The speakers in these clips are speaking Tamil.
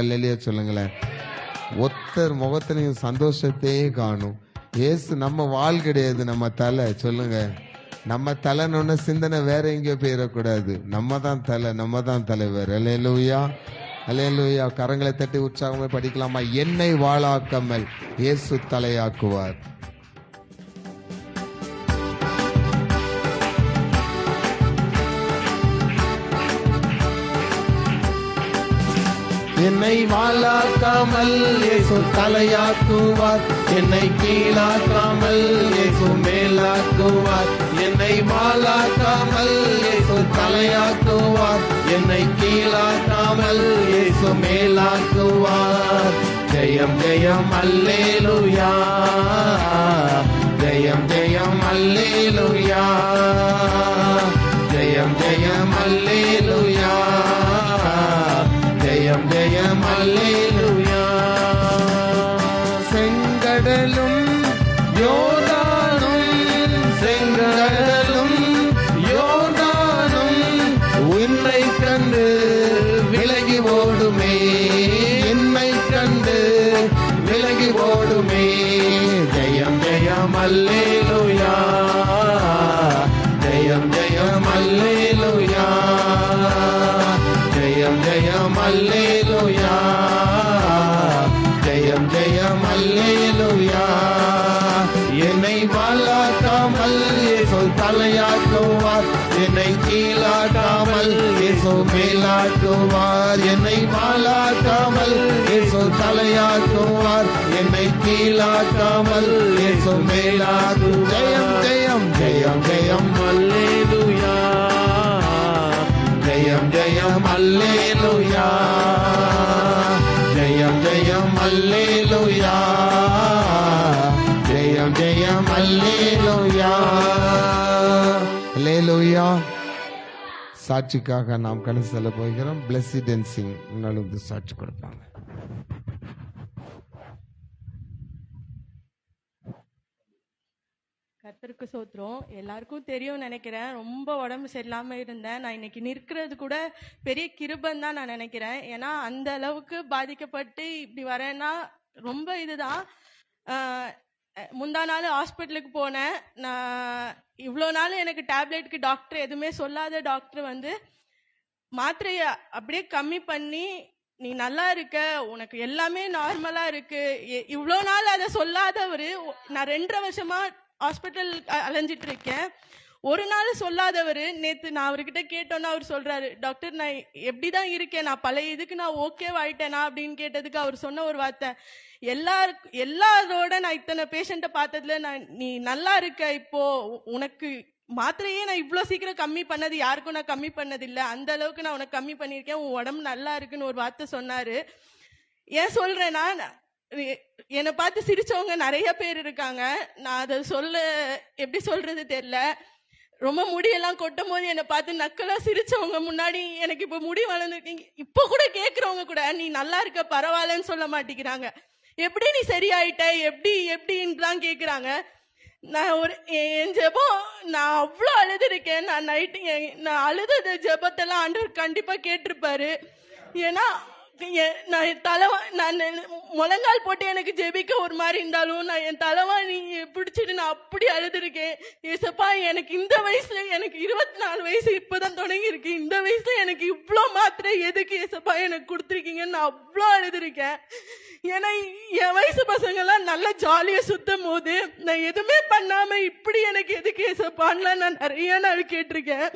அல்லேலூயா சொல்லுங்களேன். ஒத்தர் முகத்திலையும் சந்தோஷத்தையே காணும். ஏசு நம்ம வாள் கிடையாது, நம்ம தலை. சொல்லுங்க, நம்ம தலைன்னு சிந்தனை வேற எங்கேயோ போயிடக்கூடாது. நம்ம தான் தலை, நம்ம தான் தலைவர். அல்லேலூயா, அல்லேலூயா. கரங்களை தட்டி உற்சாகமே படிக்கலாமா? என்னை வாளாக்காமல் இயேசு தலையாக்குவார். என்னை வாளாக்காமல் இயேசு தலையாக்குவார். என்னை கீழாக்காமல் இயேசு மேலாக்குவார். என்னை வாளாக்காமல் இயேசு தலையாக்குவார். என்னை கீழாக்காமல் இயேசு மேலாக்குவார். ஜெயம் ஜெயம் அல்லேலூயா, ஜெயம் ஜெயம் அல்லேலூயா, ஜெயம் ஜெயம் அல்லேலூயா, ஜெயம் ஜெயம் அல்லேலூயா. செங்கடலும் யோர்தானும், செங்கடலும் யோர்தானும் உன்னை கண்டு விலகி ஓடுமே, என்னை கண்டு விலகி ஓடுமே. ஜெயம் ஜெயம் அல்லேலூயா, ஜெயம் ஜெயம் அல்லேலூயா, ஜெயம் ஜெயம் அல்லேலூயா, ஜெயம் ஜெயம் அல்லேலூயா. என்னை வாளாக்காமல் இயேசு தலையாக்குவார். என்னை கீழாக்காமல் இயேசு மேலாக்குவார். என்னை வாளாக்காமல் இயேசு தலையாக்குவார். என்னை கீழாக்காமல் இயேசு மேலாக்கு. ஜெயம் ஜெயம் ஜெயம் ஜெயம் அல்லேலூயா, ஜெயம் ஜெயம் அல்லேலூயா, ஜெயம் ஜெயம் அல்லேலூயா, ஜெயம் ஜெயம் அல்லேலூயா, அல்லேலூயா. சாட்சிக்காக நாம் கடந்து செல்ல போகிறோம். பிளஸிட் அண்ட் சிங் முன்னாலும் சாட்சி கொடுப்பாங்க. கர்த்தருக்கு சோத்திரம். எல்லாருக்கும் தெரியும் நினைக்கிறேன், ரொம்ப உடம்பு சரியில்லாம இருந்தேன். நான் இன்னைக்கு நிற்கிறது கூட பெரிய கிருபன் தான் நான் நினைக்கிறேன். ஏன்னா அந்த அளவுக்கு பாதிக்கப்பட்டு இப்படி வரேன்னா ரொம்ப இதுதான். முந்தா நாள் ஹாஸ்பிட்டலுக்கு போனேன். நான் இவ்வளோ நாள் எனக்கு டேப்லெட்டுக்கு டாக்டர் எதுவுமே சொல்லாத டாக்டர் வந்து மாத்திரையை அப்படியே கம்மி பண்ணி, நீ நல்லா இருக்க, உனக்கு எல்லாமே நார்மலா இருக்கு, இவ்வளோ நாள் அதை சொல்லாதவர். நான் 2.5 வருஷமா ஹாஸ்பிட்டல் அலைஞ்சிட்டு இருக்கேன். ஒரு நாள் சொல்லாதவர் நேத்து நான் அவர்கிட்ட கேட்டோன்னா அவர் சொல்றாரு, டாக்டர் நான் எப்படிதான் இருக்கேன், நான் பழைய இதுக்கு நான் ஓகேவாயிட்டேனா அப்படின்னு கேட்டதுக்கு அவர் சொன்ன ஒரு வார்த்தை, எல்லாரோட நான் இத்தனை பேஷண்ட்டை பார்த்ததுல நீ நல்லா இருக்க, இப்போ உனக்கு மாத்திரையே நான் இவ்வளோ சீக்கிரம் கம்மி பண்ணது யாருக்கும் நான் கம்மி பண்ணது இல்லை, அந்த அளவுக்கு நான் உனக்கு கம்மி பண்ணியிருக்கேன், உன் உடம்பு நல்லா இருக்குன்னு ஒரு வார்த்தை சொன்னாரு. ஏன் சொல்றேன்னா, என்னை பார்த்து சிரிச்சவங்க நிறைய பேர் இருக்காங்க. நான் அதை எப்படி சொல்றது தெரியல. ரொம்ப முடியெல்லாம் கொட்டும் போது என்னை பார்த்து நக்கலா சிரிச்சவங்க முன்னாடி எனக்கு இப்போ முடி வளர்ந்துருக்கீங்க, இப்போ கூட கேட்கறவங்க கூட நீ நல்லா இருக்க பரவாயில்லன்னு சொல்ல மாட்டேங்கிறாங்க. எப்படி நீ சரியாயிட்ட, எப்படின்னு தான் கேட்குறாங்க. நான் என் ஜெபம், நான் அவ்வளோ அழுதுருக்கேன். நான் நைட்டு நான் அழுத ஜெபத்தெல்லாம் ஆண்டவர் கண்டிப்பா கேட்டிருப்பாரு. ஏன்னா நான் முழங்கால் போட்டு எனக்கு ஜெபிக்க ஒரு மாதிரி இருந்தாலும் நான் என் தலைவாணி பிடிச்சிட்டு நான் அப்படி அழுதுருக்கேன். ஏசப்பா, எனக்கு இந்த வயசுல, எனக்கு 24 வயசு இப்பதான் தொடங்கி இருக்கு, இந்த வயசுல எனக்கு இவ்வளோ மாத்திரை எதுக்கு ஏசப்பா எனக்கு கொடுத்துருக்கீங்கன்னு நான் அவ்வளோ அழுதுருக்கேன். ஏன்னா என் வயசு பசங்க எல்லாம் நல்லா ஜாலியா சுத்தும் போது நான் எதுவுமே பண்ணாம இப்படி எனக்கு எதுக்கு ஏசப்பான்னு நான் நிறைய நாள் கேட்டிருக்கேன்.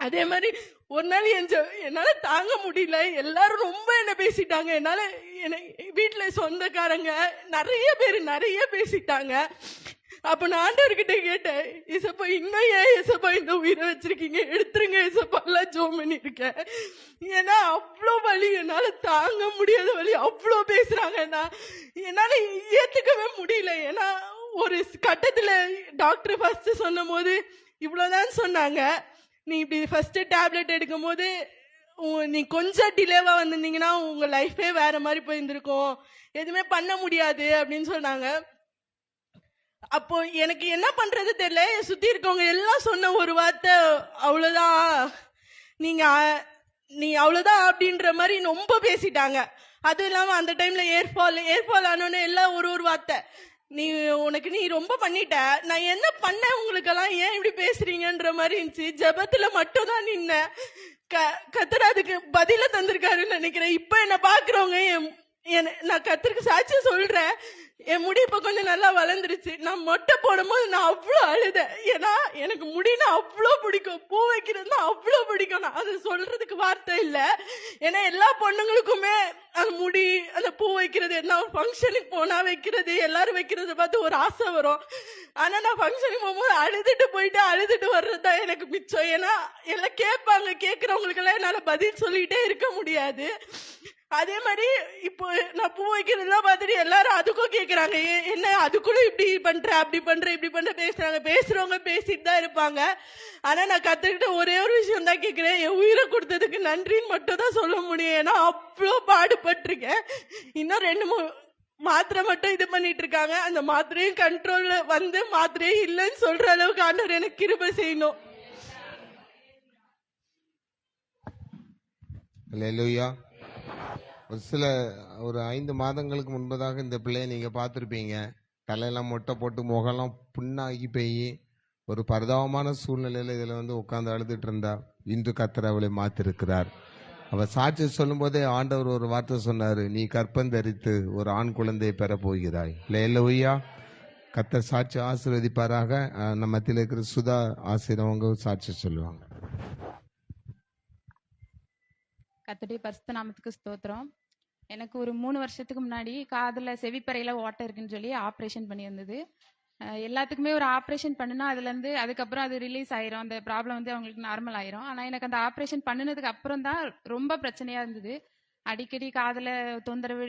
அதே மாதிரி ஒரு நாள் என்னால தாங்க முடியல, எல்லாரும் ரொம்ப என்ன பேசிட்டாங்க. வீட்டுல சொந்தக்காரங்க நிறைய பேசிட்டாங்க. அப்ப நான் ஆண்டவர்கிட்ட கேட்டேன், ஏசப்பா இன்னும் ஏன் ஏசப்பா இந்த உயிரை வச்சிருக்கீங்க, எடுத்துருங்க ஏசப்பா எல்லாம் ஜோம் பண்ணி இருக்கேன். ஏன்னா அவ்வளோ வலி, என்னால தாங்க முடியாத வலி, அவ்வளோ பேசுறாங்க. என்னால ஏத்துக்கவே முடியல. ஏன்னா ஒரு கட்டத்துல டாக்டர் ஃபர்ஸ்ட் சொன்ன போது இவ்வளவுதான் சொன்னாங்க, நீ இப்படி ஃபர்ஸ்ட் டேப்லெட் எடுக்கும் போது நீ கொஞ்சம் டிலேவா வந்திருந்தீங்கன்னா உங்க லைஃபே வேற மாதிரி போயிருந்திருக்கும், எதுவுமே பண்ண முடியாது அப்படின்னு சொன்னாங்க. அப்போ எனக்கு என்ன பண்றது தெரியல. சுத்தி இருக்கவங்க எல்லாம் சொன்ன ஒரு வார்த்தை, அவ்வளவுதான், நீங்க நீ அவ்வளவுதான் அப்படின்ற மாதிரி ரொம்ப பேசிட்டாங்க. அதுவும் இல்லாம அந்த டைம்ல ஏர்ஃபால் ஆனோன்னு எல்லாம் ஒரு வார்த்தை, நீ ரொம்ப பண்ணிட்ட, நான் என்ன பண்ணேன் உங்களுக்கெல்லாம், ஏன் இப்படி பேசுறீங்கன்ற மாதிரி இருந்துச்சு. ஜெபத்துல மட்டும் தான் நின்ன. கர்த்தர் அதுக்கு பதில தந்திருக்காருன்னு நினைக்கிறேன். இப்ப என்ன பாக்குறவங்க நான் கர்த்தருக்கு சாட்சி சொல்றேன், என் முடி இப்ப கொஞ்சம் நல்லா வளர்ந்துருச்சு. நான் மொட்டை போடும்போது நான் அவ்வளோ அழுதேன். ஏன்னா எனக்கு முடினா அவ்வளோ பிடிக்கும், பூ வைக்கிறதுனா அவ்வளோ பிடிக்கும். நான் அது சொல்றதுக்கு வார்த்தை இல்லை. ஏன்னா எல்லா பொண்ணுங்களுக்குமே அந்த முடி, அந்த பூ வைக்கிறது, என்ன ஒரு ஃபங்க்ஷனுக்கு போனா வைக்கிறது, எல்லாரும் வைக்கிறத பார்த்து ஒரு ஆசை வரும். ஆனா நான் ஃபங்க்ஷனுக்கு போகும்போது அழுதுட்டு வர்றதுதான் எனக்கு மிச்சம். ஏன்னா எல்லாம் கேட்பாங்க, கேட்கறவங்களுக்கு எல்லாம் என்னால பதில் சொல்லிட்டே இருக்க முடியாது. அதே மாதிரி இப்போ நான் பூ வைக்கிறதுலாம் பார்த்துட்டு எல்லாரும் அதுக்கும் கேட்கறாங்க, என்ன அதுக்குள்ள இப்படி பண்ற, அப்படி பண்ற, இப்படி பண்ற பேசுறாங்க. பேசுறவங்க பேசிட்டு தான் இருப்பாங்க. ஆனா நான் கத்துக்கிட்ட ஒரே ஒரு விஷயம் தான் கேட்கிறேன், என் உயிரை கொடுத்ததுக்கு நன்றின்னு மட்டும் தான் சொல்ல முடியும். ஏன்னா அவ்வளோ பாடுபட்டிருக்கேன். இன்னும் 2-3 மாத்திரை மட்டும் இது பண்ணிட்டு இருக்காங்க. அந்த மாத்திரையும் கண்ட்ரோல்ல வந்து மாத்திரையே இல்லைன்னு சொல்ற அளவுக்கு ஆண்டவர் எனக்கு கிருபை செய்யணும். அல்லேலூயா. ஒரு 5 மாதங்களுக்கு முன்பதாக இந்த பிள்ளைய நீங்க பார்த்துருப்பீங்க. தலையெல்லாம் மொட்டை போட்டு முகம்லாம் புண்ணாகி போய் ஒரு பரிதாபமான சூழ்நிலையில இதுல உட்கார்ந்து அழுதுட்டு இருந்தா. இன்று கர்த்தர் அவளை மாத்திருக்கிறார். அவ சாட்சி சொல்லும் போதே ஆண்டவர் ஒரு வார்த்தை சொன்னாரு, நீ கற்பந்தரித்து ஒரு ஆண் குழந்தையை பெற போகிறாய். அல்லேலூயா. கர்த்தர் சாட்சி ஆசீர்வதிப்பாராக. நம்ம மத்தியில் இருக்கிற சுதா ஆசீர்வங்க சாட்சி சொல்லுவாங்க. கர்த்தருடைய பரிசுத்த நாமத்துக்கு ஸ்தோத்திரம். எனக்கு ஒரு 3 வருஷத்துக்கு முன்னாடி காதுல செவிப்பறையில ஓட்டை இருக்குன்னு சொல்லி ஆப்ரேஷன் பண்ணியிருந்தது. எல்லாத்துக்குமே ஒரு ஆப்ரேஷன் பண்ணுனா அதுக்கப்புறம் அது ரிலீஸ் ஆயிரும், அந்த ப்ராப்ளம் அவங்களுக்கு நார்மல் ஆயிரும். ஆனா எனக்கு அந்த ஆப்ரேஷன் பண்ணினதுக்கு அப்புறம் தான் ரொம்ப பிரச்சனையா இருந்தது. அடிக்கடி காதுல தொந்தரவு,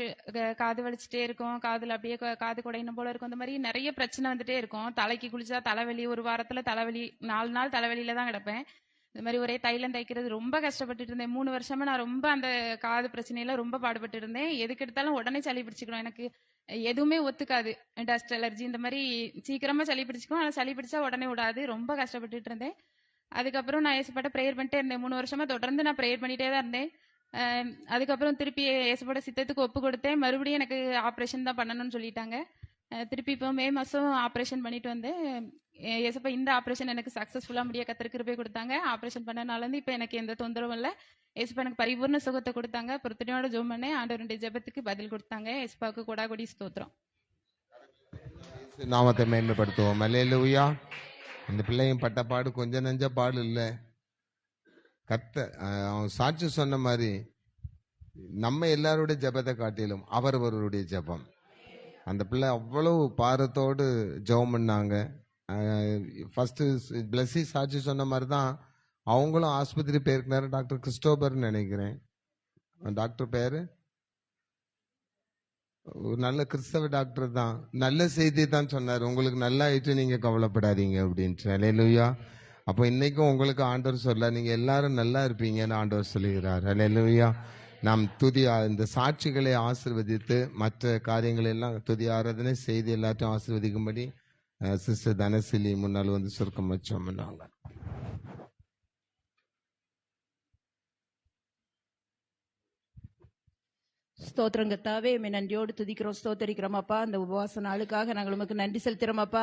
காது வலிச்சுட்டே இருக்கும், காதுல அப்படியே காது குடையணும் போல இருக்கும், இந்த மாதிரி நிறைய பிரச்சனை வந்துட்டே இருக்கும். தலைக்கு குளிச்சா தலைவலி, ஒரு வாரத்துல தலைவலி, 4 நாள் தலைவலியில தான் கிடப்பேன். இந்த மாதிரி ஒரே தைலம் தைக்கிறது ரொம்ப கஷ்டப்பட்டுட்டு இருந்தேன். 3 வருஷமா நான் ரொம்ப அந்த காது பிரச்சனையில ரொம்ப பாடுபட்டு இருந்தேன். எதுக்கு எடுத்தாலும் உடனே சளி பிடிச்சிக்கணும், எனக்கு எதுவுமே ஒத்துக்காது. டஸ்ட் அலர்ஜி இந்த மாதிரி சீக்கிரமா சளி பிடிச்சிக்கும், ஆனால் சளி பிடிச்சா உடனே விடாது. ரொம்ப கஷ்டப்பட்டுட்டு இருந்தேன். அதுக்கப்புறம் நான் ஏசப்பாட்ட ப்ரேயர் பண்ணிட்டே இருந்தேன். 3 வருஷமா தொடர்ந்து நான் ப்ரேயர் பண்ணிட்டே தான் இருந்தேன். அதுக்கப்புறம் திருப்பி ஏசப்பாட்ட சித்தத்துக்கு ஒப்பு கொடுத்தேன். மறுபடியும் எனக்கு ஆப்ரேஷன் தான் பண்ணணும்னு சொல்லிட்டாங்க. திருப்பி இப்போ மே மாதம் ஆப்ரேஷன் பண்ணிட்டு வந்தேன். ஏசப்பா இந்த ஆப்ரேஷன் எனக்கு சக்ஸஸ்ஃபுல்லாக முடிய கர்த்தர் கிருபை கொடுத்தாங்க. ஆப்ரேஷன் பண்ணனாலேருந்து இப்போ எனக்கு எந்த தொந்தரவும் இல்லை. ஏசப்பா எனக்கு பரிபூர்ண சுகத்தை கொடுத்தாங்க. பொறுத்தனையோட ஜெபம் பண்ணேன். ஆண்டவருடைய ஜெபத்துக்கு பதில் கொடுத்தாங்க. ஏசப்பாவுக்கு கொடாகொடி ஸ்தோத்திரம். நாமத்தை மேன்மைப்படுத்துவோம். அல்லேலூயா. இந்த பிள்ளையும் பட்ட பாடு கொஞ்சம் நெஞ்ச பாடு இல்லை. அவன் சாட்சி சொன்ன மாதிரி நம்ம எல்லாருடைய ஜெபத்தை காட்டிலும் அவரவருடைய ஜெபம். அந்த பிள்ளை அவ்வளவு பாரத்தோடு ஜெபம் பண்ணாங்க. ஃபர்ஸ்ட் பிளஸி சாட்சி சொன்ன மாதிரி தான் அவங்களும் ஆஸ்பத்திரி போயிருக்கிறாரு. டாக்டர் கிறிஸ்டோபர்னு நினைக்கிறேன் டாக்டர் பேரு. ஒரு நல்ல கிறிஸ்தவ டாக்டர் தான். நல்ல செய்தி தான் சொன்னார், உங்களுக்கு நல்லா ஆயிட்டு நீங்க கவலைப்படாதீங்க அப்படின்ட்டு. அல்லேலூயா. அப்போ இன்னைக்கும் உங்களுக்கு ஆண்டவர் சொல்ல, நீங்க எல்லாரும் நல்லா இருப்பீங்கன்னு ஆண்டவர் சொல்லுகிறார். அல்லேலூயா. நாம் இந்த சாட்சிகளை ஆசீர்வதித்து மற்ற காரியங்கள் எல்லாம் துதி ஆராதனை செய்து எல்லாத்தையும் ஆசீர்வதிக்கும்படி சிஸ்டர் தனசிலி முன்னால் சுருக்கம் வச்சோம். ஸ்தோத்திரம் கர்த்தாவே, நன்றியோடு துதிக்கிறோம், ஸ்தோத்தரிக்கிறோம் அப்பா. அந்த உபவாச நாளுக்காக நாங்கள் உமக்கு நன்றி செலுத்துறோம் அப்பா.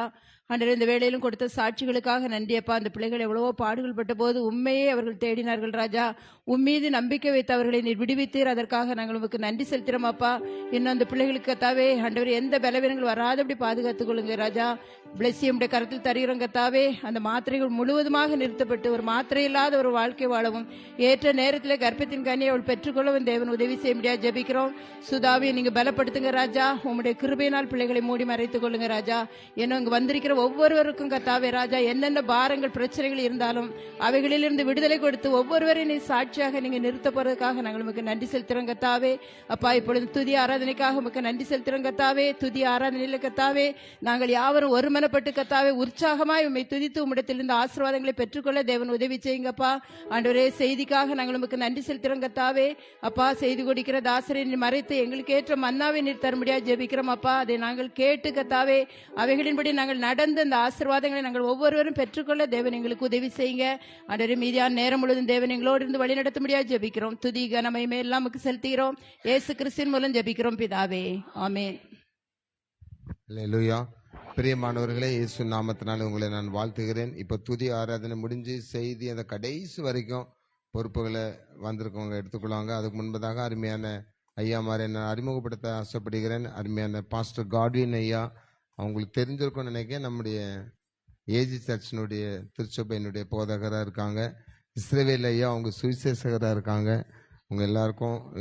ஆண்டவரே, இந்த வேளையிலும் கொடுத்த சாட்சிகளுக்காக நன்றி அப்பா. அந்த பிள்ளைகள் எவ்வளவோ பாடுகள் பட்ட போது உண்மையே அவர்கள் தேடினார்கள் ராஜா. உம்மீது நம்பிக்கை வைத்து அவர்களை நீர் விடுவித்தீர். அதற்காக நாங்கள் உமக்கு நன்றி செலுத்துறோம் அப்பா. இன்னும் அந்த பிள்ளைகளுக்கு கர்த்தாவே ஆண்டவரே, எந்த பலவீனங்கள் வராதபடி பாதுகாத்துக் கொள்ளுங்க ராஜா. பிளஸியமுடைய கருத்தில் தருகிறோம் கர்த்தாவே. அந்த மாத்திரைகள் முழுவதுமாக நிறுத்தப்பட்டு ஒரு மாத்திரை இல்லாத ஒரு வாழ்க்கை வாழவும், ஏற்ற நேரத்தில் கர்ப்பத்தின் கனியை அவள் பெற்றுக்கொள்ளவும் தேவன் உதவி செய்ய முடியாது ஜெபிக்கிறோம். சுதாவை நீங்க பலப்படுத்துங்க ராஜா. உங்களுடைய கிருபையினால் பிள்ளைகளை மூடி மறைத்துக் கொள்ளுங்க ராஜா. ஏன்னா இங்க வந்திருக்கிற ஒவ்வொருவருக்கும் கர்த்தாவே ராஜா, என்னென்ன பாரங்கள் பிரச்சனைகள் இருந்தாலும் அவைகளிலிருந்து விடுதலை கொடுத்து ஒவ்வொருவரையும் நீ சாட்சியாக நீங்க நிறுத்த போறதுக்காக நாங்கள் உமக்கு நன்றி செலுத்துறோம் கர்த்தாவே. அப்பா, இப்பொழுது துதி ஆராதனைக்காக உமக்கு நன்றி செலுத்துறோம் கர்த்தாவே. துதி ஆராதனையில கர்த்தாவே நாங்கள் யாவரும் ஒருமனப்பட்டு கர்த்தாவே உற்சாகமாய் உம்மை துதித்து உம்மிடத்திலிருந்து ஆசீர்வாதங்களை பெற்றுக்கொள்ள தேவன் உதவி செய்யுங்கப்பா. ஆண்டவரே, செய்திக்காக நாங்கள் உமக்கு நன்றி செலுத்துறோம் கர்த்தாவே. அப்பா, செய்தி கொடுக்கிற தாசரை மறைத்து எங்களுக்கு ஏற்ற மன்னாவை நீர் தரும்படியா ஜெபிக்கிறோம் அப்பா. அதை நாங்கள் கேட்டு கத்தாவே அவைகளின்படி நாங்கள் நடந்து அந்த ஆசீர்வாதங்களை நாங்கள் ஒவ்வொருவரும் பெற்றுக்கொள்ள தேவன் எங்களுக்கு உதவி செய்யுங்க. ஆண்டவரே, மீதியான நேரம் முழுவதும் தேவன் எங்களோடு இருந்து வழி நடத்தும்படியா ஜெபிக்கிறோம். துதி கனமகிமை எல்லாம் உமக்கு செலுத்துகிறோம். இயேசு கிறிஸ்துவின் மூலம் ஜெபிக்கிறோம் பிதாவே, ஆமென். அல்லேலூயா. பிரியமானவர்களே, இயேசு நாமத்தினால உங்களை நான் வாழ்த்துகிறேன். இப்போ துதி ஆராதனை முடிஞ்சு செய்தி அந்த கடைசி வரைக்கும் பொறுப்புகளை வந்திருக்கவங்க எடுத்துக்கொள்வாங்க. அதுக்கு முன்பதாக அருமையான ஐயா மாதிரி நான் அறிமுகப்படுத்த ஆசைப்படுகிறேன். அருமையான பாஸ்டர் காட்வின் ஐயா, அவங்களுக்கு தெரிஞ்சிருக்கும்னு நினைக்கிறேன். நம்முடைய ஏஜி சர்ச்சினுடைய திருச்சபையினுடைய போதகராக இருக்காங்க. இஸ்ரவேல் ஐயா அவங்க சுவிசேஷகராக இருக்காங்க. உங்கள்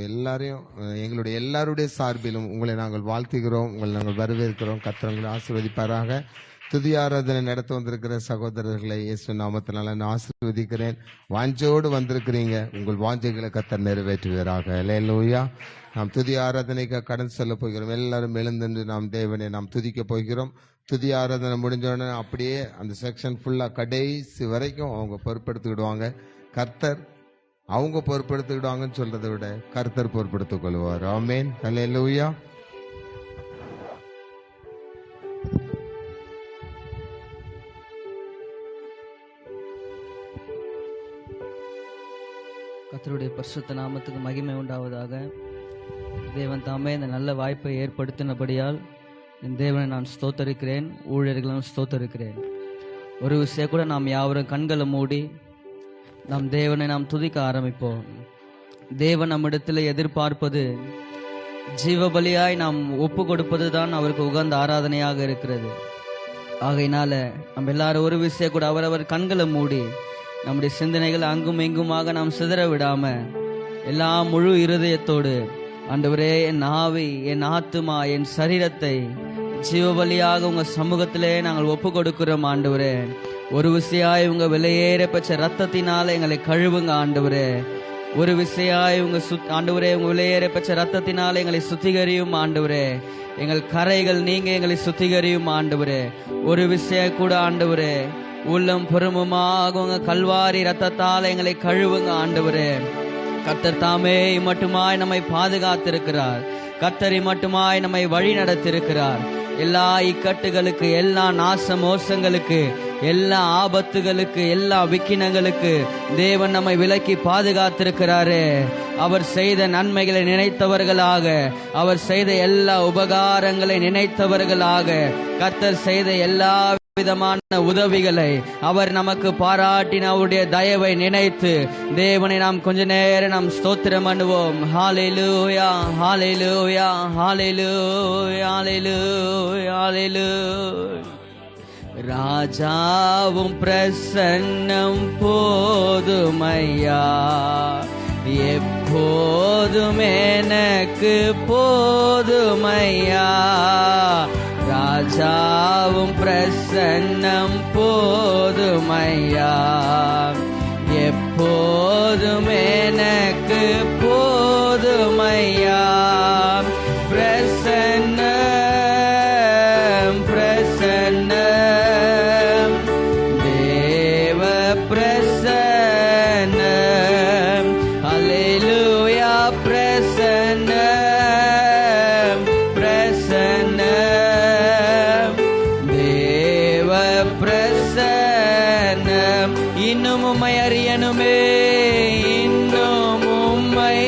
எல்லாரையும் எங்களுடைய எல்லாருடைய சார்பிலும் உங்களை நாங்கள் வாழ்த்துகிறோம், உங்களை நாங்கள் வரவேற்கிறோம். கர்த்தர் ஆசீர்வதிப்பாராக. துதி ஆராதனை நடத்த வந்திருக்கிற சகோதரர்களை இயேசு நாமத்தினால நான் ஆசீர்வதிக்கிறேன். வாஞ்சோடு வந்திருக்கிறீங்க, உங்கள் வாஞ்சைகளை கர்த்தர் நிறைவேற்றுவீராக. அல்லேலூயா. நாம் துதி ஆராதனைக்கு கடந்து செல்ல போகிறோம். எல்லாரும் எழுந்து நாம் தேவனை நாம் துதிக்க போகிறோம். துதி ஆராதனை முடிஞ்சோடனே அப்படியே அந்த செக்ஷன் ஃபுல்லாக கடைசி வரைக்கும் அவங்க பொறுப்பெடுத்துக்கிடுவாங்க. கர்த்தர் அவங்க பொறுப்பெடுத்துக்கிடுவாங்கன்னு சொல்றதை விட கர்த்தர் பொறுப்பெடுத்துக் கொள்வார். ஆமென். அல்லேலூயா. கர்த்தருடைய பரிசுத்த நாமத்துக்கு மகிமை உண்டாவதாக. தேவன் தாமே இந்த நல்ல வாய்ப்பை ஏற்படுத்தினபடியால் என் தேவனை நான் ஸ்தோத்தரிக்கிறேன், ஊழியர்களும் ஸ்தோத்தரிக்கிறேன். ஒரு விஷயம் கூட நாம் யாவரும் கண்களை மூடி நம் தேவனை நாம் துதிக்க ஆரம்பிப்போம். தேவன் நம்மிடத்தில் எதிர்பார்ப்பது ஜீவபலியாய் நாம் ஒப்பு கொடுப்பது தான் அவருக்கு உகந்த ஆராதனையாக இருக்கிறது. ஆகையினால நம்ம எல்லாரும் ஒரு விஷயம் கூட அவரவர் கண்களை மூடி நம்முடைய சிந்தனைகள் அங்கும் இங்குமாக நாம் சிதற விடாம எல்லா முழு இருதயத்தோடு, ஆண்டவரே, என் ஆவி, என் ஆத்துமா, என் சரீரத்தை ஜீவபலியாக உங்க சமூகத்திலே நாங்கள் ஒப்பு கொடுக்கிறோம். ஆண்டவரே, ஒரு விசையாய் உங்க விலையேற பெற்ற ரத்தத்தினால எங்களை கழுவுங்க. ஆண்டவரே, ஒரு விசையாய் உங்க ஆண்டவரே, உங்க விலையேற பெற்ற ரத்தத்தினால எங்களை சுத்திகரியும். ஆண்டவரே, எங்கள் கரைகள் நீங்க எங்களை சுத்திகரியும். ஆண்டவரே, ஒரு விஷயம் கூட ஆண்டவரே, உள்ளம் புறமுமாக உங்க கல்வாரி ரத்தத்தால் எங்களை கழுவுங்க. ஆண்டவரே, கர்த்தர் தாமே மட்டுமாய் நம்மை பாதுகாத்திருக்கிறார். கர்த்தரை மட்டுமாய் நம்மை வழி நடத்திருக்கிறார். எல்லா இக்கட்டுகளுக்கு, எல்லா நாச மோசங்களுக்கு, எல்லா ஆபத்துகளுக்கு, எல்லா விக்கினங்களுக்கு தேவன் நம்மை விலக்கி பாதுகாத்திருக்கிறாரே. அவர் செய்த நன்மைகளை நினைத்தவர்களாக, அவர் செய்த எல்லா உபகாரங்களை நினைத்தவர்களாக, கர்த்தர் செய்த எல்லா விதமான உதவிகளை அவர் நமக்கு பாராட்டின அவருடைய தயவை நினைத்து தேவனை நாம் கொஞ்ச நேரம் நாம் ஸ்தோத்திரம் பண்ணுவோம். ஹல்லேலூயா, ஹல்லேலூயா, ஹல்லேலூயா, ஹல்லேலூயா, ஹல்லேலூயா. ராஜாவும் பிரசன்னம் போதுமையா, எப்போதும் எனக்கு போதுமையா. ராஜாவும் பிரசன்னம் போதுமையா, எப்போதும் எனக்கு போதுமையா. பிரசன்னம், பிரசன்னம், தேவ பிரசன்னம். அல்லேலூயா. பிரசன்னம், பிரசன்னம், தேவ பிரசன்னம். இன்னும் உம்மை அறியணுமே, இன்னும் உம்மை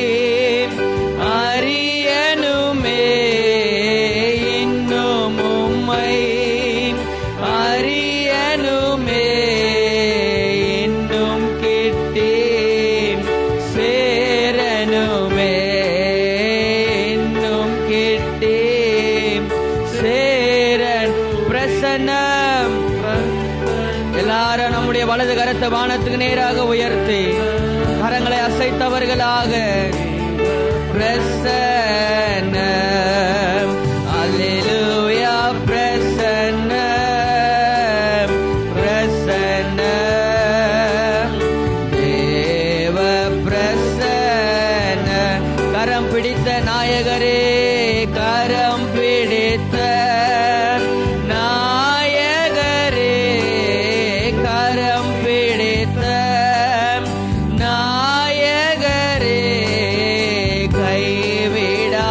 அறியணுமே, இன்னும் உம்மை அறியணுமே, இன்னும் கிட்டி சேரணுமே, இன்னும் கிட்டி சேரன். பிரசன்னம். எல்லாரும் நம்முடைய வலது கரத்தை வானத்துக்கு நேராக உயர்த்தி கரங்களை அசைத்தவர்களாக பிரசன்னம். அல்லேலூயா. பிரசன்னம், பிரசன்னம், தேவ பிரசன்னம். கரம் பிடித்த நாயகரே, கரம் பிடித்த நாயகரே, கரம் பிடித்த நாயகரே, கைவிடா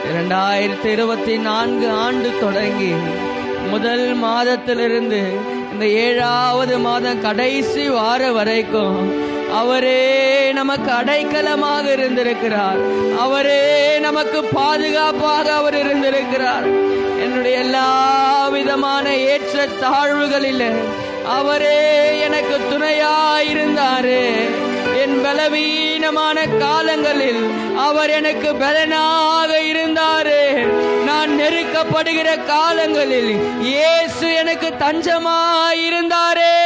2024 ஆண்டு தொடங்கி முதல் மாதத்திலிருந்து இந்த 7வது மாதம் கடைசி வார வரைக்கும் அவரே நமக்கு அடைக்கலமாக இருந்திருக்கிறார். அவரே நமக்கு பாதுகாப்பாக அவர் இருந்திருக்கிறார். என்னுடைய எல்லா விதமான ஏற்ற தாழ்வுகளில் அவரே எனக்கு துணையாயிருந்தாரே. என் பலவீனமான காலங்களில் அவர் எனக்கு பலனாக இருந்தாரே. நான் நெருக்கப்படுகிற காலங்களில் இயேசு எனக்கு தஞ்சமாயிருந்தாரே.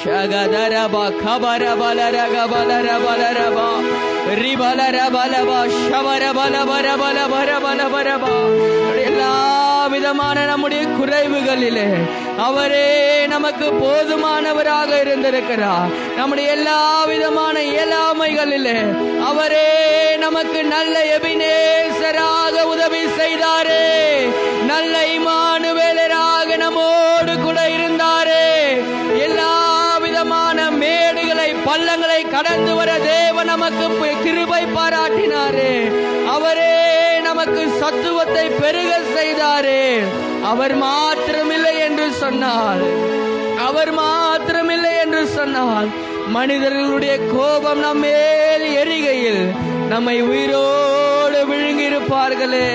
ஷகதரபா கபரபலரகபலரபலரபா ரிபலரபலபா ஷவரபலபரபலபரபலபரபா. எல்லா விதமான நம்முடைய குறைவுகளிலே அவரே நமக்கு போதுமானவராக இருந்திருக்கிறார். நம்முடைய எல்லா விதமான இயலாமைகளிலே அவரே நமக்கு நல்ல எபினேசராக உதவி செய்தாரே. நல்ல இம்மானுவேலராக நம்மோடு கூட இருந்தாரே. எல்லா விதமான மேடுகளை பள்ளங்களை கடந்து வர தேவன் நமக்கு கிருபை பாராட்டினாரே. அவரே நமக்கு சத்துவத்தை பெருக செய்தாரே. அவர் மாத்திரமில்லை என்று சொன்னால், அவர் மாத்திரமில்லை என்று சொன்னால் மனிதர்களுடைய கோபம் நம்மேல் எரிகையில் நம்மை உயிரோடு விழுங்கியிருப்பார்களே.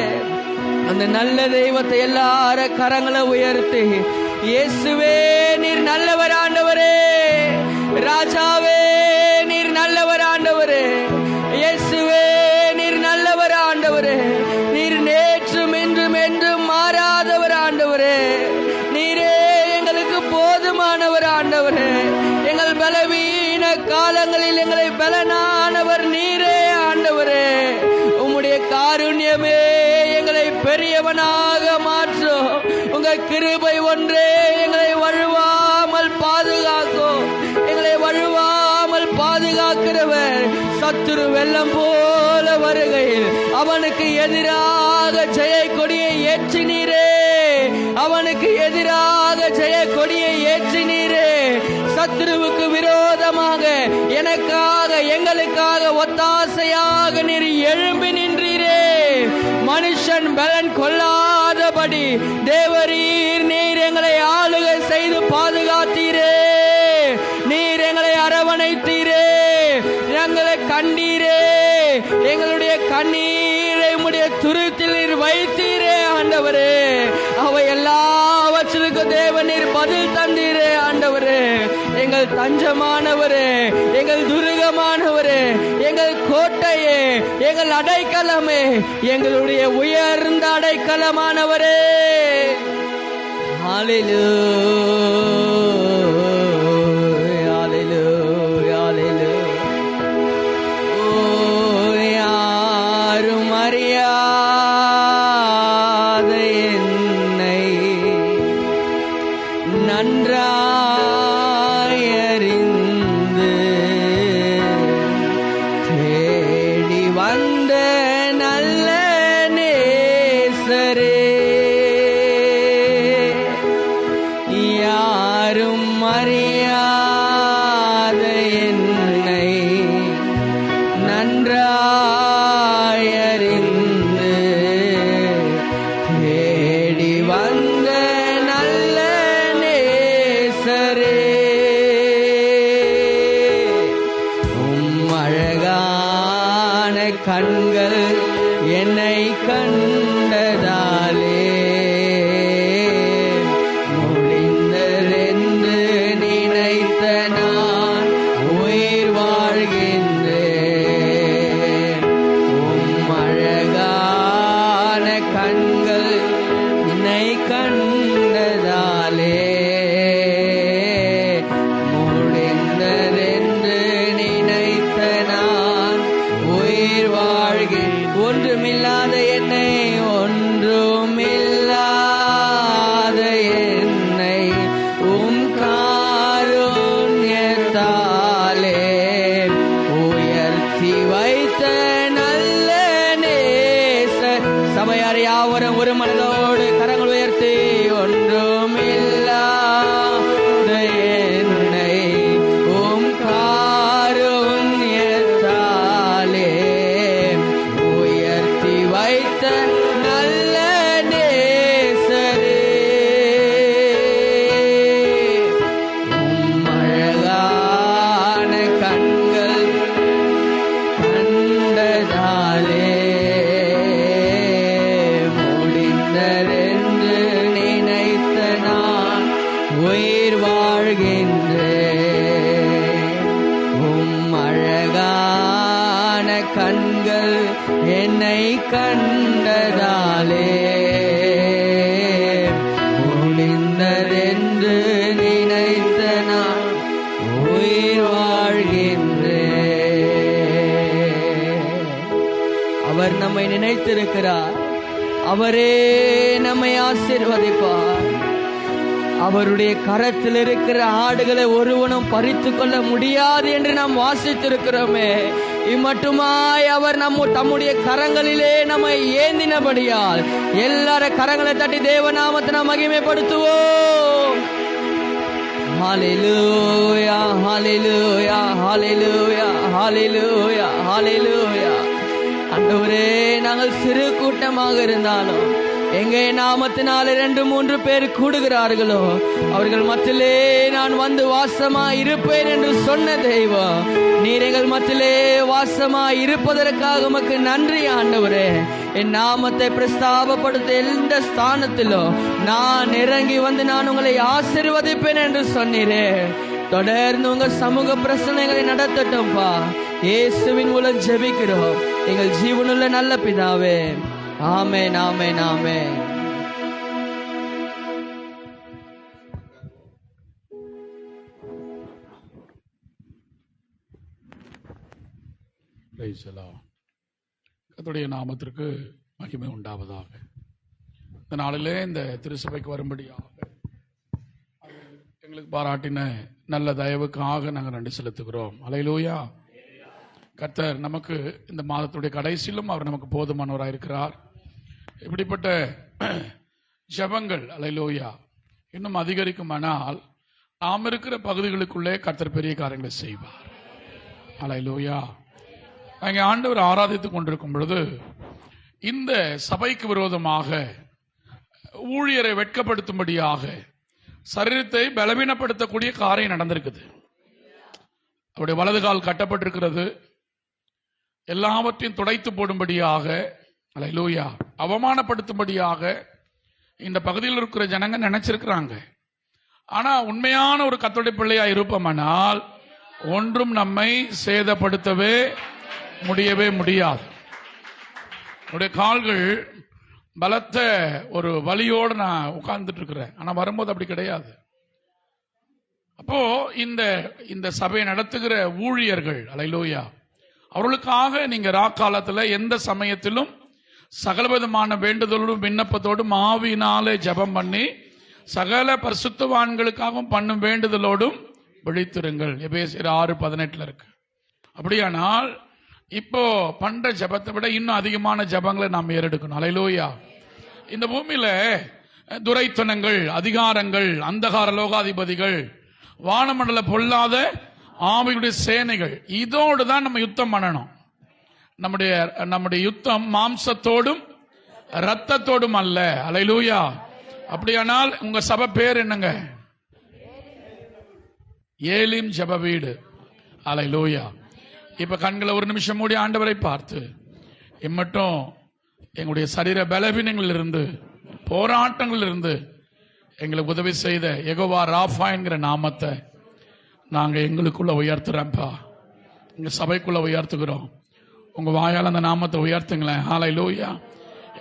அந்த நல்ல தெய்வத்தை எல்லார கரங்களை உயர்த்தி, இயேசுவே நீர் நல்லவர் ஆண்டவரே, ராஜாவே நீர் நல்லவர் ஆண்டவரே, இயேசுவே நீர் நல்லவர் ஆண்டவரே, நீர் நேற்றும் இன்றும் என்றும் மாறாதவர் ஆண்டவரே, நீரே எங்களுக்கு போதுமானவர் ஆண்டவரே. எங்கள் பலவீன காலங்களில் எங்களை பலனானவர் நீரே ஆண்டவரே. உம்முடைய காருண்யமே எங்களை பெரியவனாக மாற்றும். உங்க கிருபை ஒன்றே எங்களை வழுவாமல் பாதுகாக்கும். எங்களை வழுவாமல் பாதுகாக்கிறவர் சத்துரு வெள்ளம் போல வருகையில் அவனுக்கு எதிராக ஜெய கொடியை ஏற்றினீரே. அவனுக்கு எதிராக ஜெய கொடியை ஏற்றினீரே. சத்துருவுக்கு விரோதமாக எனக்காக எங்களுக்காக ஒத்தாசையாக நீர் எழும்பி நின்றீரே. மனுஷன் பலன் கொள்ளாதபடி தேவரீர் நீர் எங்களை ஆளுகை செய்து பாதுகாத்தீரே. நீர் எங்களை அரவணைத்தீரே. எங்களை கண்டீரே. எங்களுடைய கண்ணீரை உம்முடைய துருத்தில் நீர் வைத்தீரே ஆண்டவரே. அவை எல்லாவற்றுக்கு தேவன் நீர் பதில் தந்தீரே ஆண்டவரே. எங்கள் தஞ்சமானவரே, எங்கள் துருகமானவரே, எங்கள் கோட்டையே, எங்கள் அடைக்கலமே, எங்களுடைய உயர்ந்த அடைக்கலமானவரே. ஹல்லேலூயா, ஹல்லேலூயா, ஹல்லேலூயா. ஓ யாரும் அறியாத என்னை நன்றாயறிந்து தேடி வந்த நல்ல நேசரே, யாரும் அறியாத என்னை நன்றாயறிந்து தேடி வந்த நல்ல நேசரே. அழகான கண்கள் என்னை கண்டதாலே முடிந்ததென்று நினைத்த நான் உயிர் வாழ்கின்றேன். அழகான கண்கள் என்னை கண்டதாலே முடிந்ததென்று நினைத்த நான் உயிர் வாழ்கின்றேன். ஒன்றுமில்லாத என்னை, ஒன்றுமில்லாத என்னை உம் காருண்யத்தாலே உயர்த்தி வைத்த நல்ல நேசர். சபையார் யாவரும் ஒரு மனதோடு கரங்கள் உயர்த்தி, ஒன்றுமில்லாத என்னை உம் காருண்யத்தாலே உயர்த்தி என்னை கண்டதாலே முடிந்ததென்று நினைத்த நான் உயிர் வாழ்கின்றேன். அவர் நம்மை நினைத்திருக்கிறார். அவரே நம்மை ஆசீர்வதிப்பார். அவருடைய கரத்தில் இருக்கிற ஆடுகளை ஒருவனும் பறித்து கொள்ள முடியாது என்று நாம் வாசித்திருக்கிறோமே. இம்மட்டுமாய் அவர் தம்முடைய கரங்களிலே நம்மை ஏந்தினபடியால் எல்லார கரங்களை தட்டி தேவநாமத்தை நாம் மகிமைப்படுத்துவோம். ஹல்லேலூயா, ஹல்லேலூயா, ஹல்லேலூயா, ஹல்லேலூயா, ஹல்லேலூயா. ஆண்டவரே, நாங்கள் சிறு கூட்டமாக இருந்தாலும் எங்கே நாமத்தினால 2-3 பேர் கூடுகிறார்களோ அவர்கள் மத்தியிலே நான் வந்து வாசமா இருப்பேன் என்று சொன்ன தெய்வம், நீர் எங்கள் மத்தியிலே வாசமா இருப்பதற்காக உமக்கு நன்றி ஆண்டவரே. என் நாமத்தை பிரஸ்தாபப்படுத்த எந்த ஸ்தானத்திலும் நான் இறங்கி வந்து நான் உங்களை ஆசீர்வதிப்பேன் என்று சொன்னீரே. தொடர்ந்து உங்க சமூக பிரச்சனைகளை நடத்தட்டும்பா. இயேசுவின் மூலம் ஜெபிக்கிறோம் எங்கள் ஜீவனுள்ள நல்ல பிதாவே. ஆமென், ஆமென், ஆமென். கர்த்தருடைய நாமத்திற்கு மகிமை உண்டாவதாக. இந்த நாளிலே இந்த திருச்சபைக்கு வரும்படியாக எங்களுக்கு பாராட்டின நல்ல தயவுக்காக நாங்கள் நன்றி செலுத்துகிறோம். அல்லேலூயா. கர்த்தர் நமக்கு இந்த மாதத்துடைய கடைசியிலும் அவர் நமக்கு போதுமானவராக இருக்கிறார். இப்படிப்பட்ட ஜெபங்கள் அல்லேலூயா இன்னும் அதிகரிக்குமானால் நாம் இருக்கிற பகுதிகளுக்குள்ளே கர்த்தர் பெரிய காரியங்களை செய்வார். அல்லேலூயா. அங்கே ஆண்டவர் ஆராதித்துக் கொண்டிருக்கும் பொழுது இந்த சபைக்கு விரோதமாக ஊழியரை வெட்கப்படுத்தும்படியாக சரீரத்தை பலவீனப்படுத்தக்கூடிய காரியம் நடந்திருக்குது. அவருடைய வலது கால் கட்டப்பட்டிருக்கிறது. எல்லாவற்றையும் துடைத்து போடும்படியாக, அல்லேலூயா, அவமானப்படுத்தும்படியாக இந்த பகுதியில் இருக்கிற ஜனங்க நினைச்சிருக்கிறாங்க. ஆனா உண்மையான ஒரு கர்த்தருடைய பிள்ளையா இருப்போமானால் ஒன்றும் நம்மை சேதப்படுத்தவே முடியவே முடியாது. என்னுடைய கால்கள் பலத்த ஒரு வலியோடு நான் உட்கார்ந்துட்டு இருக்கிறேன். ஆனா வரும்போது அப்படி கிடையாது. அப்போ இந்த சபையை நடத்துகிற ஊழியர்கள், அல்லேலூயா, அவர்களுக்காக நீங்க ராக்காலத்துல எந்த சமயத்திலும் சகலவிதமான வேண்டுதலோடும் விண்ணப்பத்தோடும் ஆவியினாலே ஜெபம் பண்ணி சகல பரிசுத்தவான்களுக்காகவும் பண்ணும் வேண்டுதலோடும் விழித்திருங்கள். எபேசியர் 6:18 இருக்கு. அப்படியானால் இப்போ பண்ற ஜெபத்தை விட இன்னும் அதிகமான ஜெபங்களை நாம் ஏறெடுக்கணும். அல்லேலூயா. இந்த பூமியில துரைத்தனங்கள், அதிகாரங்கள், அந்தகார லோகாதிபதிகள், வானமண்டல பொல்லாத ஆவியுடைய சேனைகள், இதோடு தான் நம்ம யுத்தம் பண்ணணும். நம்முடைய யுத்தம் மாம்சத்தோடும் இரத்தத்தோடும் அல்ல. அல்லேலூயா. அப்படியானால் உங்க சபை பேர் என்னங்க? ஏலிம் ஜெப வீடு. அல்லேலூயா. இப்ப கண்களை ஒரு நிமிஷம் மூடி ஆண்டவரை பார்த்து, இம்மட்டும் எங்களுடைய சரீர பலவீனங்கள் இருந்து, போராட்டங்கள் இருந்து எங்களுக்கு உதவி செய்த யெகோவா ராஃபா என்கிற நாமத்தை நாங்க எங்களுக்குள்ள உயர்த்துறோம்ப்பா. எங்க சபைக்குள்ள உயர்த்துகிறோம். உங்க வாயால் அந்த நாமத்தை உயர்த்துங்களேன். ஹல்லேலூயா.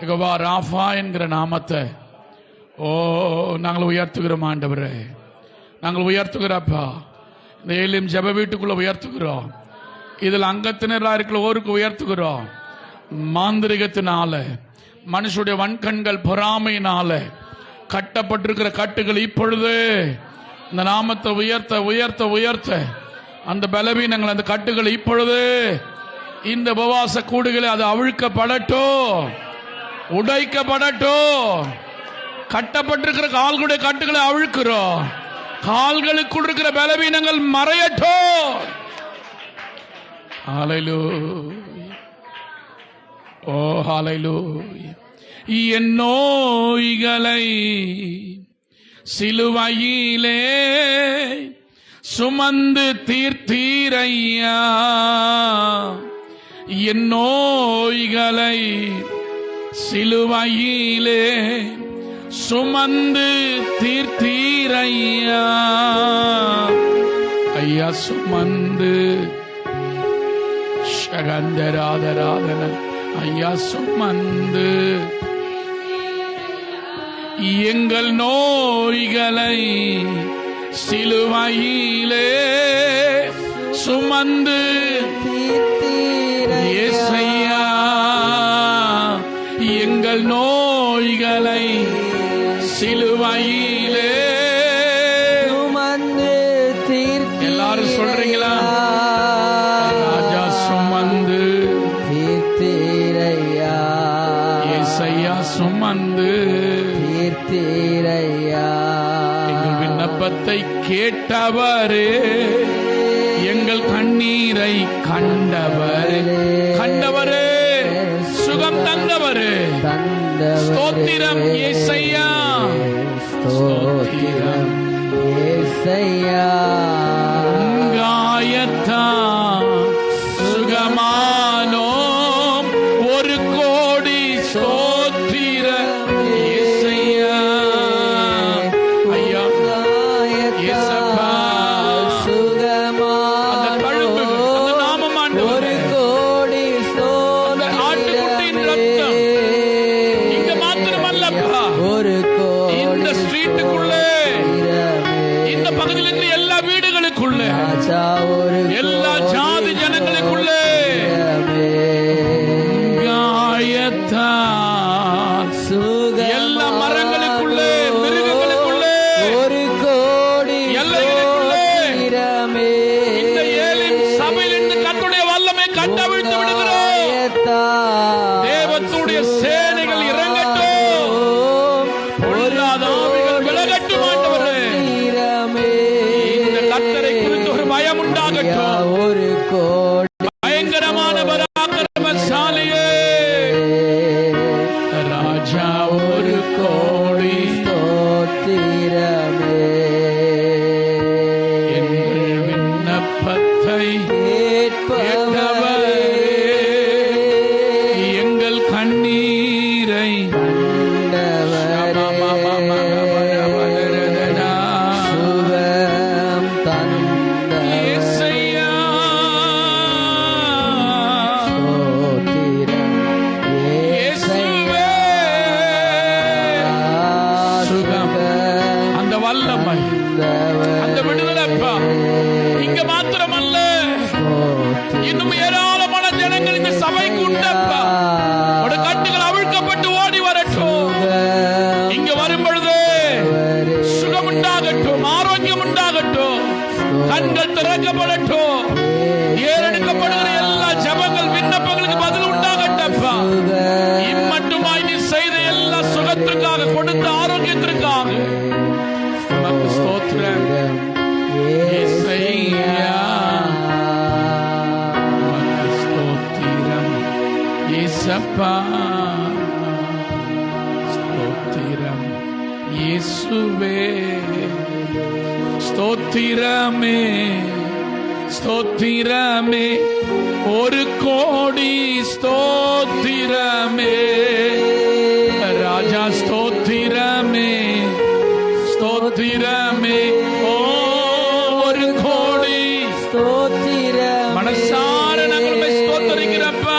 யெகோவா ராஃபா என்கிற நாமத்தை நாங்கள் உயர்த்துகிறோம் ஆண்டவரே. நாங்கள் உயர்த்துகிறப்பா. இந்த ஏலிம் ஜெப வீட்டுக்குள்ள உயர்த்துகிறோம். இதில் அங்கத்தினராக இருக்கிற ஓருக்கு உயர்த்துகிறோம். மாந்திரிகத்தினால, மனுஷனுடைய வன்கண்கள் பொறாமையினால கட்டப்பட்டிருக்கிற கட்டுகள் இப்பொழுது இந்த நாமத்தை உயர்த்த உயர்த்த உயர்த்த அந்த பலவீனங்கள், அந்த கட்டுகள் இப்பொழுது இந்த உபவாச கூடுகளை அது அவிழ்க்கப்படட்டும், உடைக்கப்படட்டும். கட்டப்பட்டிருக்கிற கால்களுடைய கட்டுகளை அவிழ்க்கிறோம். கால்களுக்குள் இருக்கிற பலவீனங்கள் மறையட்டும். ஹல்லேலூயா. ஓ ஹல்லேலூயா. என் நோய்களை சிலுவையிலே சுமந்து தீர்த்தீரையா. என் நோய்களை சிலுவையிலே சுமந்து தீர்த்தீரையா. ஐயா சுமந்து சகந்தராதராதன ஐயா சுமந்து எங்கள் நோய்களை சிலுவையிலே சுமந்து இயேசையா எங்கள் நோய்களை சிலுவையிலே சுமந்து தீர்த்தீரையா. எல்லாரும் சொல்றீங்களா? ராஜா சுமந்து தீர்த்தீரையா. இயேசையா சுமந்து தீர்த்தீரையா. எங்கள் விண்ணப்பத்தை கேட்டவரே, எங்கள் கண்ணீரை கண்டவரே, கண்டவரே, சுகம் தந்தவரே, ஸ்தோத்திரம் இயேசையா, ஸ்தோத்திரம் இயேசையா. காயத்தான் சுகமானோம், ஒரு கோடி ஸ்தோத்திரம் இயேசையா. ஐயா இயேசப்பா, அந்த தழும்புகள், அந்த நாமம் ஆண்டவரே, அந்த ஆட்டுக்குட்டியின் ரத்தம் இங்க மாத்திரமல்லப்பா, இந்த ஸ்ட்ரீட்டுக்குள்ளே, இந்த பகுதியில் இருக்கிற எல்லா வீடுகளுக்குள்ளே, எல்லா ஜாதி ஜனங்களுக்குள்ளே காயத்தான் எல்லா மரங்களுக்குள்ளே, மிருகங்களுக்குள்ளே, எல்லைகளுக்குள்ளே இந்த ஏலிம் சபையிலிருந்து கர்த்தருடைய வல்லமை கட்டவிழ்த்து விடுகிறோம். தேவனுடைய சேனைகள் இறங்கட்டும், பொல்லாத ஆவிகள் விலகட்டும். ஆண்டவரே, இந்த கர்த்தரை குறித்து ஒரு பயம் உண்டாகட்டும். பயங்கரமான பராக்கிரமசாலியே, ராஜா ஒரு கோடி எங்கள் விண்ணப்பத்தை கேட்டவரே, எங்கள் கண்ணீரை இயேசையா, இயேசுவே, சுகம், அந்த வல்லமை, அந்த விடுதலைப்பா இங்க மாத்திரமல்ல, இன்னும் ஏராளமான ஜனங்கள் இந்த சபைக்கு உண்டப்பா. ஒரு கட்டுகள் அவிழ்க்கப்பட்டு ஓடி வரட்டும். இங்க வரும் பொழுது சுகம் உண்டாகட்டும், ஆரோக்கியம் உண்டாகட்டும், கண்கள் திறக்கப்படட்டும், ஏறெடுக்கப்படுகிற எல்லா ஜபங்கள் விண்ணப்பங்களுக்கு பதில் உண்டாகட்டப்பா. இம்மட்டுமாய் நீ செய்த எல்லா சுகத்திற்காக, கொடுத்த ஆரோக்கியத்திற்காக உமக்கு ஸ்தோத்திரம் இயேசையா. உமக்கு ஸ்தோத்திரம் இயேசப்பா, ஸ்தோத்திரம் இயேசுவே, ஸ்தோத்திரமே, ஸ்தோத்திரமே, ஒரு கோடி ஸ்தோத்திரமே, ராஜா ஸ்தோத்திரமே, ஸ்தோத்திரமே, ஓ ஒரு கோடி மனசார நாங்கள் ஸ்தோத்தரிக்கிறப்பா.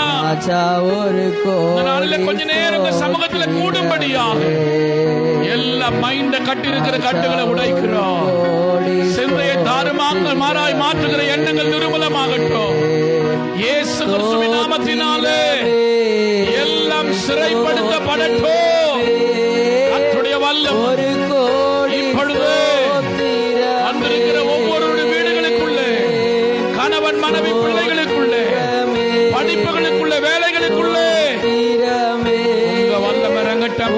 இந்த நாளில கொஞ்ச நேரம் உங்க சமூகத்துல கூடும்படியாக எல்லா மைண்ட கட்டி இருக்கிற கட்டுகளை உடைக்கிறோம். சிந்தையை தாறுமாறாக மாறாய் மாற்றுகிற எண்ணங்கள் நிர்மூலமாகட்டும். இயேசு கிறிஸ்துவின் நாமத்தினாலே எல்லாம் சிறைப்படுத்தப்படட்டும். கர்த்தருடைய வல்லமை இப்பொழுது வந்திருக்கிற ஒவ்வொரு வீடுகளுக்குள்ளே, கணவன் மனைவி பிள்ளைகளுக்குள்ளே, படிப்புகளுக்குள்ள, வேலைகளுக்குள்ளே உங்க வல்லமை இறங்கட்டும்,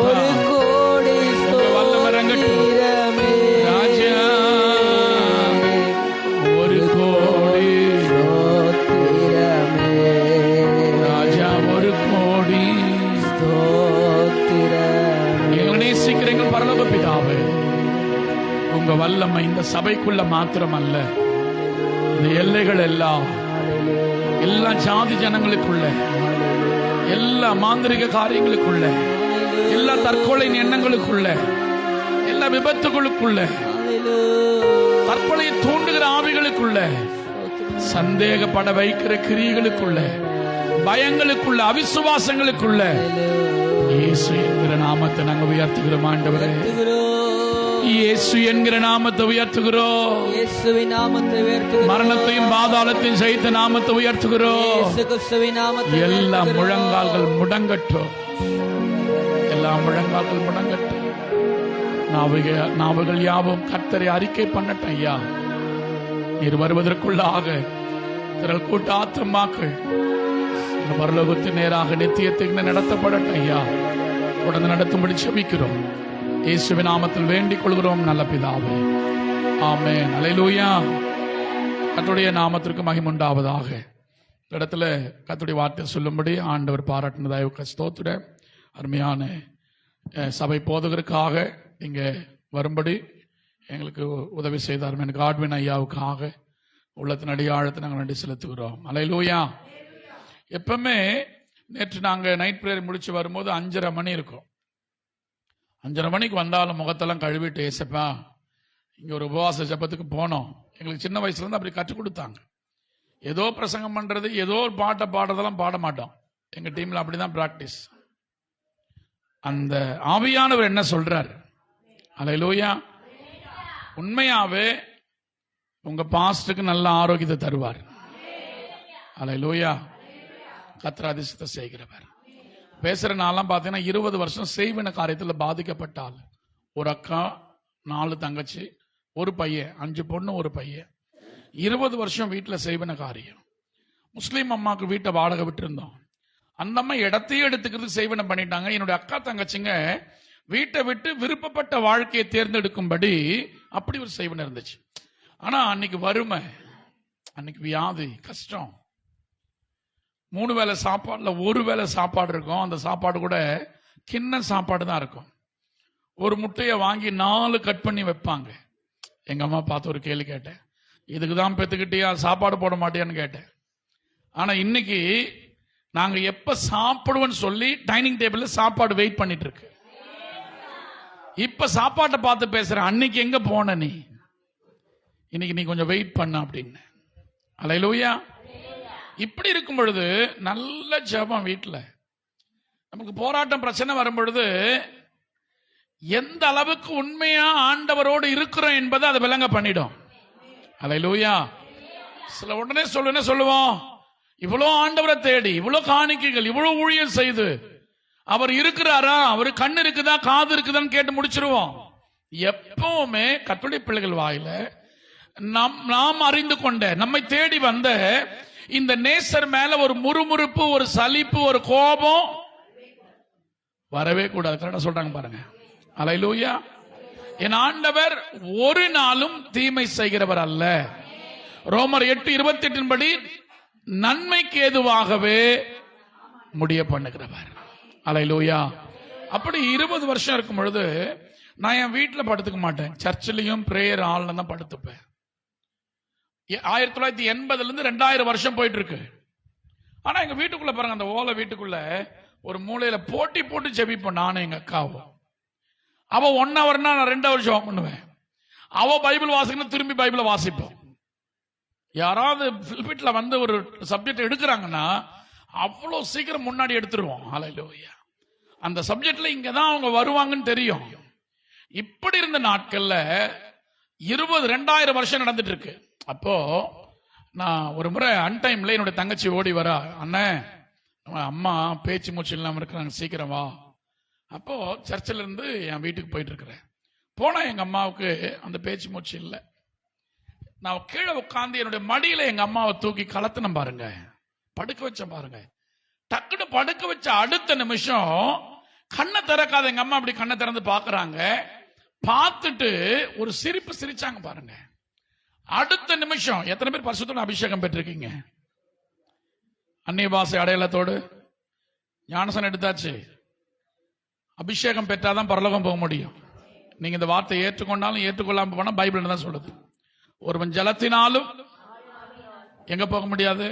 உங்க வல்லமை இறங்கட்டும். ராஜா ஒரு கோடி, ராஜா ஒரு கோடி. எங்களை நேசிக்கிற எங்கள் பரலோக பிதாவே, உங்க வல்லமை இந்த சபைக்குள்ள மாத்திரமல்ல, இந்த எல்லைகள் எல்லாம், எல்லா ஜாதி ஜனங்களுக்குள்ள, எல்லா மாந்திரிக காரியங்களுக்குள்ள, எல்லா தற்கொலை எண்ணங்களுக்குள்ள, எல்லா விபத்துகளுக்குள்ள, தற்கொலையை தூண்டுகிற ஆவிகளுக்குள்ள, சந்தேகப்பட வைக்கிற கிரியைகளுக்குள்ள பயங்களுக்குள்ள, அவிசுவாசங்களுக்குள்ள இயேசு என்கிற நாமத்தை நாங்க உயர்த்துகிறோம் ஆண்டவரே. இயேசு என்கிற நாமத்தை உயர்த்துகிறோம். இயேசுவின் நாமத்தை உயர்த்துகிறோம். மரணத்தையும் பாதாளத்தையும் ஜெயித்த நாமத்தை உயர்த்துகிறோம். இயேசு கிறிஸ்துவின் நாமத்தை எல்லா உயர்த்துகிறோம். முழங்கால்கள் முடங்கட்டும், எல்லா முழங்கால்கள் முடங்கட்டும். நாவுகள் யாவும் கர்த்தரை அறிக்கை பண்ணட்டும். ஐயா, நீர் வருவதற்குள்ளாக திரள் கூட்ட ஆத்துமாக்கள் பரலோகத்தின் நேராக நித்தியத்துக்கு நடத்தப்படட்டும். ஐயா, உடனே நடத்தும்படி செபிக்கிறோம். இயேசுவின் நாமத்தில் வேண்டிக் கொள்கிறோம் நல்ல பிதாவே, ஆமென். அல்லேலூயா. கர்த்தருடைய நாமத்திற்கு மகிமை உண்டாவதாக. இடத்துல கர்த்தருடைய வார்த்தை சொல்லும்படி ஆண்டவர் பாராட்டினதாக ஸ்தோத்திர. அருமையான சபை போதகருக்காக இங்கே வரும்படி எங்களுக்கு உதவி செய்தார் எனக்கு காட்வின் ஐயாவுக்காக உள்ளத்தின் அடியாழத்தை நாங்கள் நன்றி செலுத்துகிறோம். அல்லேலூயா. எப்பவுமே நேற்று நாங்கள் நைட் பிரேயர் முடிச்சு வரும்போது 5:30 மணி இருக்கும். 5:30 மணிக்கு வந்தாலும் முகத்தெல்லாம் கழுவிட்டு, ஏசப்பா இங்கே ஒரு உபவாச ஜபத்துக்கு போனோம். எங்களுக்கு சின்ன வயசுலேருந்து அப்படி கற்றுக் கொடுத்தாங்க. ஏதோ பிரசங்கம் பண்ணுறது, ஏதோ ஒரு பாட்டை பாடுறதெல்லாம் பாட மாட்டோம். எங்கள் டீமில் அப்படி தான் ப்ராக்டிஸ். அந்த ஆவியானவர் என்ன சொல்றார்? அல்லேலூயா. உண்மையாவே உங்க பாஸ்டுக்கு நல்ல ஆரோக்கியத்தை தருவார். அல்லேலூயா. கர்த்தர் அதிசயத்தை செய்கிறவர். பேசுற நாளெல்லாம் பார்த்தீங்கன்னா 20 வருஷம் செய்வின காரியத்தில் பாதிக்கப்பட்டால், ஒரு அக்கா, 4 தங்கச்சி, ஒரு பையன், 5 பொண்ணு, ஒரு பையன், 20 வருஷம் வீட்டில் செய்வின காரியம். முஸ்லீம் அம்மாவுக்கு வீட்டை வாடகை விட்டுருந்தோம். அந்த அம்மா இடத்தையே எடுத்துக்கிறது செய்வினை பண்ணிட்டாங்க. என்னுடைய அக்கா தங்கச்சிங்க வீட்டை விட்டு விருப்பப்பட்ட வாழ்க்கையை தேர்ந்தெடுக்கும்படி அப்படி ஒரு செய்வினை இருந்துச்சு. ஆனா அன்னைக்கு வறுமை, அன்னைக்கு வியாதி, கஷ்டம். 3 வேளை சாப்பாடுல 1 வேளை சாப்பாடு இருக்கும். அந்த சாப்பாடு கூட கிண்ண சாப்பாடு தான் இருக்கும். ஒரு முட்டையை வாங்கி 4 கட் பண்ணி வைப்பாங்க. எங்க அம்மா பார்த்து ஒரு கேள்வி கேட்டேன், இதுக்கு தான் பெத்துக்கிட்டியா, சாப்பாடு போட மாட்டியான்னு கேட்டேன். ஆனா இன்னைக்கு நாங்க எப்ப சாப்பிடுவோன்னு சொல்லி டைனிங் டேபிள்ல சாப்பாடு வெயிட் பண்ணிட்டு இருக்கு. இப்ப சாப்பாட்டை பார்த்து பேசுறேன், அன்னைக்கு எங்க போன நீ, இன்னைக்கு நீ கொஞ்சம் வெயிட் பண்ண அப்படின்னு. அல்லேலூயா. இப்படி இருக்கும் பொழுது நல்ல ஜெபம் வீட்டுல. நமக்கு போராட்டம் பிரச்சனை வரும் பொழுது எந்த அளவுக்கு உண்மையா ஆண்டவரோடு இருக்கிறோம் என்பதை அதை விளங்க பண்ணிடும். அல்லேலூயா. சில உடனே சொல்லுவோம், இவ்வளவு ஆண்டவரை தேடி, இவ்வளவு காணிக்கைகள், இவ்வளவு ஊழியர் செய்து அவர் இருக்கிறாரா, அவரு கண்ணு இருக்குதா, காது இருக்குதான்னு கேட்டு முடிச்சிருவோம். எப்பவுமே கர்த்தருடைய பிள்ளைகள் வாயில நாம் அறிந்து கொண்ட, நம்மை தேடி வந்த இந்த நேசர் மேல ஒரு முறுமுறுப்பு, ஒரு சலிப்பு, ஒரு கோபம் வரவே கூடாது. கரெக்டா சொல்றாங்க பாருங்க. அல்லேலூயா. என் ஆண்டவர் ஒரு நாளும் தீமை செய்கிறவர் அல்ல. ரோமர் 8:28 படி நன்மைக்கு ஏதுவாகவே முடிய பண்ணுகிறவர். அல்லேலூயா. அப்படி 20 வருஷம் இருக்கும் பொழுது நான் என் வீட்டில் படுத்துக்க மாட்டேன், சர்ச்சிலையும் பிரேயர் ஹால்ல தான் படுத்துப்பேன். 1980 இருந்து 2000 வருஷம் போயிட்டு இருக்கு. ஆனா எங்க வீட்டுக்குள்ள பாருங்க, அந்த ஓலை வீட்டுக்குள்ள ஒரு மூலையில போட்டி போட்டு ஜெபிப்போம் நானும் எங்க அக்காவும். அவ 1 ஹவர்னா நான் 2 ஹவர் ஜெபம் பண்ணுவேன். அவ பைபிள் வாசிக்கணும், திரும்பி பைபிளை வாசிப்போம். யாராவது பில்பிட்ல வந்து ஒரு சப்ஜெக்ட் எடுக்கிறாங்கன்னா அவ்வளவு சீக்கிரம் முன்னாடி எடுத்துருவோம். அல்லேலூயா. அந்த சப்ஜெக்ட்ல இங்கதான் அவங்க வருவாங்கன்னு தெரியும். இப்படி இருந்த நாட்கள்ல 2000 வருஷம் நடந்துட்டு இருக்கு. அப்போ நான் ஒரு முறை அன்டைம்ல என்னுடைய தங்கச்சி ஓடி வரா, அண்ணன் அம்மா பேச்சு மூச்சு இல்லாம இருக்கிறாங்க, சீக்கிரம் வா. அப்போ சர்ச்சில் இருந்து என் வீட்டுக்கு போயிட்டு இருக்கிறேன். போனா எங்க அம்மாவுக்கு அந்த பேச்சு மூச்சு இல்லை. நான் கீழே உட்காந்து என்னுடைய மடியில எங்க அம்மாவை தூக்கி கலத்தின பாருங்க, படுக்க வச்ச பாருங்க. டக்குன்னு படுக்க வச்ச அடுத்த நிமிஷம் கண்ணை திறக்காத எங்க அம்மா அப்படி கண்ணை திறந்து பாக்குறாங்க. பார்த்துட்டு ஒரு சிரிப்பு சிரிச்சாங்க பாருங்க. அடுத்த நிமிஷம் எத்தனை பேர் பரிசுத்தோட அபிஷேகம் பெற்றிருக்கீங்க? அந்நிய பாஷை அடையாளத்தோடு ஞானசனம் எடுத்தாச்சு. அபிஷேகம் பெற்றாதான் பரலோகம் போக முடியும். நீங்க இந்த வார்த்தையை ஏற்றுக்கொண்டாலும் ஏற்றுக்கொள்ளாம போனா பைபிள் தான் சொல்லுது, ஒருவன் ஜலத்தினாலும் எங்க போக முடியாது.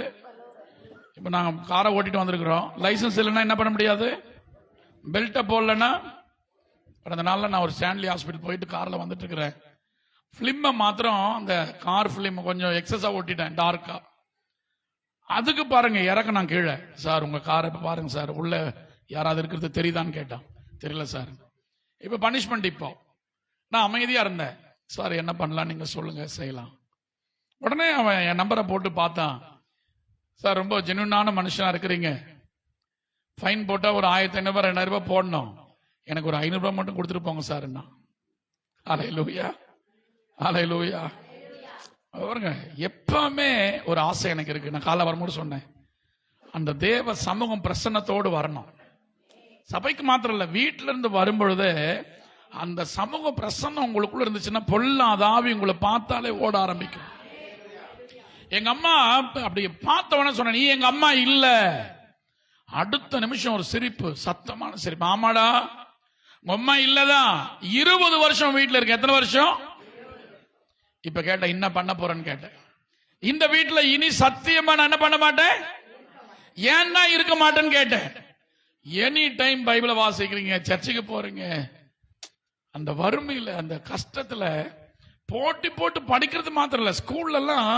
இப்ப நாங்க காரை ஓட்டிட்டு வந்திருக்கிறோம், லைசன்ஸ் இல்லைன்னா என்ன பண்ண முடியாது, பெல்ட்டை போடலன்னா. கடந்த நாள்ல நான் ஒரு ஸ்டான்லி ஹாஸ்பிட்டல் போயிட்டு கார்ல வந்துட்டு இருக்கிறேன். பிலிம் மாத்திரம் அந்த கார் பிலிம் கொஞ்சம் எக்ஸஸா ஓட்டிட்டேன், டார்க்கா. அதுக்கு பாருங்க இறக்கணும் கீழே. சார் உங்க காரை இப்ப பாருங்க சார், உள்ள யாராவது இருக்கிறது தெரியுதான்னு கேட்டான். தெரியல சார். இப்ப பனிஷ்மெண்ட். இப்போ நான் அமைதியா இருந்தேன். சார் என்ன பண்ணலாம் நீங்க சொல்லுங்க, செய்யலாம். உடனே அவன் என் நம்பரை போட்டு பார்த்தான். சார் ரொம்ப ஜென்யூனான மனுஷனா இருக்கிறீங்க, ஃபைன் போட்டா ஒரு 1500 2000 ரூபாய் போடணும், எனக்கு ஒரு 500 ரூபாய் மட்டும் கொடுத்துட்டு போங்க சார். அல்லேலூயா, அல்லேலூயா. பாருங்க, எப்பவுமே ஒரு ஆசை எனக்கு இருக்கு. நான் காலைல வரும்போது சொன்னேன், அந்த தேவ சமூகம் பிரசன்னத்தோடு வரணும். சபைக்கு மாத்திரம் இல்ல, வீட்டில இருந்து வரும்பொழுது அந்த சமூக பிரசன்னம் உங்களுக்குள்ள இருந்துச்சுன்னா பொல்லாதாவி உங்களை பார்த்தாலே ஓட ஆரம்பிக்கும். எங்க அம்மா அப்படி பார்த்தவன சொன்ன, நீ எங்க அம்மா இல்ல. அடுத்த நிமிஷம் ஒரு சிரிப்பு, சத்தமான சிரிப்பு. ஆமாடா உங்க அம்மா இல்லதான். 20 வருஷம் வீட்டுல இருக்கு. எத்தனை வருஷம்? இப்ப கேட்ட என்ன பண்ண போறேன்னு கேட்டேன். இந்த வீட்டுல இனி சத்தியமா நான் என்ன பண்ண மாட்டேன். ஏன்னா இருக்க மாட்டேன்னு கேட்டேன். எனி டைம் பைபிளை வாசிக்கிறீங்க, சர்ச்சுக்கு போறீங்க, அந்த வறுமையில அந்த கஷ்டத்துல போட்டி போட்டு படிக்கிறது மாத்திரம் இல்ல, ஸ்கூல்ல எல்லாம்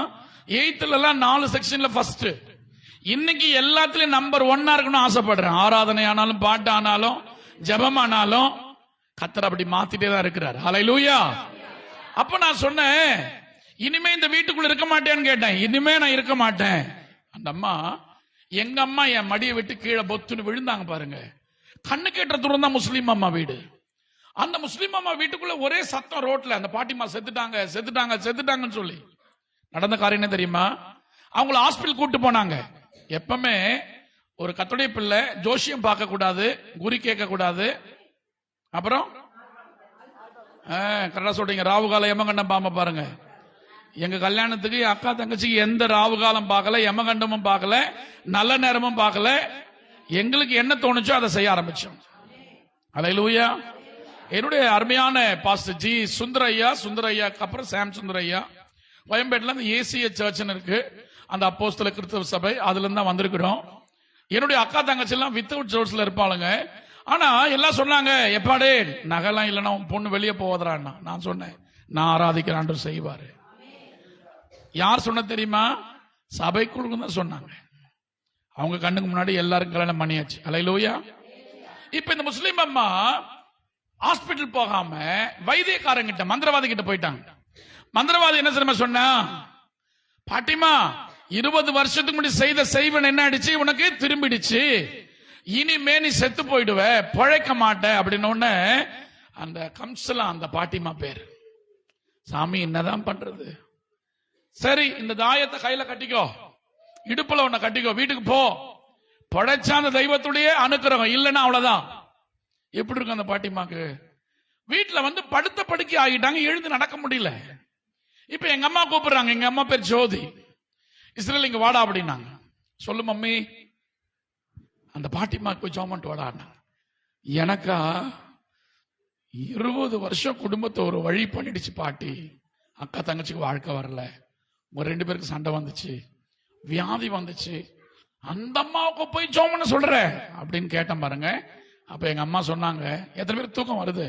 8th எல்லாம் 4 செக்ஷன்ல ஃபர்ஸ்ட். இன்னைக்கு எல்லாத்துலயும் நம்பர் 1 இருக்கணும்னு ஆசைப்படுறேன். ஆராதனை ஆனாலும், பாட்டு ஆனாலும், ஜெபம் ஆனாலும் கர்த்தர் அப்படி மாத்திட்டே தான் இருக்கிறார். ஹல்லேலூயா. அப்ப நான் சொன்னேன், இனிமே இந்த வீட்டுக்குள்ள இருக்க மாட்டேன்னு கேட்டேன். இனிமே நான் இருக்க மாட்டேன். அந்த அம்மா, எங்க அம்மா என் மடியை விட்டு கீழே பொத்துன்னு விழுந்தாங்க பாருங்க. கண்ணு கேட்ட தூரம் தான் முஸ்லீம் அம்மா வீடு. அந்த முஸ்லீம் அம்மா வீட்டுக்குள்ள ஒரே சத்தம் ரோட்ல, அந்த பாட்டிமா செத்துட்டாங்க செத்துட்டாங்க செத்துட்டாங்கன்னு சொல்லி. நடந்த காரியம் என்ன தெரியுமா? அவங்கள ஹாஸ்பிட்டல் கூட்டு போனாங்க. எப்பவுமே ஒரு கர்த்தருடைய பிள்ளை ஜோசியம் பார்க்க கூடாது, குறி கேட்க கூடாது. அப்புறம் கரெக்டா சொல்றீங்க, ராவுகாலம் யமகண்டம் பாம்ப பாருங்க. எங்க கல்யாணத்துக்கு அக்கா தங்கச்சிக்கு எந்த ராவுகாலம் பார்க்கல, யமகண்டமும் பார்க்கல, நல்ல நேரமும் பார்க்கல. எங்களுக்கு என்ன தோணுச்சோ அதை செய்ய ஆரம்பிச்சோம். அல்லேலூயா. என்னுடைய அருமையான பாஸ்டர் ஜி சுந்தரையாக்கு அப்புறம் சாம் சுந்தரையா, கோயம்பேட்டில் அந்த ஏசிய சர்ச்னு இருக்கு, அந்த அப்போஸ்தல கிறிஸ்தவ சபை, அதுல இருந்து தான் வந்திருக்கிறோம். என்னுடைய அக்கா தங்கச்சி எல்லாம் வித்தவுட் சோர்ஸ்ல இருப்பாளுங்க. ஆனா எல்லாம் சொன்னாங்க, எப்பாடே நகைலாம் இல்லைன்னா உன் பொண்ணு வெளியே போவதுறான்னா. நான் சொன்னேன், நான் ஆராதிக்கிறான் செய்வாரு. யார் சொன்ன தெரியுமா? சபைக்குழு தான் சொன்னாங்க. அவங்க கண்ணுக்கு முன்னாடி எல்லாருக்கும் கல்யாணம் பண்ணியாச்சு. அல்லேலூயா. இப்ப இந்த முஸ்லீம் அம்மா ஹாஸ்பிட்டல் போகாம வைத்தியக்காரங்கிட்ட, மந்திரவாதி கிட்ட போயிட்டாங்க. மந்திரவாதி என்ன தெரியுமா சொன்னா? பாட்டிமா, 20 வருஷத்துக்கு முன்னாடி செய்த செய்வன் என்ன ஆயிடுச்சு, உனக்கு திரும்பிடுச்சு, இனிமே நீ செத்து போயிடுவ, பிழைக்க மாட்ட அப்படின்னு. அந்த கம்சலா அந்த பாட்டிமா பேர். சாமி என்னதான் பண்றது? சரி, இந்த தாயத்தை கையில கட்டிக்கோ, இடுப்புல உன்னை கட்டிக்கோ, வீட்டுக்கு போ, படைச்சா அந்த தெய்வத்துடைய அனுக்கிரகம், இல்லைன்னா அவ்வளவுதான். எப்படி இருக்கும் அந்த பாட்டிமாக்கு? வீட்டுல வந்து படுத்த படுக்கை ஆகிட்டாங்க, எழுந்து நடக்க முடியல. இப்ப எங்க அம்மா கூப்பிடுறாங்க. எங்க அம்மா பேர் ஜோதி. இஸ்ரேல் இங்க வாடா அப்படின்னாங்க. சொல்லு மம்மி, அந்த பாட்டிமாக்கு போய் ஜோமன்ட்டு வாடா. எனக்கா 20 வருஷம் குடும்பத்தை ஒரு வழி பண்ணிடுச்சு பாட்டி. அக்கா தங்கச்சிக்கு வாழ்க்கை வரல, உங்க 2 பேருக்கு சண்டை வந்துச்சு, வியாதி வந்துச்சு, அந்த அம்மாவுக்கு போய் ஜோமன்னு சொல்ற அப்படின்னு கேட்டேன் பாருங்க. அப்ப எங்க அம்மா சொன்னாங்க, எத்தனை பேருக்கு தூக்கம் வருது?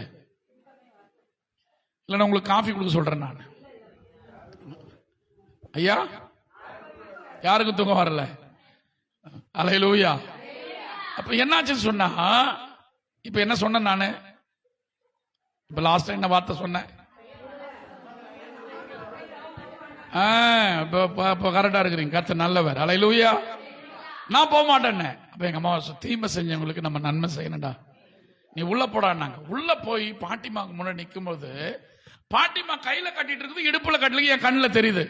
இல்லைன்னா உங்களுக்கு காஃபி கொடுக்க சொல்றேன் நான். ஐயா, யாருக்கும் தூக்கம் வரல? அல்லேலூயா. அப்ப என்னாச்சுன்னு சொன்னா, இப்ப என்ன சொன்னேன் நானு? இப்ப லாஸ்ட் என்ன வார்த்தை சொன்னேன்? கரெக்டா இருக்கிறீங்க, கர்த்தர் நல்லவர். அல்லேலூயா. நான் போக மாட்டேன்னு. அப்ப எங்க அம்மா, தீமை செஞ்சவங்களுக்கு நம்ம நன்மை செய்யணும்டா, நீ உள்ள போடான்னாங்க. உள்ள போய் பாட்டிமாக்கு முன்னாடி நிற்கும் போது, பாட்டிமா கையில கட்டிட்டு இருக்குது, இடுப்புல கட்டல, என் கண்ணுல தெரியுது,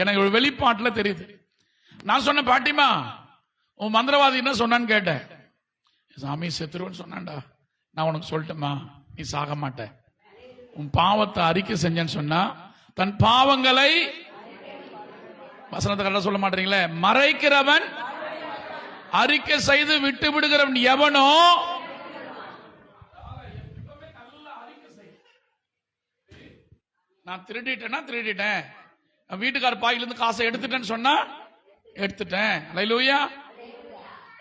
எனக்கு ஒரு வெளிப்பாட்டுல தெரியுது. நான் சொன்னேன், பாட்டிமா உன் மந்திரவாதி என்ன சொன்னான்னு கேட்டேன். சாமி செத்துருவன்னு சொன்னான்டா. நான் உனக்கு சொல்லட்டுமா, நீ சாக மாட்ட. உன் பாவத்தை அறிக்கை செஞ்சேன்னு சொன்னா, தன் பாவங்களை, வசனத்தை கரெக்டா சொல்ல மாட்டீங்களே, மறைக்கிறவன் அறிக்கை செய்து விட்டு விடுகிறவன் எவனோ. நான் திருடிட்டேன், வீட்டுக்கார பாயிலிருந்து காசை எடுத்துட்டேன்னு சொன்னா எடுத்துட்டேன். அல்லேலூயா.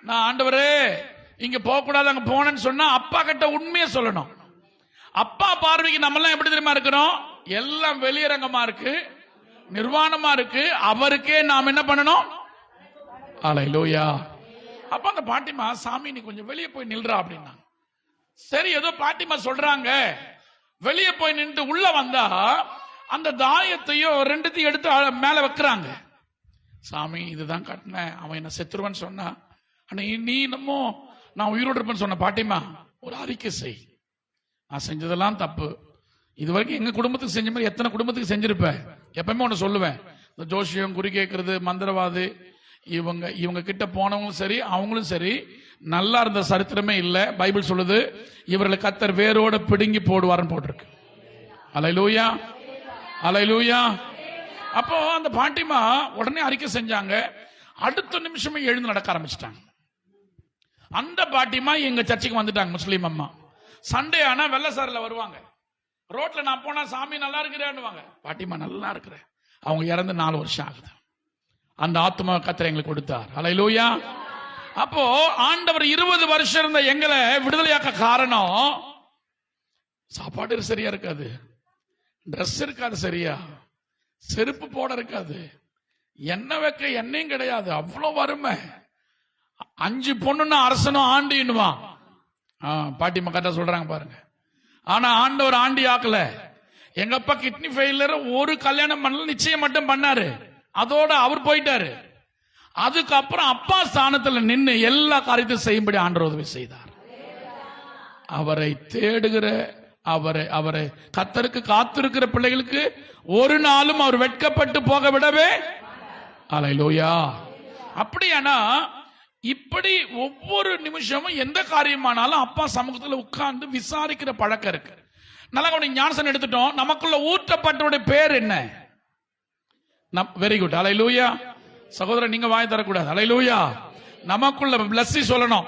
நான் ஆண்டவரே இங்க போக கூடாது, அங்க போனேன்னு சொன்னா அப்பா கிட்ட உண்மையை சொல்லணும். அப்பா பார்வைக்கு நம்ம எல்லாம் எப்படி தெரியுமா இருக்கிறோம்? எல்லாம் வெளியரங்கமா இருக்கு, நிர்வாணமா இருக்கு. அவருக்கே நாம் என்ன பண்ணணும்? அல்லேலூயா. அப்ப அந்த பாட்டிமா, சாமி நீ கொஞ்சம் வெளியே போய் நில்றா அப்படின்னா. சரி, ஏதோ பாட்டிமா சொல்றாங்க, வெளியே போய் நின்று உள்ள வந்தா அந்த தாயத்தையும் ரெண்டுத்தையும் எடுத்து மேல வைக்கிறாங்க. சாமி இதுதான் கட்டினேன், அவன் என்ன செத்துருவன்னு சொன்னா, நீ என்னமோ நான் உயிரோடு இருப்பேன்னு சொன்ன. பாட்டிமா ஒரு அறிக்கை செய், நான் செஞ்சதெல்லாம் தப்பு, இது வரைக்கும் எங்க குடும்பத்துக்கு செஞ்ச மாதிரி எத்தனை குடும்பத்துக்கு செஞ்சிருப்பேன். எப்பவுமே ஒன்னு சொல்லுவேன், இந்த ஜோசியம், குறி கேட்கறது, மந்திரவாதி, இவங்க கிட்ட போனவங்களும் சரி அவங்களும் சரி நல்லா இருந்த சரித்திரமே இல்லை. பைபிள் சொல்லுது இவர்களை கர்த்தர் வேரோட பிடுங்கி போடுவார்னு போட்டிருக்கு. அல்லேலூயா, அல்லேலூயா. அப்போ அந்த பாட்டிமா உடனே அறிக்கை செஞ்சாங்க. அடுத்த நிமிஷமே எழுந்து நடக்க ஆரம்பிச்சிட்டாங்க. அந்த பாட்டிமா எங்க சர்ச்சுக்கு வந்துட்டாங்க, முஸ்லீம் அம்மா. சண்டே ஆனா வெள்ளசாரில வருவாங்க. ரோட்ல நான் போனா சாமி நல்லா இருக்கிறேன்னுவாங்க. பாட்டிமா நல்லா இருக்கிறேன். அவங்க இறந்து 4 வருஷம் ஆகுது. அந்த ஆத்மா கர்த்தர் எங்களுக்கு கொடுத்தார். அல்லேலூயா. அப்போ ஆண்டவர் 20 வருஷம் இருந்த எங்களை விடுதலையாக்க காரணம், சாப்பாடு சரியா இருக்காது, ட்ரெஸ் இருக்காது சரியா, செருப்பு போட இருக்காது, எண்ணெய் வைக்க எண்ணெயும் கிடையாது, அவ்வளவு வறுமை. 5 பொண்ணுன்னா அரசனும் ஆண்டின்னுவான். பாட்டிமா கரெக்டா சொல்றாங்க பாருங்க. ஆனா ஆண்டவர் ஆண்டி ஆக்கல. எங்க அப்பா கிட்னி ஃபெயிலியர், ஒரு கல்யாணம் பண்ணல, நிச்சயம் மட்டும் பண்ணாரு, அதோட அவர் போயிட்டாரு. அதுக்கப்புறம் அப்பா ஸ்தானத்துல நின்று எல்லா காரியத்தையும் செய்யும்படி ஆண்டவர் உதவி செய்தார். அவரை தேடுகிற, அவரை கர்த்தருக்கு காத்திருக்கிற பிள்ளைகளுக்கு ஒரு நாளும் அவர் வெட்கப்பட்டு போக விடவே. அல்லேலூயா. அப்படியானா இப்படி ஒவ்வொரு நிமிஷமும் எந்த காரியமானாலும் அப்பா சமூகத்தில் உட்கார்ந்து விசாரிக்கிற பழக்கம் இருக்கு. நல்லா ஞானசன் எடுத்துட்டோம். நமக்குள்ள ஊற்றப்பட்டவருடைய பேர் என்ன? Very good. அல்லேலூயா. சகோதரர் நீங்க வாய் தரக்கூடாது. அல்லேலூயா. நமக்குள்ள பிளஸ்ஸி சொல்லணும்.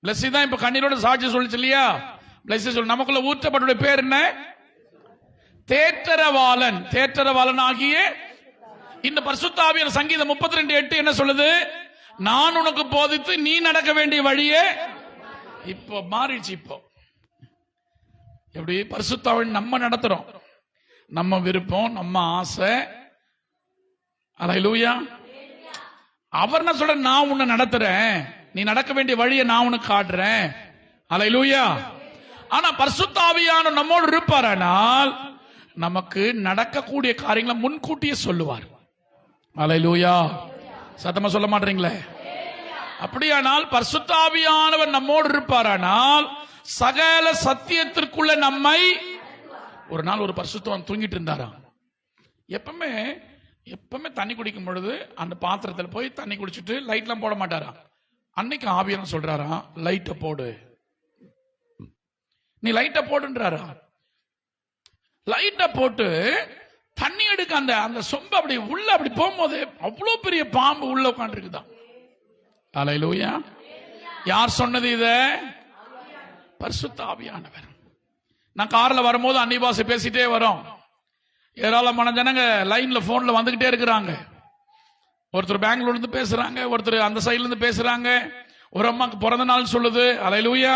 பிளஸ்ஸி தான் இப்ப கண்ணீரோட சாட்சி சொல்லிச்சு இல்லையா? பிளஸ்ஸி சொல்ல. நமக்குள்ள ஊற்றப்பட்டவருடைய பேர் என்ன? தேற்றரவாளன். தேற்றரவாளன் ஆகிய இந்த பரிசுத்த ஆவியானவர். சங்கீதம் 32:8 என்ன சொல்லுது? நான் உனக்கு போதித்து நீ நடக்க வேண்டிய வழியே. இப்போ மாறிடுச்சு. இப்போ எப்படி பரிசுத்த ஆவியானவர் நம்ம நடத்துறோம், நம்ம விருப்பம், நம்ம ஆசை. அல்லேலூயா. அவர் என்ன சொல்ற? நான் உன்னை நடத்துறேன், நீ நடக்க வேண்டிய வழியை நான் உனக்கு காட்டுறேன். அல்லேலூயா. ஆனா பரிசுத்த ஆவியானவர் நம்மோடு இருப்பாரானால் நமக்கு நடக்கக்கூடிய காரியங்களை முன்கூட்டியே சொல்லுவார். அல்லேலூயா. சத்தமா சொல்ல மாட்டீங்களே? அப்படியானால் பரிசுத்த ஆவியானவர் நம்மோடு இருப்பாரானால் சகல சத்தியத்திற்குள்ள நம்மை. ஒரு நாள் ஒரு பரிசுத்தவான் தூங்கிட்டு இருந்தாராம். எப்பவுமே தண்ணி குடிக்கும் பொழுது அந்த பாத்திரத்தில் போய் தண்ணி குடிச்சிட்டு லைட்லாம் போட மாட்டாரா. அன்னைக்கு ஆவியானவர் சொல்றாரா, லைட்டை போடு, நீ லைட்டை போடுன்றாரா. லைட்டை போட்டு தண்ணி எடுக்க அந்த சொம்பு அப்படி உள்ள அப்படி போகும்போது அவ்வளவு பெரிய பாம்பு உள்ள உட்கார்ந்து இருக்குதான். அல்லேலூயா. யார் சொன்னது இத? பரிசுத்த ஆவியானவர். நான் கார்ல வரும்போது அந்நிய பாஷை பேசிட்டே வரோம். ஏராளமான ஜனங்க லைன்ல போன்ல வந்துகிட்டே இருக்கிறாங்க. ஒருத்தர் பெங்களூர்ல இருந்து பேசுறாங்க, ஒருத்தர் அந்த சைடுல இருந்து பேசுறாங்க. ஒரு அம்மாக்கு பிறந்த நாள் சொல்லுது. அல்லேலூயா.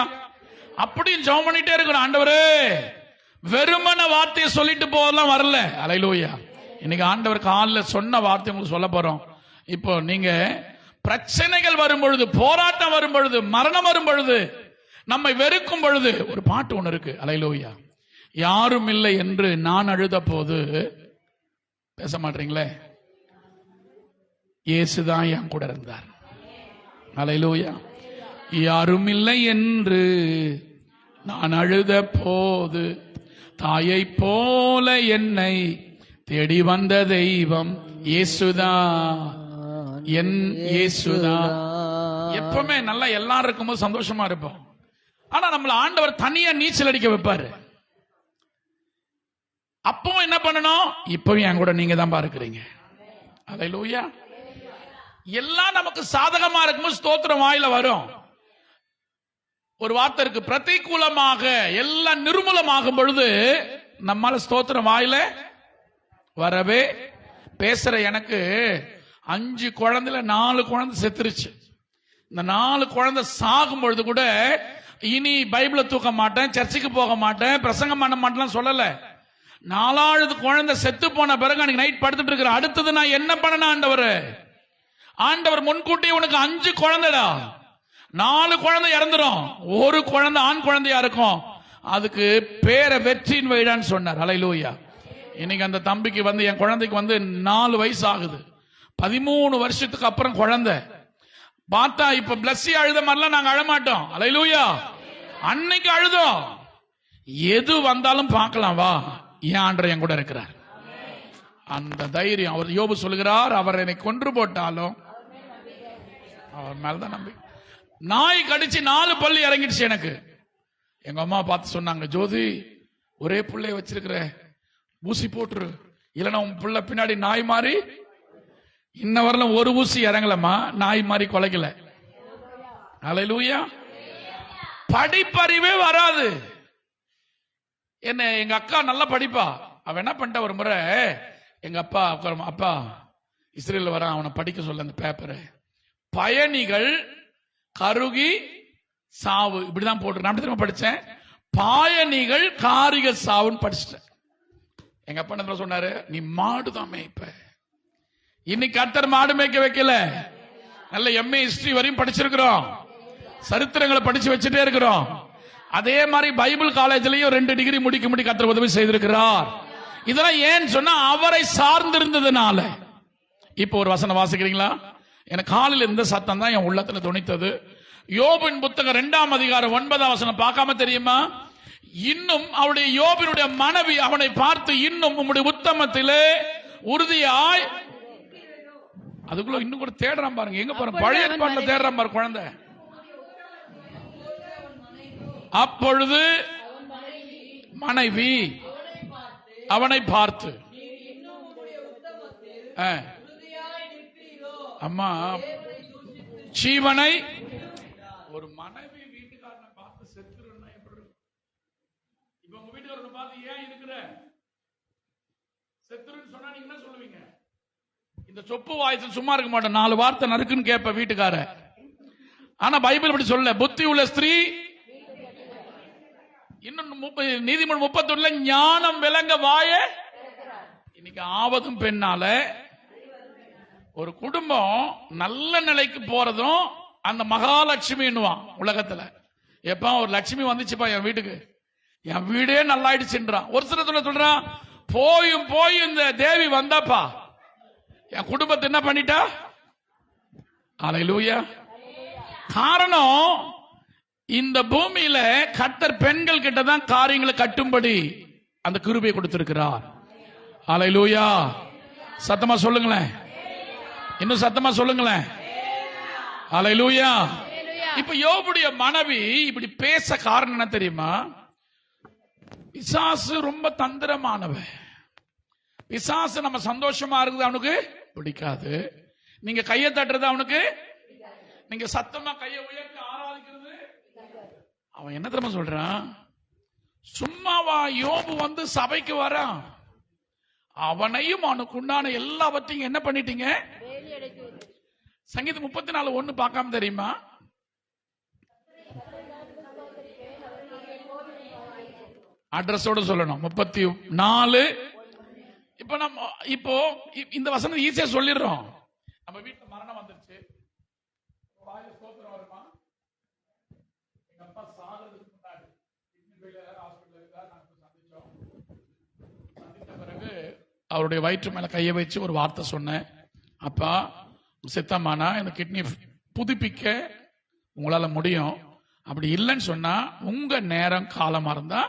அப்படி ஜெபம் பண்ணிட்டே இருக்கிறோம். ஆண்டவரே, வெறுமன வார்த்தையை சொல்லிட்டு போதெல்லாம் வரல. அல்லேலூயா. இன்னைக்கு ஆண்டவர் காலில் சொன்ன வார்த்தை உங்களுக்கு சொல்ல போறோம். இப்போ நீங்க பிரச்சனைகள் வரும் பொழுது, போராட்டம் வரும் பொழுது, மரணம் வரும் பொழுது, நம்மை வெறுக்கும் பொழுது ஒரு பாட்டு ஒன்று இருக்கு. அல்லேலூயா. யாரும் இல்லை என்று நான் அழுத போது, பேச மாட்டீங்களே, இயேசுதான் என் கூட இருந்தார். அல்லேலூயா. யாரும் இல்லை என்று நான் அழுத போது தாயை போல என்னை தேடி வந்த தெய்வம் இயேசுதான், என் இயேசுதான். எப்பவுமே நல்லா எல்லாரும் இருக்கும்போது சந்தோஷமா இருப்போம். ஆனா நம்மள ஆண்டவர் தனியா நீச்சல் அடிக்க வைப்பாரு. அப்போ என்ன பண்ணணும்? இப்பவும் என் கூட நீங்க தான் இருக்கிறீங்க. அல்லேலூயா. எல்லாம் நமக்கு சாதகமா இருக்கும்போது ஸ்தோத்திரம் வாயில வரும். ஒரு வார்த்தை இருக்கு, பிரதிகூலமாக எல்லாம் நிர்மூலமாகும் பொழுது நம்மால ஸ்தோத்திரம் வாயில வரவே. பேசுற எனக்கு 5 குழந்தைல 4 குழந்தை செத்துருச்சு. இந்த 4 குழந்தை சாகும் பொழுது கூட இனி பைபிளை தூக்க மாட்டேன், சர்ச்சுக்கு போக மாட்டேன், பிரசங்கம் பண்ண மாட்டேன் சொல்லல. 4வது குழந்தை செத்து போன பிறகு அன்னைக்கு நைட் படுத்துட்டு இருக்கிற, அடுத்தது நான் என்ன பண்ணணும் ஆண்டவரே? ஆண்டவர் முன்கூட்டியே உனக்கு 5 குழந்தைடா, 4 குழந்தை இறந்துரும், ஒரு குழந்தை ஆண் குழந்தையா இருக்கும், அதுக்கு பேரை வெற்றியின் வைடான்னு சொன்னார். ஹல்லேலூயா. இன்னைக்கு அந்த தம்பிக்கு வந்து, என் குழந்தைக்கு வந்து 4 வயசு ஆகுது, 13 வருஷத்துக்கு அப்புறம் குழந்தை பார்த்தா. இப்ப பிளஸ்ஸி அழுத மாதிரிலாம் நாங்க அழமாட்டோம். ஹல்லேலூயா. அன்னைக்கு அழுதோம். எது வந்தாலும் பார்க்கலாம் வா, ஏன் ஆண்டவர் என் கூட இருக்கிறார். அந்த தைரியம். அவர் யோபு சொல்கிறார், அவர் என்னை கொன்று போட்டாலும் அவர் மேலதான் நம்பி. நாய் கடிச்சு 4 பல்லு இறங்கிடுச்சு எனக்கு. எங்க அம்மா பார்த்து சொன்னாங்க, ஜோதி ஒரே பிள்ளைய வச்சிருக்கிற, ஊசி போட்டுரு, இல்லைன்னா உன் பிள்ளை பின்னாடி நாய் மாதிரி. இன்ன வரலாம் ஒரு ஊசி இறங்கலமா, நாய் மாதிரி கொலைக்கல. ஹல்லேலூயா. படிப்பறிவே வராது. என்ன எங்க அக்கா நல்லா படிப்பா. அவ என்ன பண்ணிட்டா, ஒரு முறை எங்க அப்பா அப்பா இஸ்ரேல் வர, அவனை படிக்க சொல்ல அந்த பேப்பரை, பயணிகள் கருகி சாவு இப்படிதான் போட்டு. நான் திரும்ப படிச்சேன், பயணிகள் காரிக சாவுன்னு படிச்சுட்டேன். எங்க அப்பா என்ன சொன்னாரு, நீ மாடுதான் மேய்ப்ப. இன்னைக்கு கர்த்தர் மாடு மேய்க்க வைக்கல. நல்ல எம்ஏ ஹிஸ்டரி வரையும் படிச்சிருக்கிறோம், சரித்திரங்களை படிச்சு வச்சுட்டே இருக்கிறோம். அதே மாதிரி பைபிள் காலேஜ்லயும் 2 டிகிரி முடிக்க கர்த்தர் உதவி செய்திருக்கிறார். இதெல்லாம் ஏன் சொன்னா அவரை சார்ந்திருந்ததுனால. இப்போ ஒரு வசனம் வாசிக்கிறீங்களா? எனக்கு காலில் இருந்த சத்தம் தான் என் உள்ளத்துல துணித்தது. யோபின் புத்தகம் 2ஆம் அதிகாரம் 9ஆம் வசனம் பார்க்காம தெரியுமா? இன்னும் அவருடைய யோபினுடைய மனைவி அவனை பார்த்து, இன்னும் உம்முடைய உத்தமத்திலே உறுதியாய், அதுக்குள்ள இன்னும் கூட தேடுறான் பாருங்க. எங்க பாருங்க, பழைய ஏற்பாட்டுல தேடுறான் பாரு குழந்தை. அப்பொழுது மனைவி அவனை பார்த்து, அம்மா ஜீவனை, ஒரு மனைவி வீட்டுக்காரனை பார்த்து செத்துருன்னா எப்படி இருக்கும்? இப்ப உங்க வீட்டுக்காரனை பார்த்து ஏன் இருக்கிற செத்துருன்னு சொன்னா நீங்க என்ன சொல்லுவீங்க? இந்த சொப்பு வாய்ஸ் சும்மா இருக்க மாட்டேன், 4 வார்த்தை நறுக்குன்னு கேட்ப வீட்டுக்கார. ஆனா பைபிள் அப்படி சொல்ல, புத்தி உள்ள ஸ்திரீ இன்னும் நீதிமொழி 31 ஞானம் விளங்க வாய. இன்னைக்கு ஆவதும் பெண்ணால ஒரு குடும்பம் நல்ல நிலைக்கு போறதும் அந்த மகாலட்சுமி என்னுவான் உலகத்துல. எப்ப ஒரு லட்சுமி வந்துச்சுப்பா என் வீட்டுக்கு, என் வீடே நல்லாயிடுச்சுன்றான். ஒரு சில சொல்றான், போயும் இந்த தேவி வந்தாப்பா என் குடும்பத்தை என்ன பண்ணிட்டா. ஹல்லேலூயா. காரணம், இந்த பூமியில கர்த்தர் பெண்கள் கிட்ட தான் காரியங்களை கட்டும்படி அந்த கிருபையை கொடுத்திருக்கிறார். ஹல்லேலூயா. சத்தமா சொல்லுங்களேன், இன்னும் சத்தமா சொல்லுங்களேன். ஹல்லேலூயா. இப்ப யோபுடைய மனைவி இப்படி பேச காரணம் என்ன தெரியுமா? பிசாசு ரொம்ப தந்திரமானவன். பிசாசு நம்ம சந்தோஷமா இருக்குது அவனுக்கு பிடிக்காது. நீங்க கையை தட்டுறது அவனுக்கு, நீங்க சத்தமா கையை உயர்த்தி ஆராதிக்கிறது அவன் என்ன தெரியுமா சொல்றான்? சும்மாவா யோபு வந்து சபைக்கு வரான், அவனையும் அவனுக்கு உண்டான எல்லாவற்றையும் என்ன பண்ணிட்டீங்க? சங்கீதம் 34:1 பார்க்காம தெரியுமா? அட்ரஸோட சொல்லணும். 34. இப்ப நம்ம இப்போ இந்த வசனம் ஈஸியா சொல்லிடுறோம். நம்ம வீட்டுல மரணம் வந்துருச்சு, எங்க அப்பா சாகிறதுக்கு முன்னாடி சந்தித்த பிறகு அவருடைய வயிற்று மேல கையை வச்சு ஒரு வார்த்தை சொன்னேன், அப்பா சித்தம்மானா இந்த கிட்னி புதுப்பிக்க உங்களால முடியும், அப்படி இல்லைன்னு சொன்னா உங்க நேரம் காலமா இருந்தா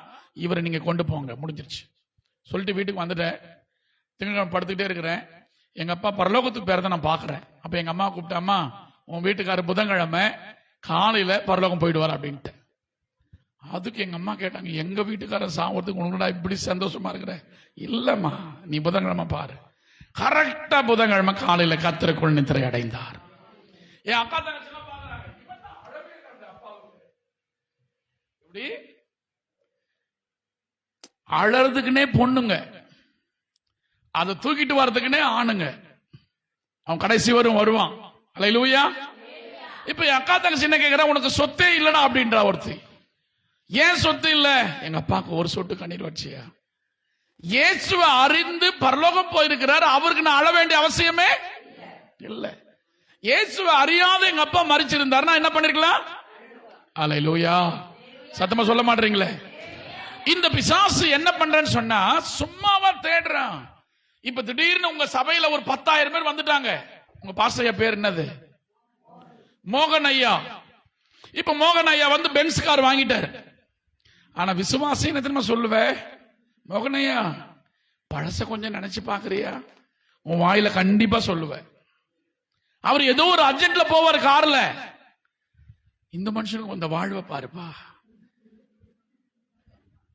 இவரை நீங்க கொண்டு போங்க, முடிஞ்சிருச்சு சொல்லிட்டு வீட்டுக்கு வந்துட்டேன். திங்கட்கிழமை படுத்துக்கிட்டே இருக்கிறேன். எங்க அப்பா பரலோகத்துக்கு பேரதை நான் பாக்குறேன். அப்ப எங்க அம்மா கூப்பிட்ட, அம்மா உன் வீட்டுக்காரர் புதன்கிழமை காலையில பரலோகம் போயிடுவார் அப்படின்ட்டு. அதுக்கு எங்க அம்மா கேட்டாங்க, எங்க வீட்டுக்காரர் சாவறதுக்கு உங்களோட இப்படி சந்தோஷமா இருக்கிற? இல்லம்மா, நீ புதன்கிழமை பாரு. கரெக்டா புதன்கிழமை காலையில கர்த்தருக்குள் நித்திரை அடைந்தார். என் அக்கா தங்கச்சிலாம் பாக்குறாங்க, இப்படி அழறதுக்குன்னே பொண்ணுங்க, அதை தூக்கிட்டு வர்றதுக்குன்னே ஆணுங்க. அவன் கடைசி வரும் வருவான். அல்லேலூயா. இப்ப என் அக்கா தங்கச்சி என்ன கேக்குறா, உனக்கு சொத்தே இல்லடா அப்படின்றா ஒருத்தி. ஏன் சொத்து இல்ல? எங்க அப்பாவுக்கு ஒரு சொட்டு கண்ணீர் வச்சியா? இயேசுவை அறிந்து பரலோகம் போயிருக்கிறார், அவருக்கு நான் அழ வேண்டிய அவசியமே இல்ல. இயேசுவை அறியாத எங்க அப்பா மரிச்சிருந்தாருன்னா என்ன பண்ணிருக்கலாம்? அல்லேலூயா. சத்தமா சொல்ல மாட்டீங்களே. இந்த பிசாசு என்ன பண்றேன்னு சொன்னா சும்மாவா தேடுறான். இப்ப திடீர்னு உங்க சபையில ஒரு 10,000 பேர் வந்துட்டாங்க. உங்க பாஸ்டர் பேர் என்னது? மோகன் ஐயா. இப்ப மோகன் ஐயா வந்து பென்ஸ் கார் வாங்கிட்டாரு. ஆனா விசுவாசி என்ன தெரியுமா சொல்லுவேன்? மோகன் ஐயா, பழச கொஞ்சம் நினைச்சு பாக்குறியா? உன் வாயில கண்டிப்பா சொல்லுவேன். அவர் ஏதோ ஒரு அர்ஜென்ட்ல போவார் கார்ல. இந்த மனுஷனுக்கு இந்த வாழ்வை பாருப்பா.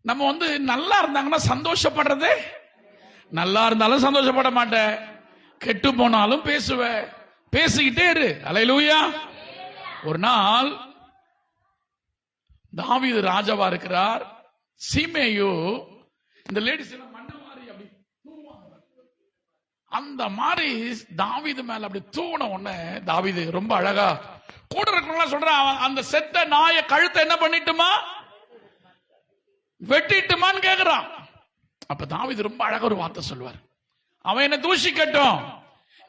நம்ம வந்து நல்லா இருந்தாங்கன்னா சந்தோஷப்படுறதே. நல்லா இருந்தாலும் சந்தோஷப்பட மாட்டேன், கெட்டு போனாலும் பேசுவேன், பேசிக்கிட்டே இரு. அல்லேலூயா. ஒரு நாள் தாவீது ராஜாவா இருக்கிறார். சீமேயு இந்த லேடிஸ் அந்த மாதிரி தாவீது மேல அப்படி தூவன உடனே தாவீது ரொம்ப அழகா கூட இருக்கவங்க சொல்றான், அந்த செத்த நாய கழுத்தை என்ன பண்ணிட்டுமா, வெட்டிட்டுமான்னு கேக்குறான். அப்ப தாவீது ரொம்ப அழகா ஒரு வார்த்தை சொல்வார், அவன் என்ன தூஷிக்கட்டும்,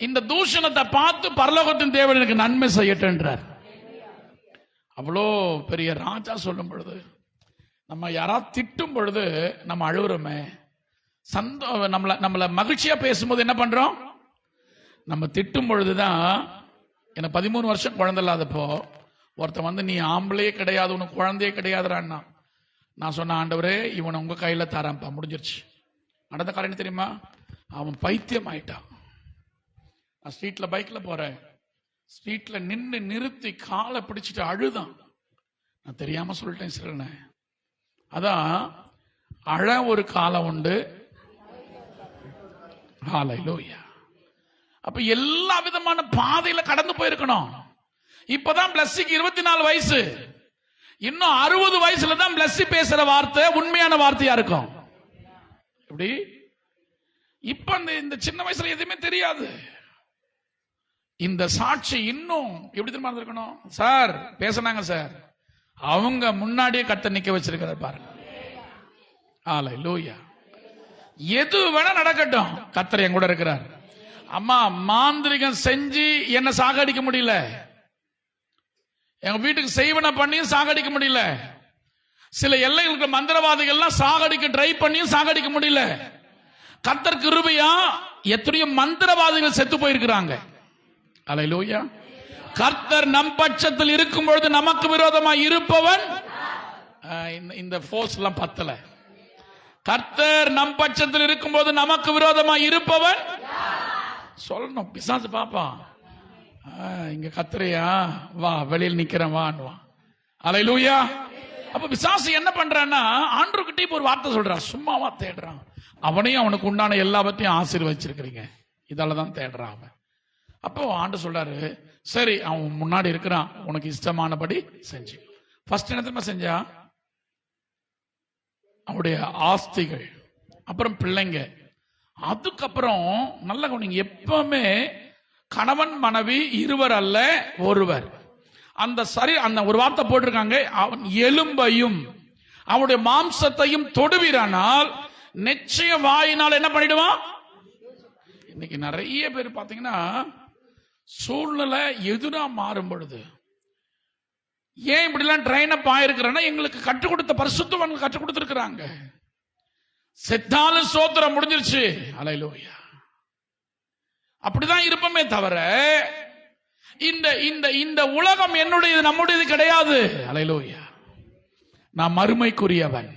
இந்த தூஷணத்தை பார்த்து பரலோகத்தின் தேவன் எனக்கு நன்மை செய்யட்டுன்றார். அவ்வளோ பெரிய ராஜா சொல்லும் பொழுது, நம்ம யாராவது திட்டும் பொழுது நம்ம அழுகுறோமே, நம்மள மகிழ்ச்சியா பேசும்போது என்ன பண்றோம்? நம்ம திட்டும் பொழுதுதான். எனக்கு 13 வருஷம் குழந்தை இல்லாதப்போ ஒருத்தன் வந்து, நீ ஆம்பளையே கிடையாது, உனக்கு குழந்தையே கிடையாதுறான்னா. நான் சொன்ன, ஆண்டவரே இவனை உங்க கையில தரேன்ப்பா, முடிஞ்சிருச்சு. நடந்த காரணம் தெரியுமா? அவன் பைத்தியம் ஆயிட்டான். நான் ஸ்ட்ரீட்ல பைக்ல போறேன், ஸ்ட்ரீட்ல நிறுத்தி காலை பிடிச்சிட்டு அழுதான். நான் தெரியாம சொல்லிட்டேன் சிறன. அதான் அழ ஒரு காலம் உண்டு. ஹல்லேலூயா. அப்ப எல்லா விதமான பாதையில கடந்து போயிருக்கணும். இப்பதான் பிளஸ்ஸிக்கு 24 வயசு. இன்னும் 60 வயசுல தான் பிளஸ்ஸி பேசுற வார்த்தை உண்மையான வார்த்தையா இருக்கும். எப்படி? இப்ப இந்த சின்ன வயசுல எதுவுமே தெரியாது. இந்த சாட்சி இன்னும் எப்படி தெரியுமா இருக்கணும்? சார் பேசினாங்க சார், அவங்க முன்னாடியே கர்த்தர் நிக்க வச்சிருக்கிறார் பாருங்க. ஹல்லேலூயா. எது வேணா நடக்கட்டும், கர்த்தர் என் கூட இருக்கிறார். அம்மா, மாந்திரிகம் செஞ்சு என்ன சாகடிக்க முடியல, எங்க வீட்டுக்கு செய்வன பண்ணியும் சாகடிக்க முடியல, சில எல்லைகளுக்கு மந்திரவாதிகள்லாம் சாகடிக்க ட்ரை பண்ணியும் சாகடிக்க முடியல. கர்த்தர் கிருபையா எத்தனையோ மந்திரவாதிகள் செத்து போயிருக்கிறாங்க. அல்லேலூயா. கர்த்தர் நம் பட்சத்தில் இருக்கும் பொழுது நமக்கு விரோதமாக இருப்பவன், இந்த ஃபோர்ஸ் எல்லாம் பத்தல. கர்த்தர் நம் பட்சத்தில் இருக்கும் போது நமக்கு விரோதமாக இருப்பவன் சொல்லணும். பிசாசு பாப்பா, இங்க கர்த்தரையா, வா வெளியில் நிக்கிறேன் வான்னுவான். அல்லேலூயா. அப்ப பிசாசு என்ன பண்றான்னா, ஆண்டவர்கிட்ட இப்ப ஒரு வார்த்தை சொல்றான், சும்மாவா தேடுறான். அவனையும் அவனுக்கு உண்டான எல்லாவற்றையும் ஆசீர்வதிச்சிருக்கிறீங்க, இதாலதான் தேடுறான் அவன். அப்போ ஆண்டவர் சொல்றாரு, சரி அவன் முன்னாடி இருக்கிறான், உனக்கு இஷ்டமானபடி செஞ்சு. ஃபர்ஸ்ட் என்ன தெரியுமா செஞ்சா? அவருடைய ஆஸ்திகள், அப்புறம் பிள்ளைங்க, அதுக்கப்புறம் நல்ல கவனிங்க, எப்பவுமே கணவன் மனைவி இருவர் அல்ல ஒருவர். அந்த அந்த ஒரு வார்த்தை போட்டிருக்காங்க, அவன் எலும்பையும் அவனுடைய மாம்சத்தையும் தொடுவீரானால் நிச்சயம் வாயினால் என்ன பண்ணிடுவான். இன்னைக்கு நிறைய பேர் பாத்தீங்கன்னா சூழ்நிலை எதிரா மாறும் பொழுது, ஏன் இப்படி எல்லாம் ட்ரெயின் அப் ஆயிருக்கிறேன்னா, எங்களுக்கு கற்றுக் கொடுத்த பரிசுத்தவான்கள் கற்றுக் கொடுத்திருக்கிறாங்க. செத்தாலும் சோத்திரம் முடிஞ்சிருச்சு. அல்லேலூயா. அப்படிதான் இருப்போமே தவிர, இந்த உலகம் என்னுடையது நம்முடையது கிடையாது. அல்லேலூயா. நான் மறுமைக்குரியவன்.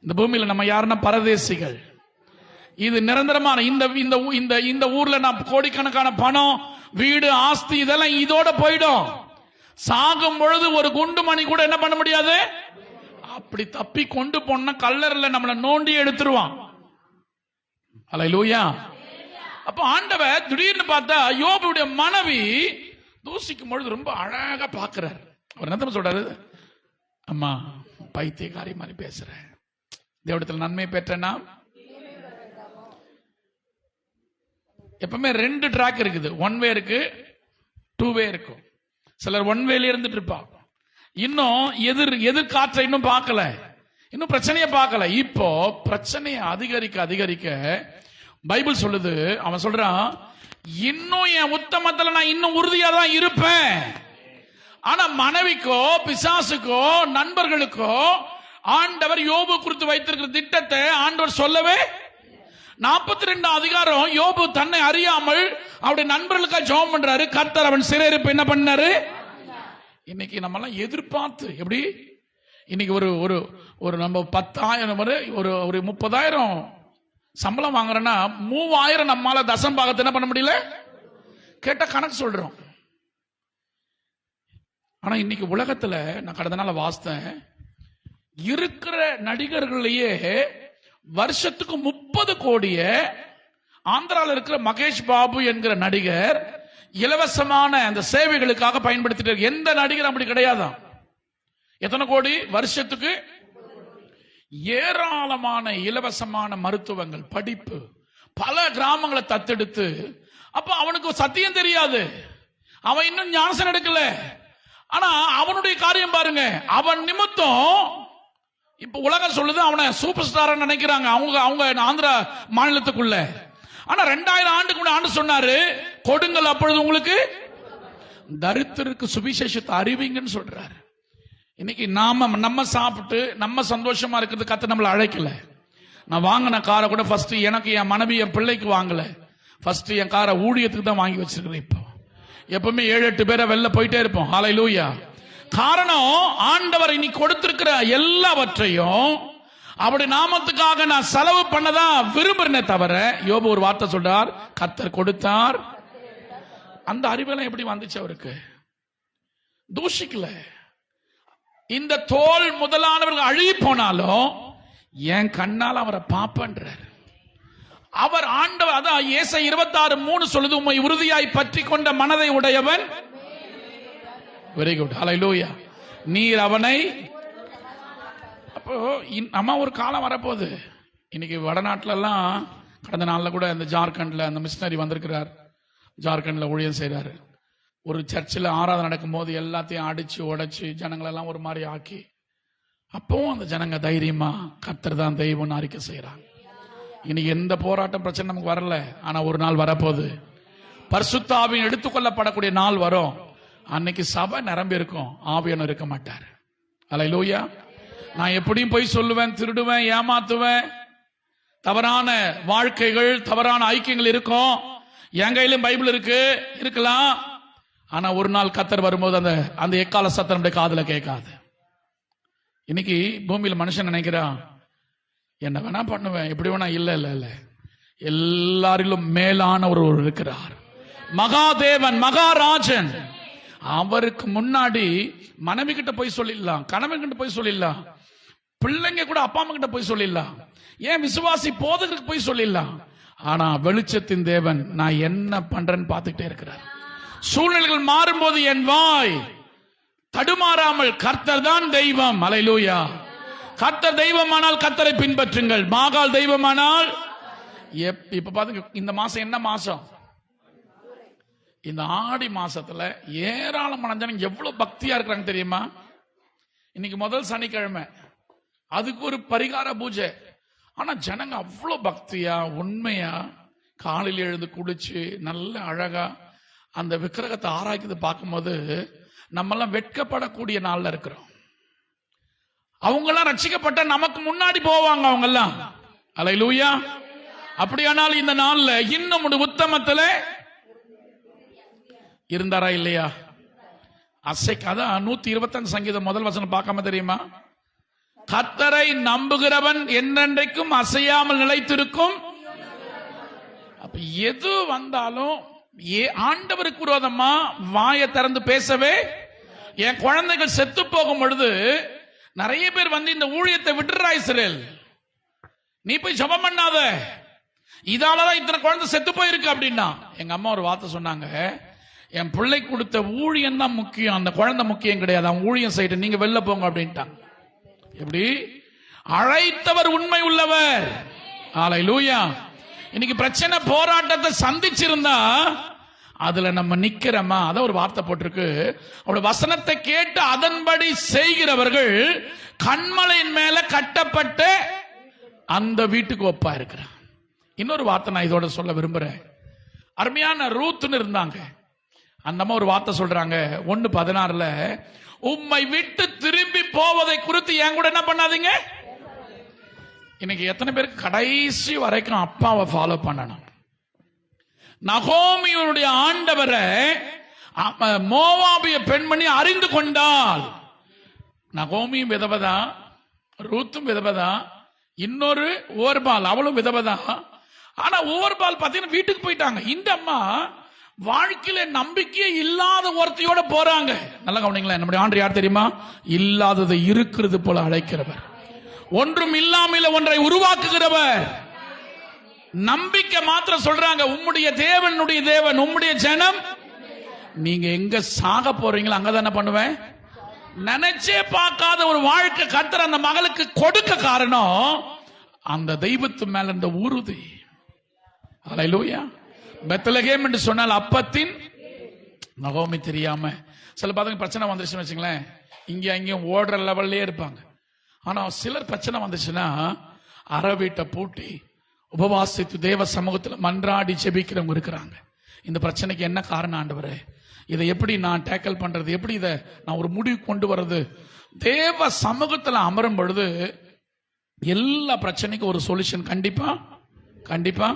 இந்த பூமியில நம்ம யாருன்னா பரதேசிகள். இது நிரந்தரமான இந்த ஊர்ல நான் கோடிக்கணக்கான பணம், வீடு, ஆஸ்தி இதெல்லாம் இதோட போயிடும். சாகும் பொழுது ஒரு குண்டு மணி கூட என்ன பண்ண முடியாது. அப்படி தப்பி கொண்டு போன கல்லறையில நம்மளை நோண்டி எடுத்துருவான். அல்லேலூயா. அப்ப ஆண்டவர் திடீர்னு பார்த்தா யோபுடைய மனைவி தூசிக்கும் பொழுது ரொம்ப அழகா பாக்குறாரு. அவர் என்ன சொல்றாரு? அம்மா, பைத்தியக்காரி மாதிரி பேசுற, தேவனிடத்தில் நன்மை பெற்றனா. எப்பவுமே 2 ட்ராக் இருக்குது, 1 வே இருக்கு, 2 வே இருக்கும். சிலர் 1 வேல இருந்துட்டு இருப்பாங்க, இன்னும் எதிர் காற்றை இன்னும் பார்க்கல, இன்னும் பிரச்சனையை பார்க்கல. இப்போ பிரச்சனையை அதிகரிக்க அதிகரிக்க பைபிள் சொல்லுது, அவன் சொல்றான், இன்னும் என் உத்தமத்துல நான் இன்னும் உறுதியா தான் இருப்பேன். ஆனா மனைவிக்கோ பிசாசுக்கோ நண்பர்களுக்கோ ஆண்டவர் யோபு குறித்து வைத்திருக்கிற திட்டத்தை ஆண்டவர் சொல்லவே 42 அதிகாரம் யோபு தன்னை அறியாமல் அவருடைய நண்பர்களுக்காக ஜெபம் பண்றாரு. கர்த்தர் அவன் சிறையிருப்பு என்ன பண்ணாரு. இன்னைக்கு நம்ம எல்லாம் எதிர்பார்த்து எப்படி இன்னைக்கு ஒரு ஒரு ஒரு நம்ம 10,000 ஒரு 30,000 சம்பளம் வாங்குறோம்னா 3,000 நம்மால தசம் பாகத்தை என்ன பண்ண முடியல, கேட்ட கணக்கு சொல்றோம். ஆனா இன்னைக்கு உலகத்துல நான் கடந்த நாள் வாசித்தேன், இருக்கிற நடிகர்களையே வருஷத்துக்கு 30 கோடிய ஆந்திரால இருக்கிற மகேஷ் பாபு என்கிற நடிகர் இலவசமான அந்த சேவைகளுக்காக பயன்படுத்திட்டு, எந்த நடிகர் அப்படி கிடையாதான். எத்தனை கோடி வருஷத்துக்கு? ஏராளமான இலவசமான மருத்துவங்கள், படிப்பு, பல கிராமங்களை தத்தெடுத்து. அப்ப அவனுக்கு சத்தியம் தெரியாது, அவன் இன்னும் ஞானசனம் எடுக்கல. ஆனா அவனுடைய காரியம் பாருங்க, அவன் நிமித்தம் இப்ப உலகம் சொல்லுது அவனை சூப்பர் ஸ்டார் நினைக்கிறாங்க அவங்க ஆந்திரா மாநிலத்துக்குள்ள. ஆனா 2000 ஆண்டுக்கு ஆண்டு சொன்னாரு, கொடுங்கள் அப்பொழுது உங்களுக்கு தரித்திரருக்கு சுவிசேஷத்தை அறிவிங்கன்னு சொல்றாரு. இன்னைக்கு நம்ம சாப்பிட்டு நம்ம சந்தோஷமா இருக்கிறது கத்த நம்மளை அழைக்கல. நான் வாங்கின காரை கூட ஃபர்ஸ்ட் எனக்கு என் மனைவி என் பிள்ளைக்கு வாங்கல, ஃபர்ஸ்ட் என் காரை ஊழியத்துக்கு தான் வாங்கி வச்சிருக்கிறேன். இப்போ எப்பவுமே 7-8 பேரை வெளில போயிட்டே இருப்போம். ஹல்லேலூயா. காரணம் ஆண்டவர் இன்னைக்கு கொடுத்திருக்கிற எல்லாவற்றையும் அப்படி நாமத்துக்காக நான் செலவு பண்ணதான் விரும்புறேனே தவிர, யோபு ஒரு வார்த்தை சொல்றார், கர்த்தர் கொடுத்தார். அந்த அறிவெல்லாம் எப்படி வந்துச்சு அவருக்கு? தூஷிக்கல. இந்த தோல் முதலானவர்கள் அழுகி போனாலும் என் கண்ணால் அவரை பாப்பன்றார். அவர் ஆண்டவர். அதான் ஏசாயா 26:3 சொல்லுது, உம்மை உறுதியாய் பற்றி கொண்ட மனதை உடையவன். வெரி குட், ஹல்லேலூயா. நீர் அவனை. அப்போ நம்ம ஒரு காலம் வரப்போகுது. இன்னைக்கு வடநாட்டுல எல்லாம் கடந்த நாள்ல கூட இந்த ஜார்க்கண்ட்ல அந்த மிஷினரி வந்திருக்கிறார், ஜார்க்கண்ட்ல ஊழியம் செய்யறாரு. ஒரு சர்ச்சில் ஆராதனை நடக்கும் போது எல்லாத்தையும் அடிச்சு உடைச்சு ஜனங்களெல்லாம் ஒரு மாதிரி ஆக்கி, அப்பவும் அந்த ஜனங்க தைரியமா கர்த்தர் தான் தெய்வம்னு அறிக்கை செய்யறாங்க. இன்னைக்கு எந்த போராட்டம் பிரச்சனை நமக்கு வரல, ஆனா ஒரு நாள் வரப்போகுது, பரிசுத்த ஆவியின் எடுத்துக்கொள்ளப்படக்கூடிய நாள் வரும். அன்னைக்கு சபை நிரம்பி இருக்கும், ஆவியானவர் இருக்க மாட்டார். ஹல்லேலூயா. நான் எப்படியும் போய் சொல்லுவேன், திருடுவேன், ஏமாத்துவேன், தவறான வாழ்க்கைகள், தவறான ஐக்கியங்கள் இருக்கும். என் கையிலும் பைபிள் இருக்கலாம். ஆனா ஒரு நாள் கர்த்தர் வரும்போது அந்த எக்கால சத்தம் நம்முடைய காதுல கேட்காது. இன்னைக்கு பூமியில மனுஷன் நினைக்கிறான், என்ன வேணா பண்ணுவேன், எப்படி வேணா. இல்ல இல்ல இல்ல, எல்லாரிலும் மேலான ஒருவர் இருக்கிறார், மகாதேவன், மகாராஜன். அவருக்கு முன்னாடி மனைவி கிட்ட போய் சொல்லிடலாம், கணவன் கிட்ட போய் சொல்லிடலாம், பிள்ளைங்க கூட அப்பா அம்மா கிட்ட போய் சொல்லிடலாம், ஏன் விசுவாசி போதகருக்கு போய் சொல்லிடலாம். ஆனா வெளிச்சத்தின் தேவன் நான் என்ன பண்றேன்னு பார்த்துட்டே இருக்கிறார். சூழ்நிலைகள் மாறும்போது என் வாய் தடுமாறாமல் கர்த்தர் தான் தெய்வம். ஹல்லேலூயா. கர்த்தர் தெய்வமானால் கர்த்தரை பின்பற்றுங்கள், மாகால் தெய்வமானால். இப்ப பாருங்க, இந்த மாசம் என்ன மாசம்? இந்த ஆடி மாசத்துல ஏராளமான ஜனங்க எவ்வளவு பக்தியா இருக்கிறாங்க தெரியுமா? இன்னைக்கு முதல் சனிக்கிழமை, அதுக்கு ஒரு பரிகார பூஜை. ஆனா ஜனங்க அவ்வளவு பக்தியா உண்மையா காலையில் எழுந்து குடிச்சு நல்ல அழகா அந்த விக்கிரகத்தை ஆராய்க்கிறது பார்க்கும்போது நம்மெல்லாம் வெட்கப்படக்கூடிய நாள்ல இருக்கிறோம். அவங்க எல்லாம் ரட்சிக்கப்பட்ட நமக்கு முன்னாடி போவாங்க அவங்க எல்லாம். ஹல்லேலூயா. அப்படியானால் இந்த நாள்ல இன்னும் உத்தமத்துல இருந்தாரா இல்லையா? அதான் 125 சங்கீதம் முதல் வசனம் பார்க்காம தெரியுமா? கர்த்தரை நம்புகிறவன் என்றென்றைக்கும் அசையாமல் நிலைத்திருக்கும். அப்ப எது வந்தாலும் ஆண்டவருக்கு விரோதமா வாயை திறந்து பேசவே. என் குழந்தைகள் செத்து போகும் பொழுது நிறைய பேர் வந்து இந்த ஊழியத்தை விட்டுறா, இஸ்ரேல் நீ போய் ஜெபம் பண்ணாத, இதாலதான் இத்தனை குழந்தை செத்து போயிருக்கு அப்படின்னா. எங்க அம்மா ஒரு வார்த்தை சொன்னாங்க, என் பிள்ளை கொடுத்த ஊழியம் தான் முக்கியம், அந்த குழந்தை முக்கியம் கிடையாது, அவன் ஊழியம் செய்யிட்டு நீங்க வெளில போங்க அப்படின்ட்டாங்க. எப்படி? அழைத்தவர் உண்மை உள்ளவர். ஹல்லேலூயா. இன்னைக்கு பிரச்சனை போராட்டத்தை சந்திச்சிருந்தா அதுல நம்ம நிக்கிறோமா? அதான் ஒரு வார்த்தை போட்டிருக்கு, அவருடைய வசனத்தை கேட்டு அதன்படி செய்கிறவர்கள் கண்மலையின் மேல கட்டப்பட்ட அந்த வீட்டுக்கு ஒப்பா இருக்கிறான். இன்னொரு வார்த்தை நான் இதோட சொல்ல விரும்புறேன், அருமையான ரூத்னு இருந்தாங்க. அந்த அம்மா ஒரு வார்த்தை சொல்றாங்க 1:16, உம்மை விட்டு திரும்பி போவதை குறித்து என் கூட என்ன பண்ணாதீங்க. இன்னைக்கு எத்தனை பேருக்கு கடைசி வரைக்கும் அப்பாவை ஃபாலோ பண்ணணும்? நகோமியுடைய ஆண்டவரை மோவாபிய பெண்மணி அறிந்து கொண்டால், நகோமியும் விதவதா, ரூத்தும் விதவதா, இன்னொரு ஓர்பால் அவளும் விதவதா. ஆனா ஓர்பால் பாத்தீங்கன்னா வீட்டுக்கு போயிட்டாங்க. இந்த அம்மா வாழ்க்கையில நம்பிக்கையே இல்லாத ஒருத்தையோட போறாங்க. நல்லா கவனிங்களேன், நம்முடைய ஆண்டு யார் தெரியுமா? இல்லாததை இருக்கிறது போல அழைக்கிறவர், ஒன்றும் இல்லாமல ஒன்றை உருவாக்குகிறவர். நம்பிக்கை மாத்திரம் சொல்றாங்க, உம்முடைய தேவனுடைய தேவன், உம்முடைய ஜனம். நீங்க எங்க சாக போறீங்களோ அங்கதானே பண்ணுவேன். நினைச்சே பார்க்காத ஒரு வாழ்க்கை கர்த்தர் அந்த மகளுக்கு கொடுக்க காரணம் அந்த தெய்வத்து மேல இருந்த உறுதி. அல்லேலூயா. பெத்லகேம் என்று சொன்னால் அப்பத்தின் நகோமி தெரியாம சில பாத்தீங்க பிரச்சனை வந்துருச்சுன்னு வச்சுங்களேன், இங்க அங்கேயும் ஓடுற லெவல்லே இருப்பாங்க. ஆனா சிலர் பிரச்சனை வந்துச்சுன்னா அரை வீட்டை பூட்டி உபவாசித்து தேவ சமூகத்தில் மன்றாடி ஜெபிக்கிறவங்க இருக்கிறாங்க. இந்த பிரச்சனைக்கு என்ன காரணம் ஆண்டவரே, இதை எப்படி நான் டேக்கிள் பண்றது, எப்படி இதை நான் ஒரு முடிவு கொண்டு வர்றது? தேவ சமூகத்தில் அமரும் பொழுது எல்லா பிரச்சனைக்கும் ஒரு சொல்யூஷன் கண்டிப்பா கண்டிப்பா.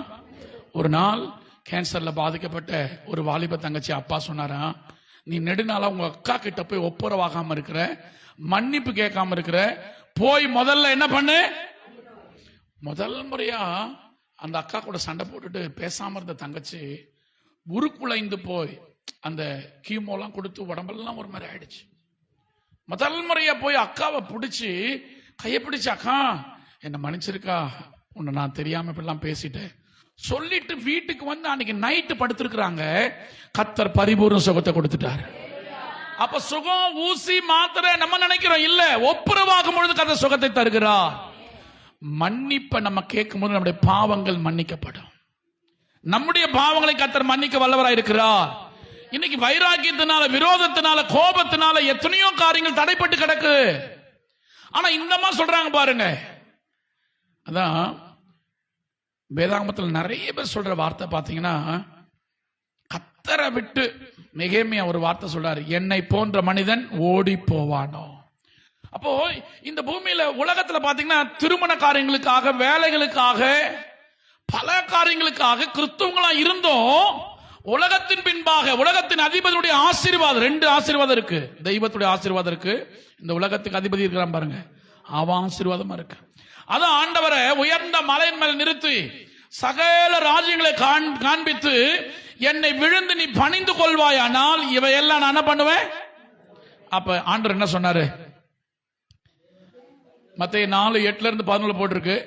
ஒரு நாள் கேன்சர்ல பாதிக்கப்பட்ட ஒரு வாலிப தங்கச்சி அப்பா சொன்னாரா, நீ நெடுநாளா உங்க அக்கா கிட்ட போய் ஒப்புரவாகாம இருக்கிற, மன்னிப்பு கேட்காம இருக்கிற, போய் முதல்ல என்ன பண்ணு. முதல் முறையா அந்த அக்கா கூட சண்டை போட்டுட்டு பேசாம இருந்த தங்கச்சி உருக்குலைந்து போய் அந்த கீமோலாம் கொடுத்து உடம்பெல்லாம் ஒரு மாதிரி ஆயிடுச்சு. முதல் முறையா போய் அக்காவை பிடிச்சி கையை பிடிச்சு, அக்கா என்ன மன்னிச்சிருக்கா, உன்னை நான் தெரியாம இப்பெல்லாம் பேசிட்டேன் சொல்லிட்டு வீட்டுக்கு வந்து அன்னைக்கு நைட்டு படுத்திருக்கிறாங்க. கர்த்தர் பரிபூர்ண சுகத்தை கொடுத்துட்டார். அப்ப சுகம் ஊசி மாத்திரை நம்ம நினைக்கிறோம் இல்ல, ஒப்புரவாகும் பொழுது கர்த்தர் சுகத்தை தருகிறார். மன்னிப்பை நம்ம கேட்கும் போது நம்முடைய பாவங்கள் மன்னிக்கப்படும். நம்முடைய பாவங்களை கர்த்தர் மன்னிக்க வல்லவராய் இருக்கிறார். இன்னைக்கு வைராக்கியத்தினால, விரோதத்தினால, கோபத்தினால எத்தனையோ காரியங்கள் தடைப்பட்டு கிடக்கு. ஆனா இந்தமா சொல்றாங்க பாருங்க, அதான் வேதாகமத்தில் நிறைய பேர் சொல்ற வார்த்தை பாத்தீங்கன்னா, கர்த்தரை விட்டு நெகேமியா ஒரு வார்த்தை சொல்றாரு, என்னை போன்ற மனிதன் ஓடி போவானோ. அப்போ இந்த பூமியில உலகத்துல பாத்தீங்கன்னா திருமண காரியங்களுக்காக, வேலைகளுக்காக, பல காரியங்களுக்காக கிறிஸ்தவங்களா இருந்தோம். உலகத்தின் பின்பாக உலகத்தின் அதிபதியுடைய ஆசீர்வாதம், 2 ஆசீர்வாதம் இருக்கு. தெய்வத்துடைய ஆசீர்வாதம் இருக்கு, இந்த உலகத்துக்கு அதிபதி இருக்கிறான் பாருங்க, அவன் ஆசீர்வாதமா இருக்கு. அதான் ஆண்டவரை உயர்ந்த மலையின் மேல் நிறுத்தி சகல ராஜ்யங்களை காண்பித்து, என்னை விழுந்து நீ பணிந்து கொள்வாயானால் இவையெல்லாம் நான் என்ன பண்ணுவேன். அப்ப ஆண்டவர் என்ன சொன்னாரு? மத்தேயு 4:8-11 போட்டிருக்கு,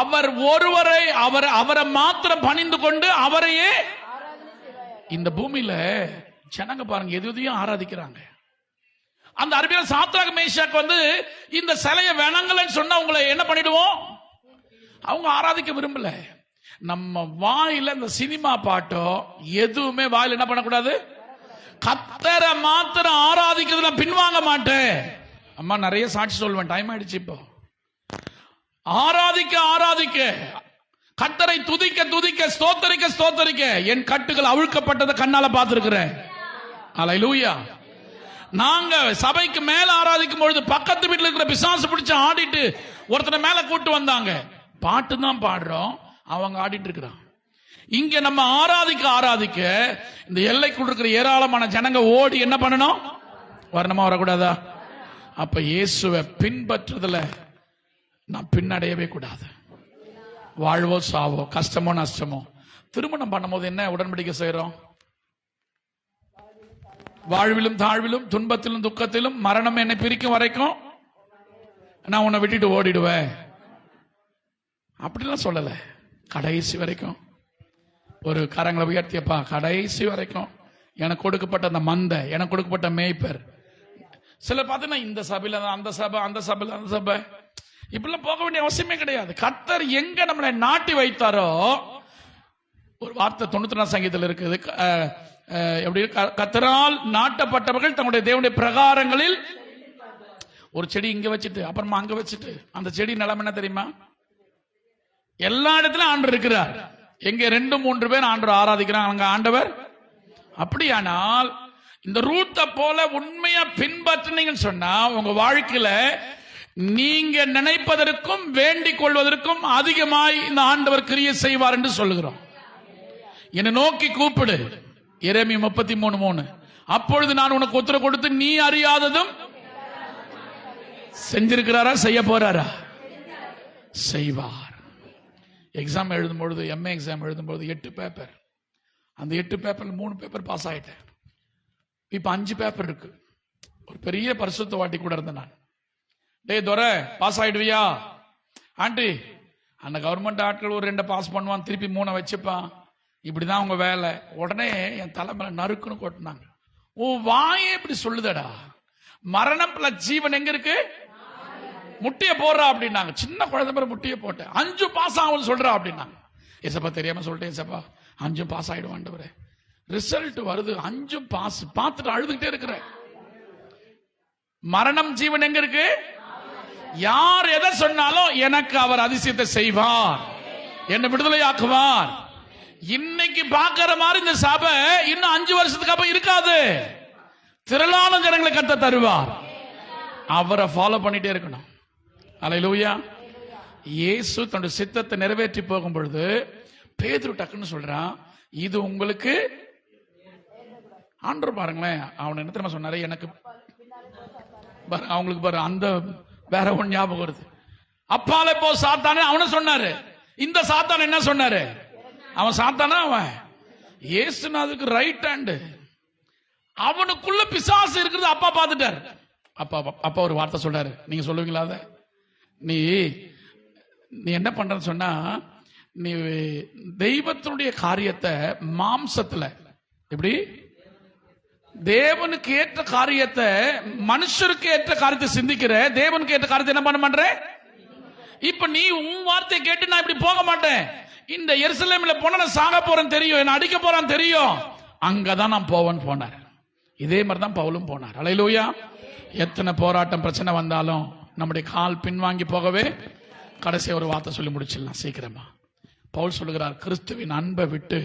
அவர் ஒருவரை அவரை மாத்திரம் பணிந்து கொண்டு அவரையே. இந்த பூமியில ஜனங்க பாருங்க எதையும் ஆராதிக்கிறாங்க. அந்த அரபியல் சாத்ராக் மேஷாக் வந்து இந்த சிலையை வேணாங்கன்னு சொன்னா அவங்களை என்ன பண்ணிடுவோம், அவங்க ஆராதிக்க விரும்பல. நம்ம வாயில இந்த சினிமா பாட்டோ எதுவுமே வாயில என்ன பண்ணக்கூடாது, கர்த்தரை மாத்திரம் ஆராதிக்கிறதுல பின்வாங்க மாட்டேன். அம்மா நிறைய சாட்சி சொல்வேன், டைம் ஆயிடுச்சு. இப்போ ஆராதிக்க ஆராதிக்க, கர்த்தரை துதிக்க துதிக்க, ஸ்தோத்தரிக்க ஸ்தோத்தரிக்க, என் கட்டுகள் அவிழ்க்கப்பட்டதை கண்ணால பார்த்திருக்கிறேன். அல்லேலூயா. நாங்க சபைக்கு மேல ஆராதிக்கும் பொழுது பக்கத்து வீட்டுல இருக்கிற பிசாசு பிடிச்சு ஆடிட்டு ஒருத்தனை மேல கூட்டு வந்தாங்க. பாட்டு தான் பாடுறோம், அவங்க ஆடிட்டு இருக்கிறான். இங்க நம்ம ஆராதிக்க ஆராதிக்க இந்த எல்லைக்குள் இருக்கிற ஏராளமான ஜனங்க ஓடி என்ன பண்ணணும், வரணுமா வரக்கூடாதா? அப்ப இயேசுவை பின்பற்றுதல நான் பின்னடையவே கூடாது. வாழ்வோ சாவோ, கஷ்டமோ நஷ்டமோ. திருமணம் பண்ணும்போது என்ன உடன்படிக்கை செய்யறோம்? வாழ்விலும் தாழ்விலும், துன்பத்திலும் துக்கத்திலும், மரணம் என்னை பிரிக்கும் வரைக்கும் நான் உன்னை விட்டுட்டு ஓடிடுவேன் அப்படிலாம் சொல்லல. கடைசி வரைக்கும் ஒரு கரங்களை உயர்த்தியப்பா, கடைசி வரைக்கும் எனக்கு கொடுக்கப்பட்ட அந்த மந்தை, எனக்கு கொடுக்கப்பட்ட மேய்ப்பர். சில பார்த்தீங்கன்னா இந்த சபையில அந்த சபை, அந்த சபையில அந்த சபை, இப்படிலாம் போக வேண்டிய அவசியமே கிடையாது. கர்த்தர் எங்க நம்மளை நாட்டி வைத்தாரோ, ஒரு வார்த்தை 94 சங்கீதத்தில் இருக்குது, எப்படி, கர்த்தரால் நாட்டப்பட்டவர்கள் தங்களுடைய தேவனுடைய பிரகாரங்களில். ஒரு செடி இங்க வச்சுட்டு அப்புறமா அங்க வச்சுட்டு, அந்த செடி நிலைமை என்ன தெரியுமா? எல்லா இடத்துலயும் ஆண்டவர் இருக்கிறார். எங்க 2-3 பேர் ஆண்டவர் ஆராதிக்கிறாங்க, அங்க ஆண்டவர். அப்படியானால் இந்த ரூத்தை போல உண்மையா பின்பற்றினீங்கன்னு சொன்னா உங்க வாழ்க்கையில நீங்க நினைப்பதற்கும் வேண்டிக் கொள்வதற்கும் அதிகமாய் இந்த ஆண்டவர் கிரியை செய்வார் என்று சொல்லுகிறோம். என்னை நோக்கி கூப்பிடு, எரேமியா 33:3. அப்பொழுது நான் உனக்கு உத்தரவு கொடுத்து நீ அறியாததும் செஞ்சிருக்கிறாரா, செய்ய போறாரா? செய்வார். எக்ஸாம் எழுதும்பொழுது, எம்ஏ எக்ஸாம் எழுதும்போது 8 பேப்பர், அந்த 8 பேப்பர்ல 3 பேப்பர் பாஸ் ஆயிட்டேன். இப்ப 5 பேப்பர் இருக்கு. ஒரு பெரிய பரிசுத்த வாட்டி கூட இருந்தேன் நான். டேய் துரை, பாஸ் ஆயிடுவியா? ஆண்டி, அந்த கவர்மெண்ட் ஆட்கள் ஒரு 2 பாஸ் பண்ணுவான், திருப்பி 3 வச்சுப்பான், இப்படிதான் உங்க வேலை. உடனே என் தலைமையில நறுக்குன்னு கொட்டினாங்க. உன் வாயே இப்படி சொல்லுதடா, மரணம் பிளஸ் ஜீவன் எங்க இருக்கு? முட்டிய போடுறா அப்படின்னாங்க. சின்ன குழந்தை பேர் முட்டிய போட்டேன். 5 பாஸ் ஆகும் சொல்றா அப்படின்னாங்க. ஏசப்பா தெரியாம சொல்லிட்டேன், ஏசப்பா 5 பாஸ் ஆயிடுவாண்டவரே. ரிசல்ட் வருது, 5 பாஸ். பார்த்துட்டு அழுதுகிட்டே இருக்கிறேன். மரணம் ஜீவன் எங்க இருக்கு? யார் எதை சொன்னாலும் எனக்கு அவர் அதிசயத்தை செய்வார், என்னை விடுதலையாக்குவார். இன்னைக்கு பார்க்கிற மாதிரி இந்த சபை இன்னும் 5 வருஷத்துக்கு அப்புறம் இருக்காது. திரளான ஜனங்களை கர்த்தர் தருவார். அவரை ஃபாலோ பண்ணிட்டே இருக்கணும். அல்லேலூயா. இயேசு தன்னுடைய சித்தத்தை நிறைவேற்றி போகும் பொழுது பேதுரு டக்குன்னு சொல்றான், இது உங்களுக்கு. ஆண்டவர் பாருங்களேன், அவன் என்ன தெரியுமா சொன்னாரு? எனக்கு அவங்களுக்கு பாரு அந்த வேற ஒன்று ஞாபகம் வருது. அப்பாலே போ சாத்தானே அவனை சொன்னாரு. இந்த சாத்தான் என்ன சொன்னாரு? அவன் சாத்தானா? அவன் இயேசுநாதருக்கு ரைட் ஹேண்ட். அவனுக்குள்ள பிசாசு இருக்கிறது அப்பா பார்த்துட்டாரு. அப்பா ஒரு வார்த்தை சொல்றாரு, நீங்க சொல்லுவீங்களா? அத நீ என்ன பண்றன்னு சொன்னா, நீ தெய்வத்தினுடைய காரியத்தை மாம்சத்துல எப்படி, தேவனுக்கு ஏற்ற காரியத்தை, மனுஷருக்கு ஏற்ற காரியத்தை சிந்திக்கிற, தேவனுக்கு ஏற்ற காரியத்தை என்ன பண்ண மாட்டே. இப்ப நீ உன் வார்த்தையை கேட்டு நான் இப்படி போக மாட்டேன், இந்த எருசலேம்ல போனா நான் சாக போறேன் தெரியும், என்ன அடிக்க போறான் தெரியும், அங்கதான் நான் போவேன்னு போனார். இதே மாதிரி தான் பவுலும் போனார். அல்லேலூயா. எத்தனை போராட்டம் பிரச்சனை வந்தாலும் நம்முடைய கால் பின்வாங்கி போகவே. கடைசி ஒரு வார்த்தை சொல்லி முடிச்சிடலாம் சீக்கிரமா. பவுல் சொல்லுகிறார், கிறிஸ்துவின் அன்பை விட்டு.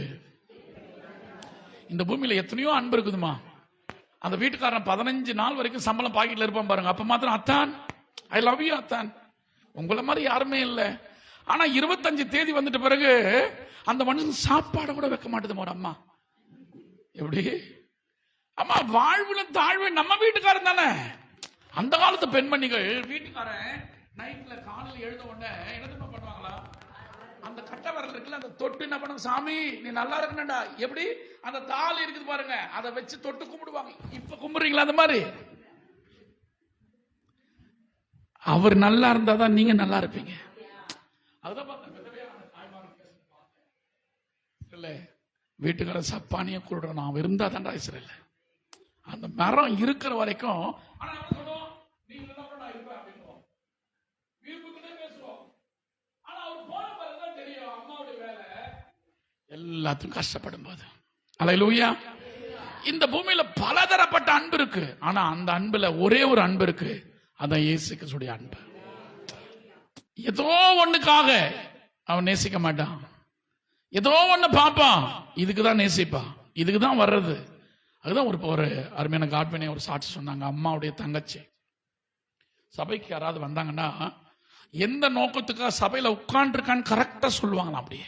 இந்த பூமியில எத்தனையோ அன்பு இருக்குதுமா. அந்த வீட்டுக்காரன் 15 நாள் வரைக்கும் சம்பளம் பாக்கெட்ல இருப்பான் பாருங்க. அப்ப மாத்திரம் அத்தான் ஐ லவ் யூ அத்தான், உங்களை மாதிரி யாருமே இல்லை. ஆனா 25 தேதி வந்துட்ட பிறகு அந்த மனுஷன் சாப்பாடு கூட வைக்க மாட்டேது ஒரு அம்மா. எப்படி அம்மா? வாழ்வுல தாழ்வு நம்ம வீட்டுக்காரன் தானே. அந்த காலத்து பெண்மணிகள் வீட்டுக்காரன் நைட்ல காலையில் எழுத உடனே என்ன பண்ணுவாங்களா, அந்த கட்டை வரல இருக்குல்ல, அந்த தொட்டு என்ன பண்ணுங்க, சாமி நீ நல்லா இருக்கணும்டா, எப்படி அந்த தாலி இருக்குது பாருங்க, அதை வச்சு தொட்டு கும்பிடுவாங்க. இப்ப கும்பிடுறீங்களா அந்த மாதிரி? அவர் நல்லா இருந்தாதான் நீங்க நல்லா இருப்பீங்க. வீட்டுக்கார சப்பானிய கூடுறோம், நான் இருந்தா தான்டா இஸ்ரேல். அந்த மரம் இருக்கிற வரைக்கும் எல்லாத்துக்கும் கஷ்டப்படும் போது. அல்லேலூயா. இந்த பூமியில பலதரப்பட்ட அன்பு இருக்கு. ஆனா அந்த அன்புல ஒரே ஒரு அன்பு இருக்கு, அதான் இயேசு கிறிஸ்துவின் அன்பு. ஏதோ ஒண்ணுக்காக அவன் நேசிக்க மாட்டான். ஏதோ ஒண்ணு பாப்பான், இதுக்குதான் நேசிப்பான், இதுக்குதான் வர்றது. அதுதான் ஒரு அருமையான காட்பினை ஒரு சாட்சி சொன்னாங்க. அம்மாவுடைய தங்கச்சி சபைக்கு யாராவது வந்தாங்கன்னா எந்த நோக்கத்துக்காக சபையில உட்கார்ந்துருக்கான்னு கரெக்டா சொல்லுவாங்களாம். அப்படியே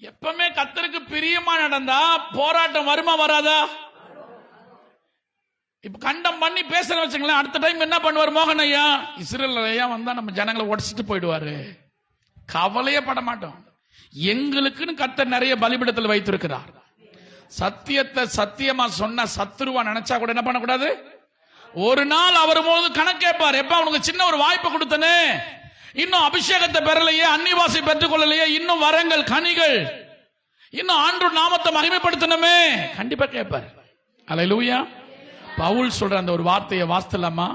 எப்பவுமே கர்த்தருக்கு பிரியமா நடந்தா போராட்டம் வருமா வராதா? இப்ப கண்டம் பண்ணி பேசுற வச்சுங்களேன், அடுத்த டைம் என்ன பண்ணுவார் மோகன் ஐயா, இஸ்ரேல் ஐயா வந்தா நம்ம ஜனங்களை உடச்சிட்டு போயிடுவாரு. கவலையே பட மாட்டோம். எங்களுக்குன்னு கர்த்தர் நிறைய பலிபீடத்தில் வைத்திருக்கிறார். சத்தியத்தை சத்தியமா சொன்ன சத்துருவா நினைச்சா கூட என்ன பண்ணக்கூடாது. ஒரு நாள் அவர் போது கணக்கேப்பார். எப்ப அவனுக்கு சின்ன ஒரு வாய்ப்பு கொடுத்தனே, இன்னும் அபிஷேகத்தை பெறலையே, அன்னிவாசி பெற்றுக் கொள்ளலையே, இன்னும் வரங்கள் கனிகள், இன்னும் ஆண்டு நாமத்தை மகிமைப்படுத்தணுமே, கண்டிப்பா கேட்பார். அல்லேலூயா. பவுல் சொல்ற அந்த ஒரு வார்த்தையை வாசித்தலாமா?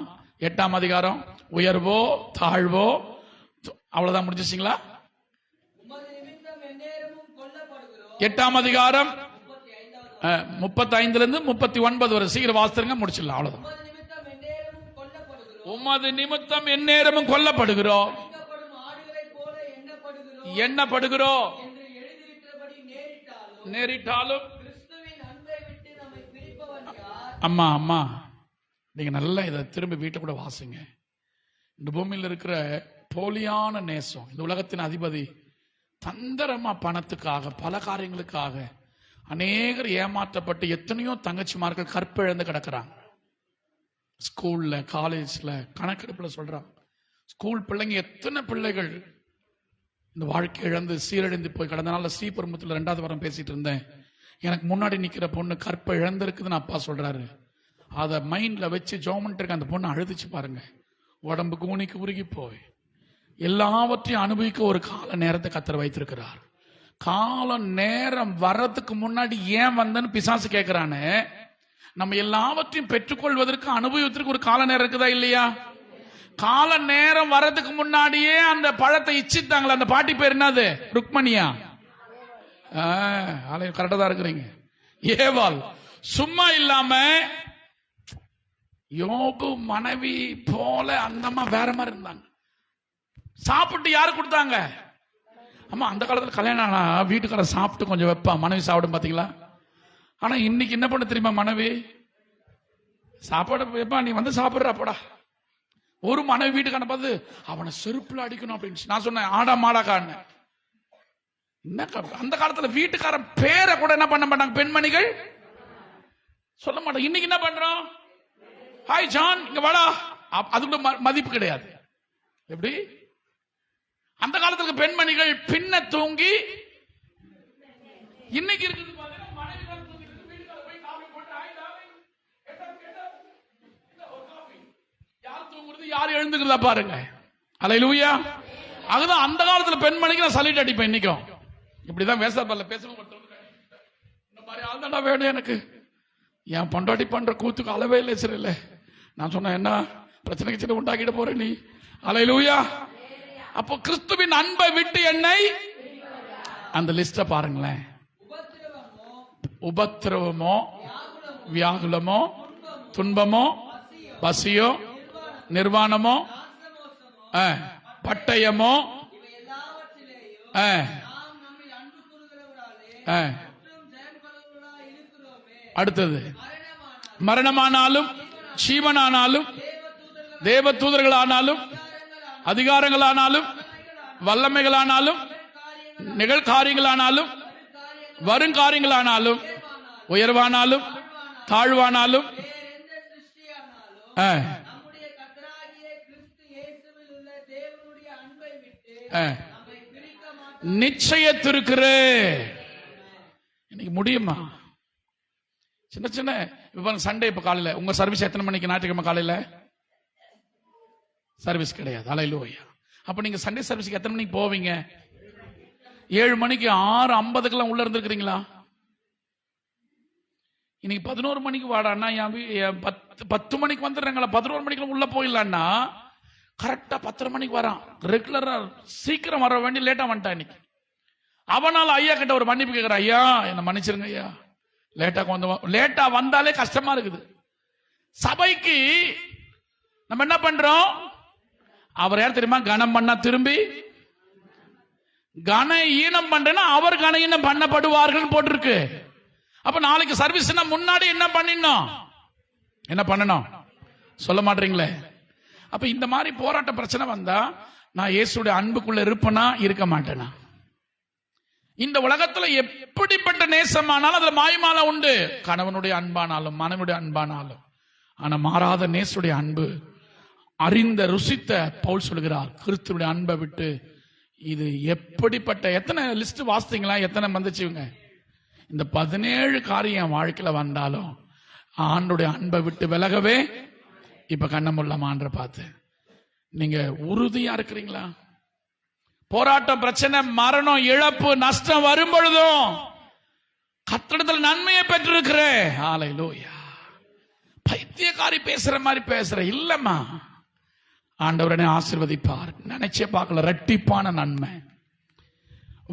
8ஆம் அதிகாரம், உயர்வோ தாழ்வோ, அவ்வளவுதான் முடிஞ்சிச்சிங்களா? 8ஆம் அதிகாரம் 35 இருந்து 39 வரை சீக்கிரம் வாசித்துருங்க, முடிச்சிடலாம். அவ்வளவுதான். உமது நிமித்தம் எந்நேரமும் கொல்லப்படுகிறோம், எண்ணப்படுகிறோம். நேரிட்டாலும் அம்மா அம்மா நீங்க நல்லா இதை திரும்பி வீட்டில் கூட வாசிங்க. இந்த பூமியில் இருக்கிற போலியான நேசம், இந்த உலகத்தின் அதிபதி தந்திரமா பணத்துக்காக பல காரியங்களுக்காக அநேகர் ஏமாற்றப்பட்டு எத்தனையோ தங்கச்சிமார்கள் கற்பிழந்து கிடக்கிறாங்க. ஸ்கூல்ல காலேஜ்ல கணக்கெடுப்புல சொல்றாங்க, ஸ்கூல் பிள்ளைங்க எத்தனை பிள்ளைகள் இந்த வாழ்க்கை இழந்து சீரழிந்து போய் கடந்த நாள் ஸ்ரீபெரும்புத்தூர்ல 2வது வாரம் பேசிட்டு இருந்தேன். எனக்கு முன்னாடி நிக்கிற பொண்ணு கற்பை இழந்திருக்குதுன்னு அப்பா சொல்றாரு. அதை மைண்ட்ல வச்சு ஜோமெண்ட் இருக்க அந்த பொண்ணு அழுதுச்சு பாருங்க. உடம்பு கூனிக்கு உருகி போய் எல்லாவற்றையும் அனுபவிக்க ஒரு கால நேரத்தை கர்த்தர் வைத்திருக்கிறார். கால நேரம் வர்றதுக்கு முன்னாடி ஏன் வந்தன்னு பிசாசு கேட்கிறானே. நம்ம எல்லாவற்றையும் பெற்றுக்கொள்வதற்கு அனுபவத்திற்கு ஒரு கால நேரம் இருக்குதா இல்லையா? கால நேரம் வர்றதுக்கு முன்னாடியே அந்த பழத்தை இச்சித்தாங்களா. அந்த பாட்டி பேர் என்னது? ருக்மணியா? கரெக்டா தான் இருக்கிறீங்க. ஏவாள் சும்மா இல்லாம யோபு மனைவி போல அந்த அம்மா வேற மாதிரி இருந்தாங்க. சாப்பிட்டு யாரு கொடுத்தாங்க? அம்மா அந்த காலத்துல கல்யாணம் ஆனா வீட்டுக்கார சாப்பிட்டு கொஞ்சம் வைப்பா, மனைவி சாப்பிடும் பாத்தீங்களா? ஆனா இன்னைக்கு என்ன பண்ண தெரியுமா? மனைவி சாப்பாடு வைப்பா, நீ வந்து சாப்பிடுறாப்படா. ஒரு மனைவி வீட்டுக்கான பார்த்து அவனை செருப்புல அடிக்கணும் அப்படின்னு நான் சொன்னேன். ஆடா மாடாக்கான்னு என்ன அந்த காலத்துல வீட்டுக்காரன் பேரை கூட என்ன பண்ண மாட்டாங்க பெண்மணிகள், சொல்ல மாட்டாங்க. இன்னைக்கு என்ன பண்றோம்? ஹாய் ஜான் இங்க வாடா, அதுக்கு மதிப்பு கிடையாது. எப்படி அந்த காலத்துல பெண்மணிகள் பின்ன தூங்கி, இன்னைக்கு இருக்குது யார் எழுந்துக்கிறதா பாருங்க. அல்லேலூயா. அதுதான் அந்த காலத்துல பெண்மணிக்கு நான் சல்யூட் அடிப்பேன். இன்னைக்கும் இப்படிதான் வேசாப்பல்ல பேசணும். இந்த மாதிரி ஆள் தான்டா வேணும் எனக்கு. என் பொண்டாட்டி பண்ற கூத்துக்கு அளவே இல்லை. சரி இல்லை, நான் சொன்னேன் என்ன பிரச்சனைக்கு சின்ன உண்டாக்கிட்டு போற நீ. அல்லேலூயா. அப்போ கிறிஸ்துவின் அன்பை விட்டு என்னை, அந்த லிஸ்ட பாருங்களேன். உபத்திரவமோ வியாகுலமோ துன்பமோ பசியோ நிர்வாணமோ பட்டயமோ அடுத்தது மரணமானாலும் ஜீவனானாலும் தேவ தூதர்களானாலும் அதிகாரங்களானாலும் வல்லமைகளானாலும் நிகழ்காரியங்களானாலும் வருங்காரியங்களானாலும் உயர்வானாலும் தாழ்வானாலும் நிச்சயத்திருக்கிற இன்னைக்கு முடியுமா? சின்ன சின்ன இப்ப சண்டே, இப்ப காலையில உங்க சர்வீஸ் எத்தனை மணிக்கு? ஞாயிற்றுக்கிழமை காலையில சர்வீஸ் கிடையாது. அல்லேலூயா. அப்ப நீங்க சண்டே சர்வீஸ்க்கு எத்தனை மணிக்கு போவீங்க? 7 மணிக்கு 6:50 உள்ள இருந்திருக்கிறீங்களா? இன்னைக்கு 11 மணிக்கு வாடான்னா 10 மணிக்கு வந்துடுறாங்களா? 11 மணிக்கு உள்ள போயிடலான்னா கரெக்டா 10:30 மணிக்கு வரான். ரெகுலரா சீக்கிரம் வர வேண்டிய லேட்டா வந்துட்டான். இன்னைக்கு அவனால ஐயா கிட்ட ஒரு மன்னிப்பு கேட்கிற, ஐயா என்ன மன்னிச்சிருங்க ஐயா, லேட்டா வந்தாலே கஷ்டமா இருக்குது. சபைக்கு நம்ம என்ன பண்றோம்? அவர் யார் தெரியுமா? கனம் பண்ணா திரும்பி கன ஈனம் பண்றேன்னா அவர் கன ஈனம் பண்ணப்படுவார்கள் போட்டிருக்கு. அப்ப நாளைக்கு சர்வீஸ்னா முன்னாடி என்ன பண்ணணும் சொல்ல மாட்டீங்களே. அப்ப இந்த மாதிரி போராட்ட பிரச்சனை வந்தா நான் இயேசுடைய அன்புக்குள்ள இருப்பேனா இருக்க மாட்டேனா? இந்த உலகத்துல எப்படிப்பட்ட நேசமானாலும் அதுல மாயமால உண்டு. கணவனுடைய அன்பானாலும் மனைவியுடைய அன்பானாலும். ஆனா மாறாத நேசுடைய அன்பு அறிந்த ருசித்த பவுல் சொல்கிறார், கிறிஸ்துவுடைய அன்பை விட்டு இது எப்படிப்பட்ட, எத்தனை லிஸ்ட் வாசித்தீங்களா? எத்தனை வந்துச்சுங்க? இந்த 17 காரியம் வாழ்க்கையில வந்தாலும் ஆண்டுடைய அன்பை விட்டு விலகவே இப்ப கண்ணமுள்ள மான்ற பார்த்து நீங்க உறுதியா இருக்கிறீங்களா? போராட்டம், பிரச்சனை, மரணம், இழப்பு, நஷ்டம் வரும் பொழுதும் கர்த்தரிடத்தில் நன்மையை பெற்றிருக்கிறேன். ஹல்லேலூயா. பைத்தியக்காரி பேசுற மாதிரி பேசுற இல்லம்மா. ஆண்டவரனை ஆசீர்வதிப்பார். நினைச்சே பார்க்கல இரட்டிப்பான நன்மை.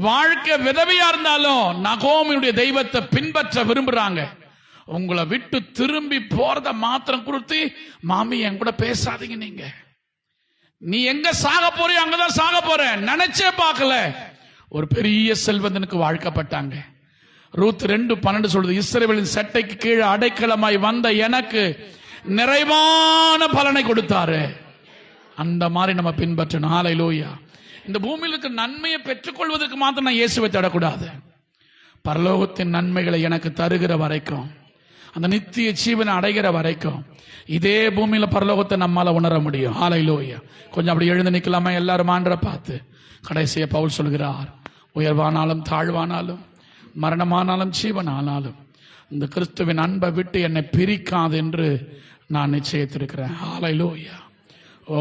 வாழ்க்கை விதவையா இருந்தாலும் நகோமியுடைய தெய்வத்தை பின்பற்ற விரும்புறாங்க. உங்களை விட்டு திரும்பி போறத மாத்திரம் கொடுத்து, மாமி என் கூட பேசாதீங்க, நீ எங்க சாக போறியோ அங்கதான் சாக போற. நினைச்சே பார்க்கல ஒரு பெரிய செல்வந்தனுக்கு வாழ்க்கப்பட்டாங்க. ரூத் 2:12 சொல்லுது, இஸ்ரவேலின் சட்டைக்கு கீழே அடைக்கலமாய் வந்த எனக்கு நிறைவான பலனை கொடுத்தாரு. அந்த மாதிரி நம்ம பின்பற்றணும். ஹல்லேலூயா. இந்த பூமியில் இருக்க நன்மையை பெற்றுக்கொள்வதற்கு மாத்திரம் நான் இயேசுவை தேடக்கூடாது. பரலோகத்தின் நன்மைகளை எனக்கு தருகிற வரைக்கும், அந்த நித்திய ஜீவனை அடைகிற வரைக்கும் இதே பூமியில பரலோகத்தை நம்மால உணர முடியும். ஹல்லேலூயா. கொஞ்சம் அப்படி எழுந்து நிக்கலாமா? எல்லாரும் ஆண்டவரை பார்த்து. கடைசியா பவுல் சொல்கிறார், உயர்வானாலும் தாழ்வானாலும் மரணமானாலும் ஜீவனானாலும் இந்த கிறிஸ்துவின் அன்பை விட்டு என்னை பிரிக்காது என்று நான் நிச்சயித்திருக்கிறேன். ஹல்லேலூயா. ஓ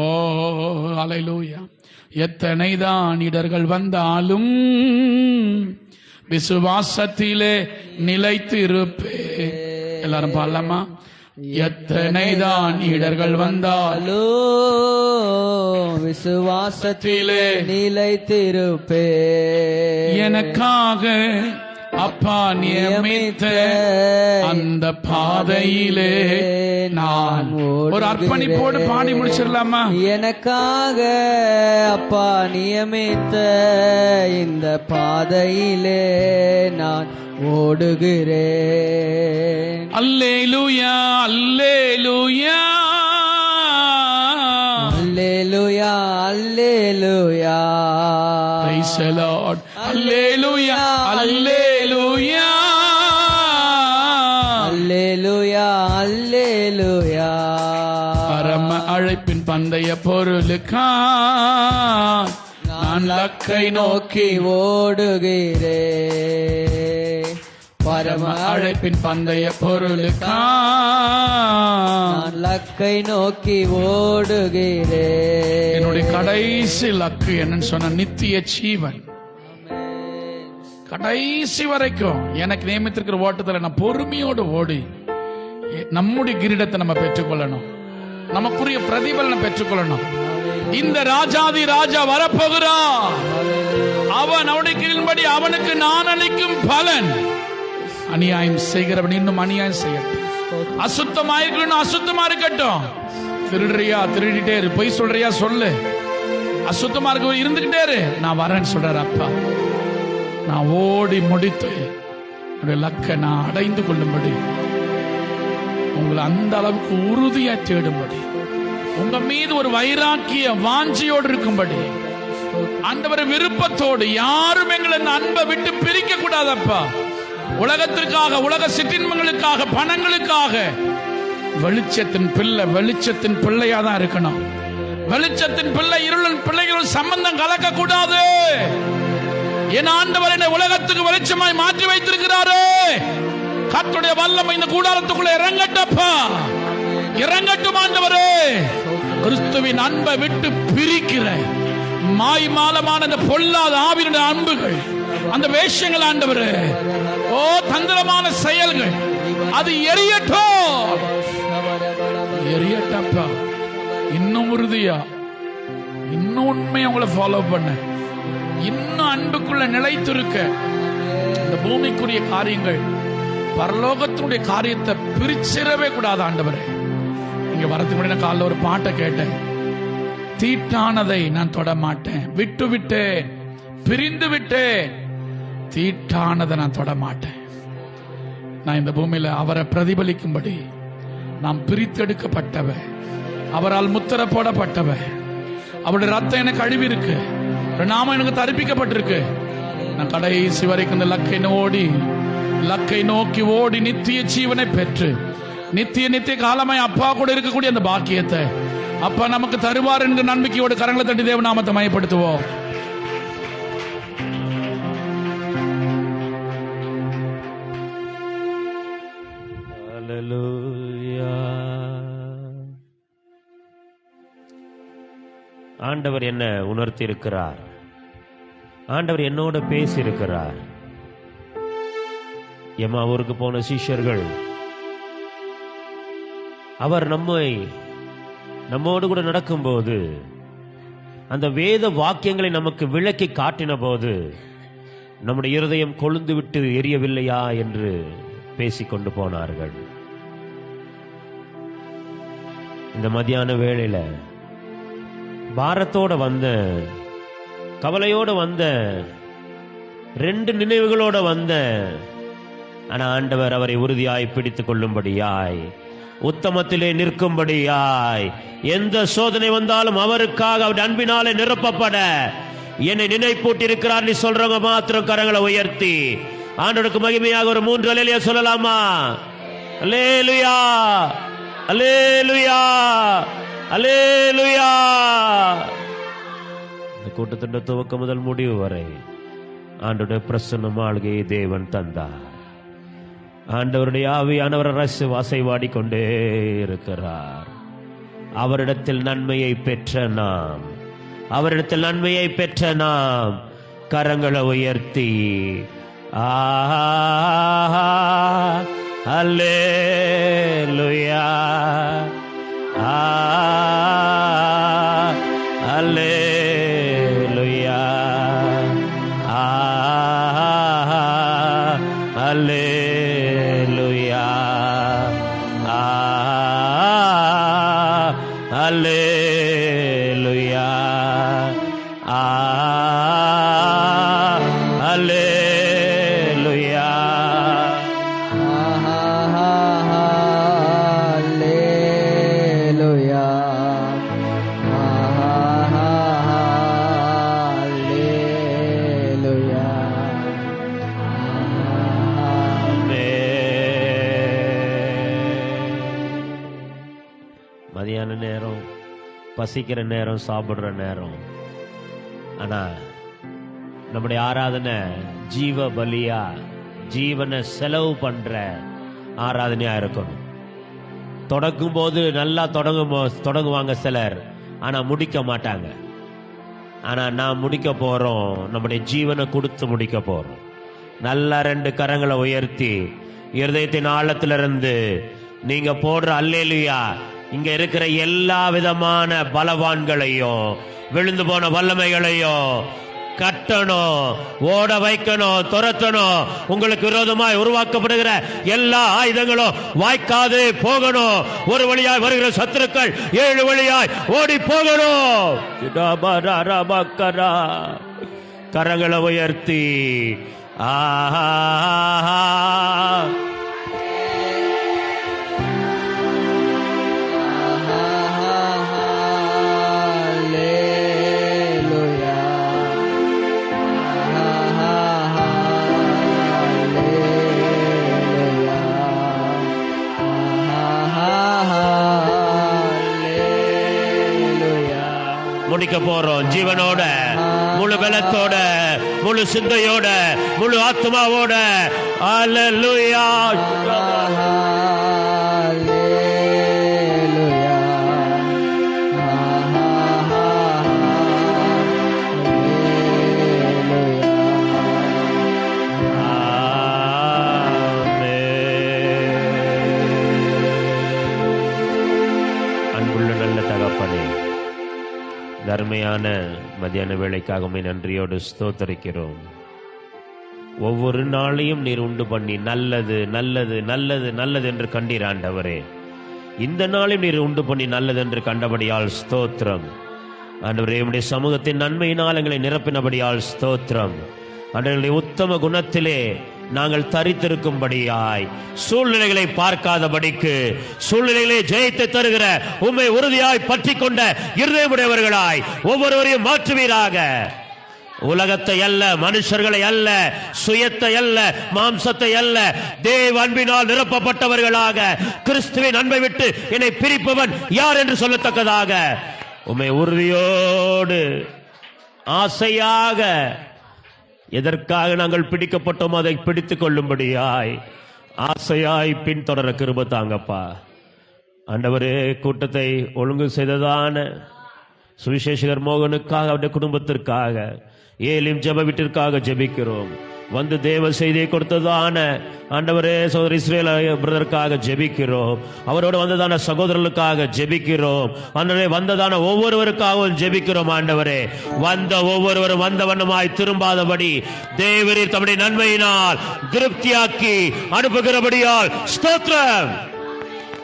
ஹல்லேலூயா. எத்தனைதான் இடர்கள் வந்தாலும் விசுவாசத்திலே நிலைத்திருப்பே. எல்லாரும் பாடலாமா? எத்தனைதான் இடர்கள் வந்தாலும் விசுவாசத்திலே நிலைத்திருப்பே. எனக்காக அப்பா நியமித்த அந்த பாதையிலே நான் ஒரு அர்ப்பணிப்போடு பாடி முடிச்சிடலாமா? எனக்காக அப்பா நியமித்த இந்த பாதையிலே நான் ஓடுகிறேன். அல்லேலூயா அல்லேலூயா அல்லேலூயா அல்லேலூயா. Praise the Lord. அல்லேலூயா அல்லேலூயா அல்லேலூயா அல்லேலூயா. பரம அழைப்பின் பந்தய பொருளுக்கா நான் லக்கை நோக்கி ஓடுகிறேன். பரம அழைப்பின் பந்தய பொருளுக்கா நான் லக்கை நோக்கி ஓடுகிறேன். என்னுடைய கடைசி லக்கு என்னன்னு சொன்ன நித்திய ஜீவன். கடைசி வரைக்கும் எனக்கு நியமித்திருக்கிற ஓட்டத்தில் நான் பொறுமையோடு ஓடி நம்முடைய கிரீடத்தை நம்ம பெற்றுக்கொள்ளணும். நமக்குரிய பிரதிபலனை பெற்றுக்கொள்ளணும். இந்த ராஜாதி ராஜா வரப்போகிறார். அவன் அவனுடைய கிரீடம்படி அவனுக்கு நான் அளிக்கும் பலன். அநியாயம் செய்கிறவன் இன்னும் அநியாயம் செய்யட்டும். அசுத்தமா இருக்கணும், அசுத்தமா இருக்கட்டும். திருடுறியா திருடிட்டே இரு, பொய் சொல்றியா சொல்லு, அசுத்தமா இருக்க இருந்துகிட்டே இரு, நான் வரேன்னு சொல்றாரு அப்பா. நான் ஓடி முடித்து என்னுடைய லக்க நான் அடைந்து கொள்ளும்படி, உங்களை அந்த அளவுக்கு உறுதியா தேடும்படி, உங்க மீது ஒரு வைராக்கிய வாஞ்சியோடு இருக்கும்படி, ஆண்டவரை விருப்பத்தோடு யாரும் எங்களை அன்பை விட்டு பிரிக்க கூடாதப்பா. உலகத்திற்காக, உலக சிற்றின்பங்களுக்காக, பணங்களுக்காக வெளிச்சத்தின் பிள்ளை வெளிச்சத்தின் பிள்ளையா தான் இருக்கணும். வெளிச்சத்தின் பிள்ளை இருளின் பிள்ளைகளும் சம்பந்தம் கலக்க கூடாது. என் ஆண்டவர் என்னை உலகத்துக்கு வெளிச்சமாய் மாற்றி வைத்திருக்கிறாரே. கர்த்தருடைய வல்லமை இந்த கூடாரத்துக்குள்ள இறங்கட்டப்பா, இறங்கட்டும் ஆண்டவரே. கிறிஸ்துவின் அன்பை விட்டு பிரிக்கிற மாய்மாலமான இந்த பொல்லாத ஆவியினுடைய அன்புகள், அந்த வேஷங்கள் ஆண்டவரே, ஓ தந்திரமான செயல்கள், அது எரியட்டும், எரியட்டப்பா. இன்னும் உறுதியா, இன்னும் உண்மையை உங்களை ஃபாலோ பண்ண, இன்னும் அன்புக்குள்ள நிலைத்திருக்க. இந்த பூமிக்குரிய காரியங்கள் பரலோகத்தினுடைய காரியத்தை பிரிச்சிடவே கூடாது ஆண்டவரே. இங்க வரதுக்கு முன்னாடி நான் காலைல ஒரு பாட்டை கேட்டேன். தீட்டானதை நான் தொட மாட்டேன், விட்டு விட்டேன், பிரிந்து விட்டேன், தீட்டானதை நான் தொட மாட்டேன். நான் இந்த பூமியில அவரை பிரதிபலிக்கும்படி நாம் பிரித்தெடுக்கப்பட்டவ, அவரால் முத்திர போடப்பட்டவ, அவருடைய ரத்தம் எனக்கு அழிவு இருக்கு, நாமம் எனக்கு தரிப்பிக்கப்பட்டிருக்கு. நான் கடைசி வரைக்கும் இந்த லக்கை நோக்கி ஓடி நித்திய ஜீவனை பெற்று நித்திய காலமாய் அப்பா கூட இருக்கக்கூடிய அந்த பாக்கியத்தை அப்பா நமக்கு தருவார் என்கிற நம்பிக்கையோடு கரங்களை தட்டி தேவ நாமத்தை மயப்படுத்துவோம். ஆண்டவர் என்ன உணர்த்தி இருக்கிறார், ஆண்டவர் என்னோட பேசி இருக்கிறார். எம்மாவூருக்கு போன சீஷர்கள், அவர் நம்மோடு கூட நடக்கும்போது அந்த வேத வாக்கியங்களை நமக்கு விளக்கி காட்டின போது நம்முடைய இருதயம் கொழுந்து விட்டு எரியவில்லையா என்று பேசிக்கொண்டு போனார்கள். இந்த மத்தியான வேளையில பாரத்தோட வந்த, கவலையோட வந்த, 2 நினைவுகளோட வந்த, ஆனா ஆண்டவர் அவரை உறுதியாய் பிடித்துக் கொள்ளும்படியாய், உத்தமத்திலே நிற்கும்படியாய், எந்த சோதனை வந்தாலும் அவருக்காக அவர் அன்பினாலே நிரப்பப்பட என்னை நினைப்பூட்டிருக்கிறார். நீ சொல்றவங்க மாத்திரம் கரங்களை உயர்த்தி ஆண்டவருக்கு மகிமையாக ஒரு 3 அல்லேலூயா சொல்லலாமா? அல்லேலூயா, அல்லேலூயா, அல்லேலூயா. இந்த கூட்டத்தின் துவக்கம் முதல் முடிவு வரை ஆண்டவருடைய பிரசன்னம் ஆளுகையை தேவன் தந்தார். ஆண்டவருடைய ஆவியானவர் அரசு வாசைவாடி கொண்டே இருக்கிறார். அவரிடத்தில் நன்மையை பெற்ற நாம், அவரிடத்தில் நன்மையை பெற்ற நாம் கரங்களை உயர்த்தி அல்லேலூயா, அல்லேலூயா, அல்லேலூயா, அல்லேலூயா, அல்லேலூயா. Hallelujah. மதியான நேரம், பசிக்கிற நேரம், சாப்பிடுற நேரம். ஆனா நம்முடைய ஆராதனை ஜீவ பலியா, ஜீவனை செலவு பண்ற ஆராதனையா இருக்கணும். தொடங்கும் போது நல்லா தொடங்குவாங்க சிலர், ஆனா முடிக்க மாட்டாங்க. ஆனா நான் முடிக்க போறோம், நம்முடைய ஜீவனை கொடுத்து முடிக்க போறோம். நல்லா 2 கரங்களை உயர்த்தி இருதயத்தின் ஆழத்திலிருந்து நீங்க போடுற அல்லேலூயா இங்க இருக்கிற எல்லா விதமான பலவான்களையும் விழுந்து போன வல்லமைகளையும் கட்டணும், ஓட வைக்கணும், துரத்தணும். உங்களுக்கு விரோதமாய் உருவாக்கப்படுகிற எல்லா ஆயுதங்களும் வாய்க்காது போகணும். ஒரு வழியாய் வருகிற சத்துருக்கள் 7 வழியாய் ஓடி போகணும். கரங்களை உயர்த்தி முடிக்க போறோம். ஜீவனோட, முழு பலத்தோட, முழு சிந்தையோட, முழு ஆத்மாவோட. அல்லேலூயா, அன்புள்ள நல்ல தகப்பனே, தர்மையான மத்தியான வேளைக்காக நன்றியோடு ஸ்தோத்தரிக்கிறோம். ஒவ்வொரு நாளையும் நீர் உண்டு பண்ணி நல்லது நல்லது நல்லது நல்லது என்று கண்டீர் ஆண்டவரே. இந்த நாளையும் நீர் உண்டு பண்ணி நல்லது என்று கண்டபடியால் ஸ்தோத்திரம் ஆண்டவரே. உம்முடைய சமூகத்தின் நன்மையினால் எங்களை நிரப்பினபடியால் ஸ்தோத்திரம் ஆண்டவருடைய உத்தம குணத்திலே நாங்கள் தரித்திருக்கும்படியாய், சூழ்நிலைகளை பார்க்காதபடிக்கு சூழ்நிலைகளை ஜெயித்து தருகிற உம்மை உறுதியாய் பற்றி கொண்ட இருதயமுடையவர்களாய் ஒவ்வொருவரையும் மாற்றுவீராக. உலகத்தை அல்ல, மனுஷர்களை அல்ல, சுயத்தை அல்ல, மாம்சத்தை அல்ல, தேவ அன்பினால் நிரப்பப்பட்டவர்களாக, கிறிஸ்துவின் அன்பை விட்டு என்னை பிரிப்பவன் யார் என்று சொல்லத்தக்கதாக உம்மை உறுதியோடு ஆசையாக எதற்காக நாங்கள் பிடிக்கப்பட்டோம் அதை பிடித்துக் கொள்ளும்படியாய் ஆசையாய் பின்தொடர கிருபை தாங்கப்பா ஆண்டவரே. கூட்டத்தை ஒழுங்கு செய்ததான சுவிசேஷகர் மோகனுக்காக, அவருடைய குடும்பத்திற்காக, ஏலிம் ஜெப வீட்டிற்காக ஜெபிக்கிறோம். வந்து தேவ செய்தியை கொடுத்ததான ஆண்டவரே சகோதரி இஸ்ரேல் பிரதருக்காக ஜெபிக்கிறோம். அவரோடு வந்ததான சகோதரர்களுக்காக ஜெபிக்கிறோம். ஆண்டவரே வந்ததான ஒவ்வொருவருக்காகவும் ஜெபிக்கிறோம். ஆண்டவரே வந்த ஒவ்வொருவரும் வந்த வண்ணமாய் திரும்பாதபடி தேவரீர் தம்முடைய நன்மையினால் திருப்தியாக்கி அனுப்புகிறபடியால் ஸ்தோத்திரம்.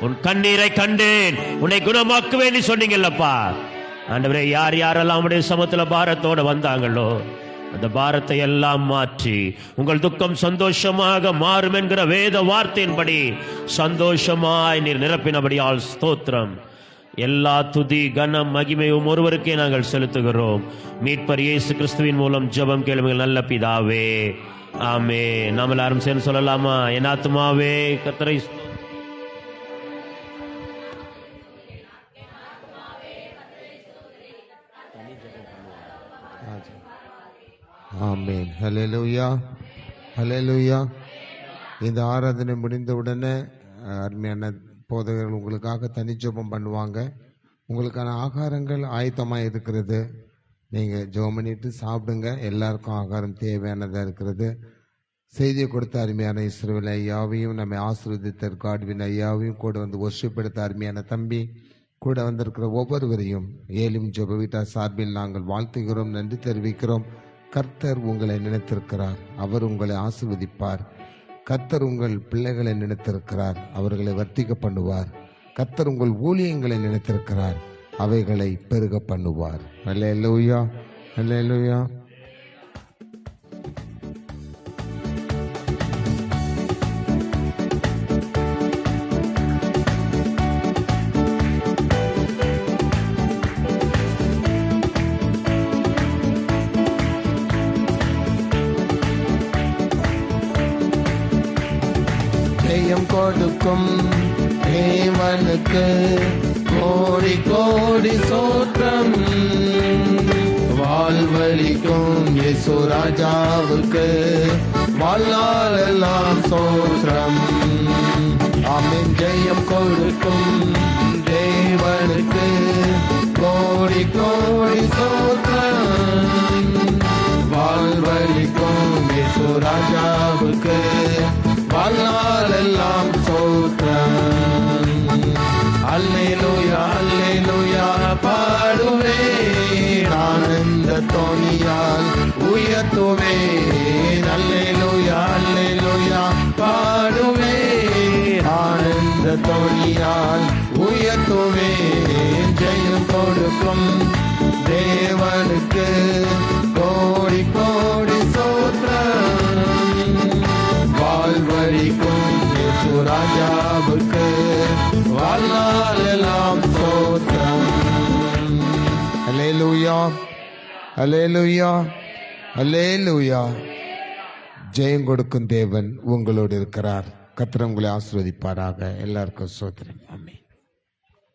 உன் கண்ணீரை கண்டேன், உன்னை குணமாக்குவேன் சொன்னீங்கல்லப்பா ஆண்டவரே. யார் யாரெல்லாம் உடைய சமத்துல பாரத்தோட வந்தாங்களோ அந்த பாரத்தை எல்லாம் மாற்றி உங்கள் துக்கம் சந்தோஷமாக மாறும் என்கிற வேத வார்த்தையின்படி சந்தோஷமாய் நீர் நிரப்பினபடியால் ஸ்தோத்திரம். எல்லா துதி கனம் மகிமையும் ஒருவருக்கே நாங்கள் செலுத்துகிறோம். மீட்பர் இயேசு கிறிஸ்துவின் மூலம் ஜெபம் கேளுங்கள் நல்ல பிதாவே, ஆமென். நாம் எல்லாரும் சேர்ந்து சொல்லலாமா? என் ஆத்துமாவே கர்த்தரை ஆமென். ஹல்லேலூயா, ஹல்லேலூயா. இந்த ஆராதனை முடிந்தவுடனே அருமையான போதகர்கள் உங்களுக்காக தனிஜெபம் பண்ணுவாங்க. உங்களுக்கான ஆகாரங்கள் ஆயத்தமாக இருக்கிறது. நீங்கள் ஜெபம் பண்ணிட்டு சாப்பிடுங்க. எல்லாருக்கும் ஆகாரம் தேவையானதாக இருக்கிறது. செய்தியை கொடுத்த அருமையான இஸ்ரவேல் ஐயாவையும் நம்மை ஆசீர்வதித்த காட்வின் ஐயாவையும் கூட வந்து ஒர்ஷிப் எடுத்த அருமையான தம்பி கூட வந்திருக்கிற ஒவ்வொருவரையும் ஏலும் ஜெப வீட்டார் சார்பில் நாங்கள் வாழ்த்துகிறோம், நன்றி தெரிவிக்கிறோம். கர்த்தர் உங்களை நினைத்திருக்கிறார், அவர் உங்களை ஆசீர்வதிப்பார். கர்த்தர் உங்கள் பிள்ளைகளை நினைத்திருக்கிறார், அவர்களை வர்த்திக்க பண்ணுவார். கர்த்தர் உங்கள் ஊழியங்களை நினைத்திருக்கிறார், அவைகளை பெருக பண்ணுவார். அல்லேலூயா, அல்லேலூயா. ஜெயம் கொடுக்கும் தேவனுக்கு கோடி கோடி சோத்திரம். வாழ்வழிக்கும் இயேசு ராஜாவுக்கு வாழ்நாளெல்லாம் சோத்திரம். ஆமென். ஜெயம் கொடுக்கும் தேவனுக்கு கோடி கோடி சோத்திரம். வாழ்வழிக்கும் இயேசு ராஜாவுக்கு வாழ்நாளெல்லாம் சோத்திரம். அல்லேலூயா, அல்லேலூயா பாடுவேன், ஆனந்த தொனியால் உயர்த்துவேன். அல்லேலூயா, அல்லேலூயா பாடுவேன், ஆனந்த தொனியால் உயர்த்துவேன். ஜெயம் கொடுக்கும் தேவனுக்கு கோடி கோடி சோத்திரம். வாழ்வழிக்கும் இயேசு ராஜாவுக்கு வாழ்நாளெல்லாம் சோத்திரம். அல்லேலூயா, அல்லேலூயா, அல்லேலூயா. ஜெயம் கொடுக்கும் தேவன் உங்களோடு இருக்கிறார். கர்த்தர் உங்களை ஆசீர்வதிப்பாராக. எல்லாருக்கும் சோத்திரம். ஆமென்.